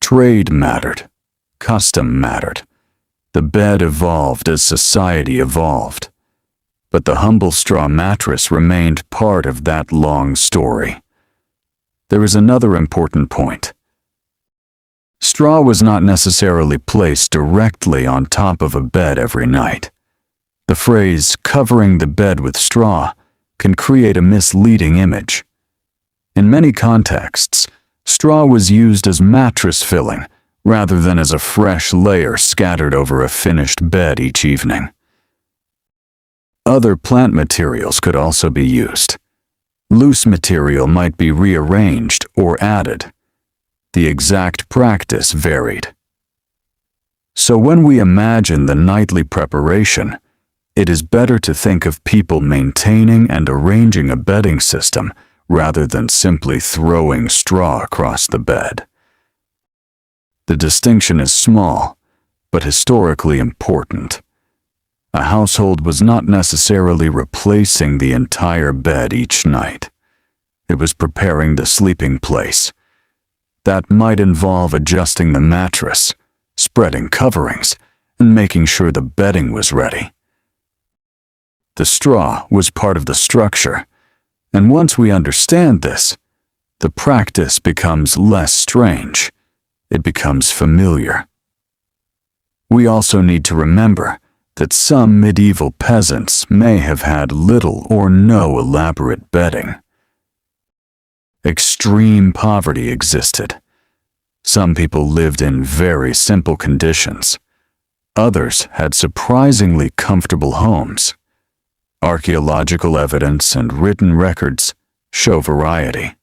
Trade mattered. Custom mattered. The bed evolved as society evolved. But the humble straw mattress remained part of that long story. There is another important point. Straw was not necessarily placed directly on top of a bed every night. The phrase "covering the bed with straw" can create a misleading image. In many contexts, straw was used as mattress filling rather than as a fresh layer scattered over a finished bed each evening. Other plant materials could also be used. Loose material might be rearranged or added. The exact practice varied. So when we imagine the nightly preparation, it is better to think of people maintaining and arranging a bedding system rather than simply throwing straw across the bed. The distinction is small, but historically important. A household was not necessarily replacing the entire bed each night. It was preparing the sleeping place. That might involve adjusting the mattress, spreading coverings, and making sure the bedding was ready. The straw was part of the structure, and once we understand this, the practice becomes less strange. It becomes familiar. We also need to remember that some medieval peasants may have had little or no elaborate bedding. Extreme poverty existed. Some people lived in very simple conditions. Others had surprisingly comfortable homes. Archaeological evidence and written records show variety.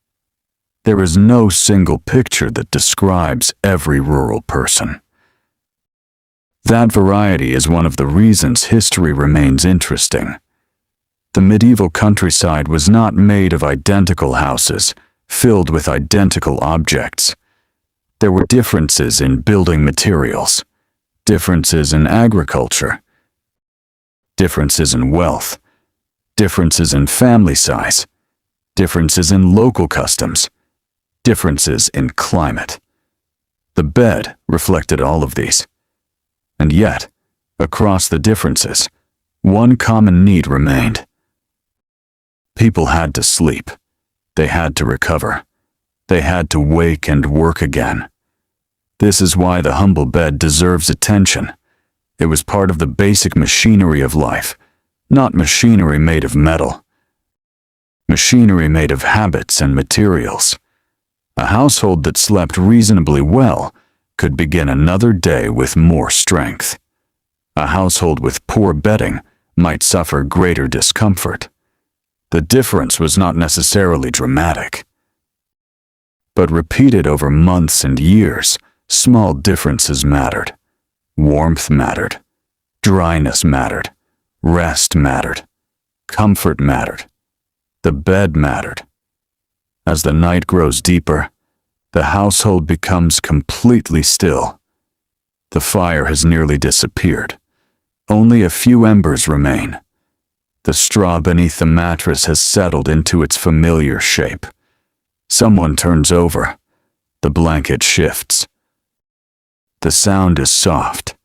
There is no single picture that describes every rural person. That variety is one of the reasons history remains interesting. The medieval countryside was not made of identical houses, filled with identical objects. There were differences in building materials, differences in agriculture, differences in wealth, differences in family size, differences in local customs, differences in climate. The bed reflected all of these. And yet, across the differences, one common need remained. People had to sleep. They had to recover. They had to wake and work again. This is why the humble bed deserves attention. It was part of the basic machinery of life, not machinery made of metal. Machinery made of habits and materials. A household that slept reasonably well could begin another day with more strength. A household with poor bedding might suffer greater discomfort. The difference was not necessarily dramatic. But repeated over months and years, small differences mattered. Warmth mattered. Dryness mattered. Rest mattered. Comfort mattered. The bed mattered. As the night grows deeper, the household becomes completely still. The fire has nearly disappeared. Only a few embers remain. The straw beneath the mattress has settled into its familiar shape. Someone turns over. The blanket shifts. The sound is soft.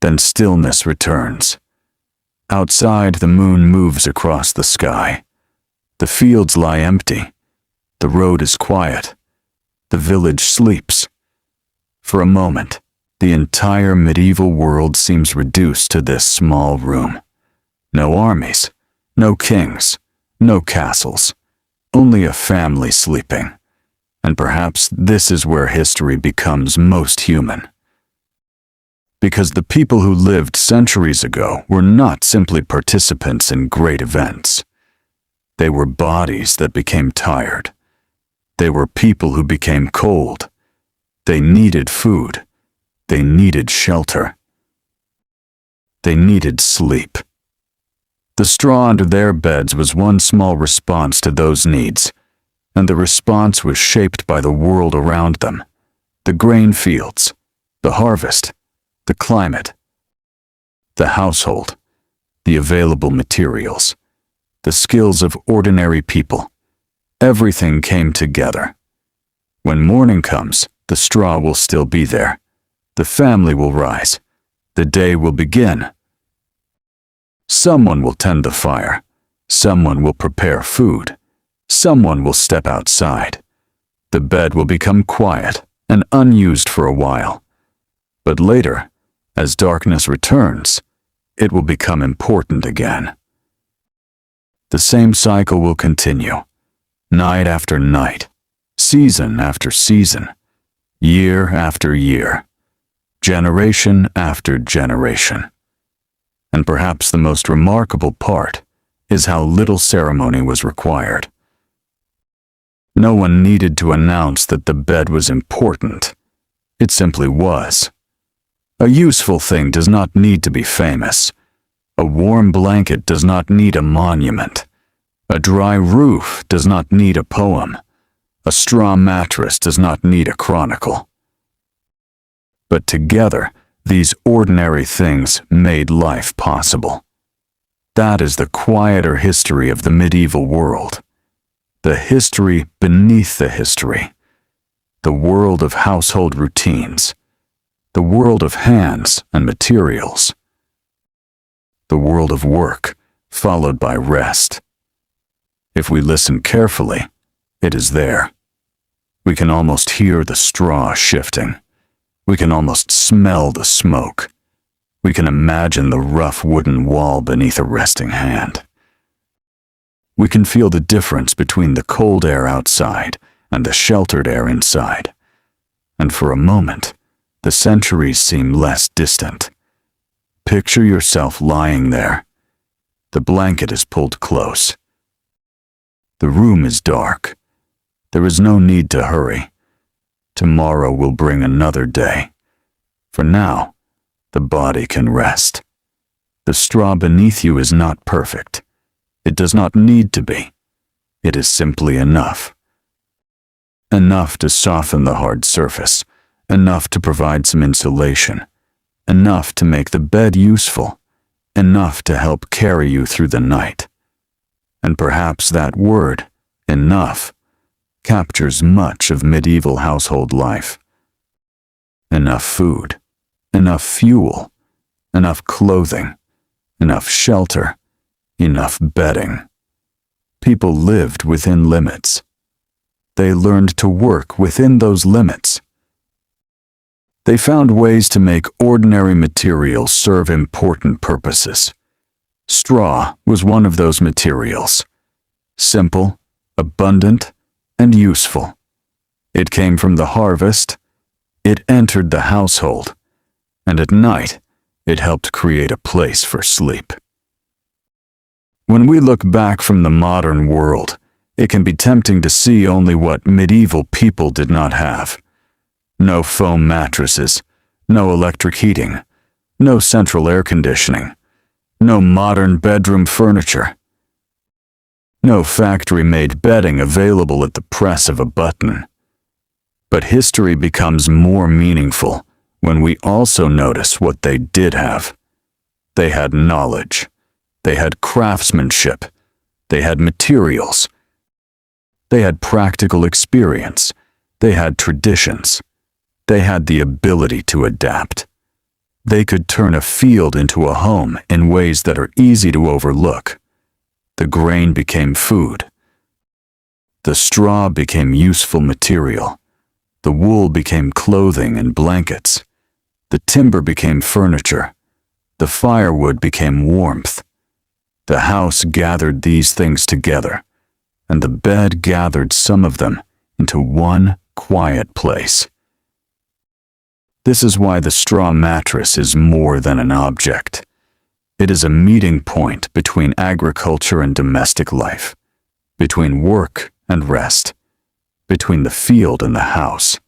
Then stillness returns. Outside, the moon moves across the sky. The fields lie empty. The road is quiet. The village sleeps. For a moment, the entire medieval world seems reduced to this small room. No armies, no kings, no castles, only a family sleeping. And perhaps this is where history becomes most human. Because the people who lived centuries ago were not simply participants in great events. They were bodies that became tired. They were people who became cold. They needed food. They needed shelter. They needed sleep. The straw under their beds was one small response to those needs, and the response was shaped by the world around them, the grain fields, the harvest, the climate, the household, the available materials, the skills of ordinary people. Everything came together. When morning comes, the straw will still be there. The family will rise. The day will begin. Someone will tend the fire. Someone will prepare food. Someone will step outside. The bed will become quiet and unused for a while. But later, as darkness returns, it will become important again. The same cycle will continue, night after night, season after season, year after year, generation after generation. And perhaps the most remarkable part is how little ceremony was required. No one needed to announce that the bed was important. It simply was. A useful thing does not need to be famous. A warm blanket does not need a monument. A dry roof does not need a poem. A straw mattress does not need a chronicle. But together, these ordinary things made life possible. That is the quieter history of the medieval world. The history beneath the history. The world of household routines. The world of hands and materials. The world of work, followed by rest. If we listen carefully, it is there. We can almost hear the straw shifting. We can almost smell the smoke. We can imagine the rough wooden wall beneath a resting hand. We can feel the difference between the cold air outside and the sheltered air inside. And for a moment, the centuries seem less distant. Picture yourself lying there. The blanket is pulled close. The room is dark. There is no need to hurry. Tomorrow will bring another day. For now, the body can rest. The straw beneath you is not perfect. It does not need to be. It is simply enough. Enough to soften the hard surface, enough to provide some insulation, enough to make the bed useful, enough to help carry you through the night. And perhaps that word enough captures much of medieval household life. Enough food, enough fuel, enough clothing, enough shelter, enough bedding. People lived within limits. They learned to work within those limits. They found ways to make ordinary materials serve important purposes. Straw was one of those materials. Simple, abundant, and useful. It came from the harvest, it entered the household, and at night, it helped create a place for sleep. When we look back from the modern world, it can be tempting to see only what medieval people did not have. No foam mattresses, no electric heating, no central air conditioning, no modern bedroom furniture, no factory-made bedding available at the press of a button. But history becomes more meaningful when we also notice what they did have. They had knowledge, they had craftsmanship, they had materials, they had practical experience, they had traditions, they had the ability to adapt. They could turn a field into a home in ways that are easy to overlook. The grain became food. The straw became useful material. The wool became clothing and blankets. The timber became furniture. The firewood became warmth. The house gathered these things together, and the bed gathered some of them into one quiet place. This is why the straw mattress is more than an object. It is a meeting point between agriculture and domestic life, between work and rest, between the field and the house,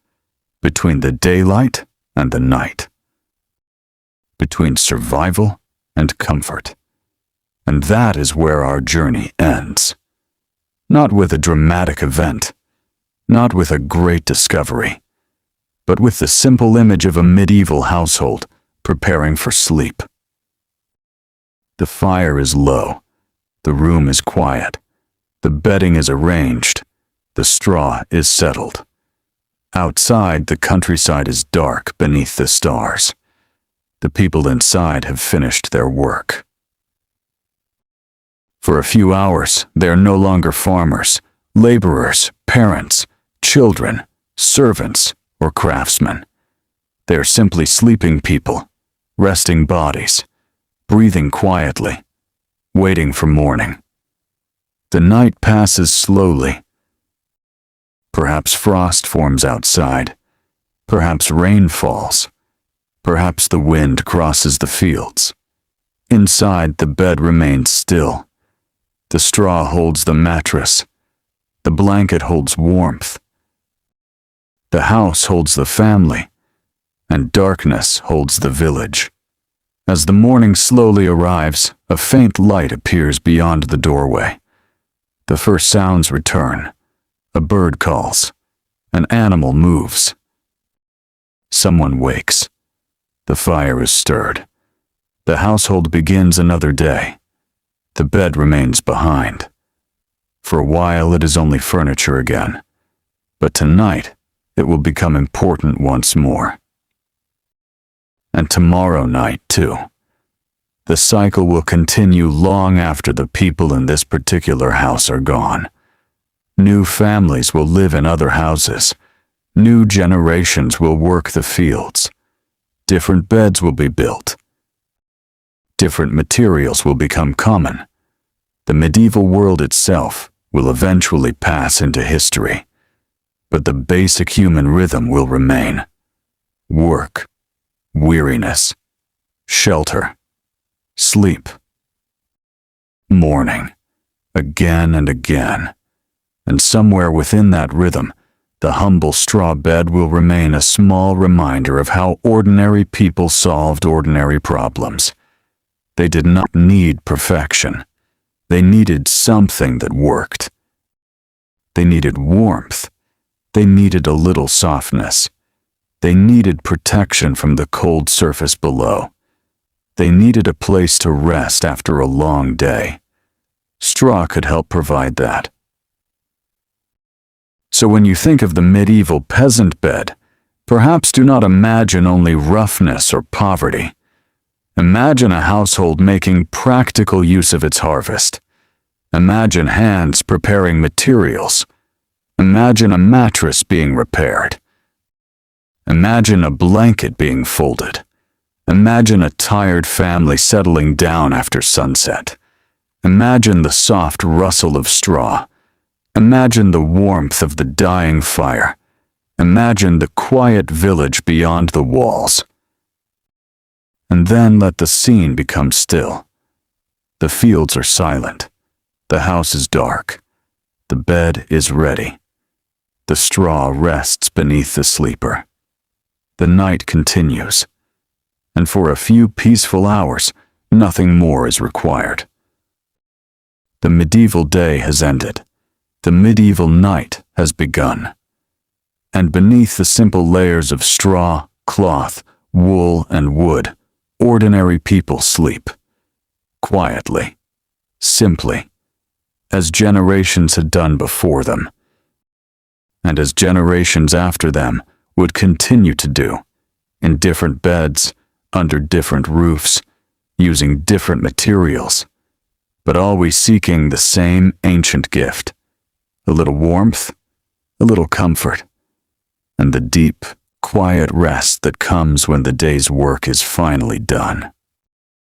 between the daylight and the night, between survival and comfort. And that is where our journey ends. Not with a dramatic event, not with a great discovery, but with the simple image of a medieval household preparing for sleep. The fire is low, the room is quiet, the bedding is arranged, the straw is settled. Outside, the countryside is dark beneath the stars. The people inside have finished their work. For a few hours, they are no longer farmers, laborers, parents, children, servants, or craftsmen. They are simply sleeping people, resting bodies, breathing quietly, waiting for morning. The night passes slowly. Perhaps frost forms outside. Perhaps rain falls. Perhaps the wind crosses the fields. Inside, the bed remains still. The straw holds the mattress. The blanket holds warmth. The house holds the family, and darkness holds the village. As the morning slowly arrives, a faint light appears beyond the doorway. The first sounds return. A bird calls. An animal moves. Someone wakes. The fire is stirred. The household begins another day. The bed remains behind. For a while it is only furniture again, but tonight it will become important once more. And tomorrow night, too. The cycle will continue long after the people in this particular house are gone. New families will live in other houses. New generations will work the fields. Different beds will be built. Different materials will become common. The medieval world itself will eventually pass into history. But the basic human rhythm will remain. Work, weariness, shelter, sleep, morning, again and again. And somewhere within that rhythm, the humble straw bed will remain a small reminder of how ordinary people solved ordinary problems. They did not need perfection. They needed something that worked. They needed warmth. They needed a little softness. They needed protection from the cold surface below. They needed a place to rest after a long day. Straw could help provide that. So when you think of the medieval peasant bed, perhaps do not imagine only roughness or poverty. Imagine a household making practical use of its harvest. Imagine hands preparing materials. Imagine a mattress being repaired. Imagine a blanket being folded. Imagine a tired family settling down after sunset. Imagine the soft rustle of straw. Imagine the warmth of the dying fire. Imagine the quiet village beyond the walls. And then let the scene become still. The fields are silent. The house is dark. The bed is ready. The straw rests beneath the sleeper. The night continues. And for a few peaceful hours, nothing more is required. The medieval day has ended. The medieval night has begun. And beneath the simple layers of straw, cloth, wool, and wood, ordinary people sleep. Quietly, simply, as generations had done before them, and as generations after them would continue to do, in different beds, under different roofs, using different materials, but always seeking the same ancient gift, a little warmth, a little comfort, and the deep, quiet rest that comes when the day's work is finally done.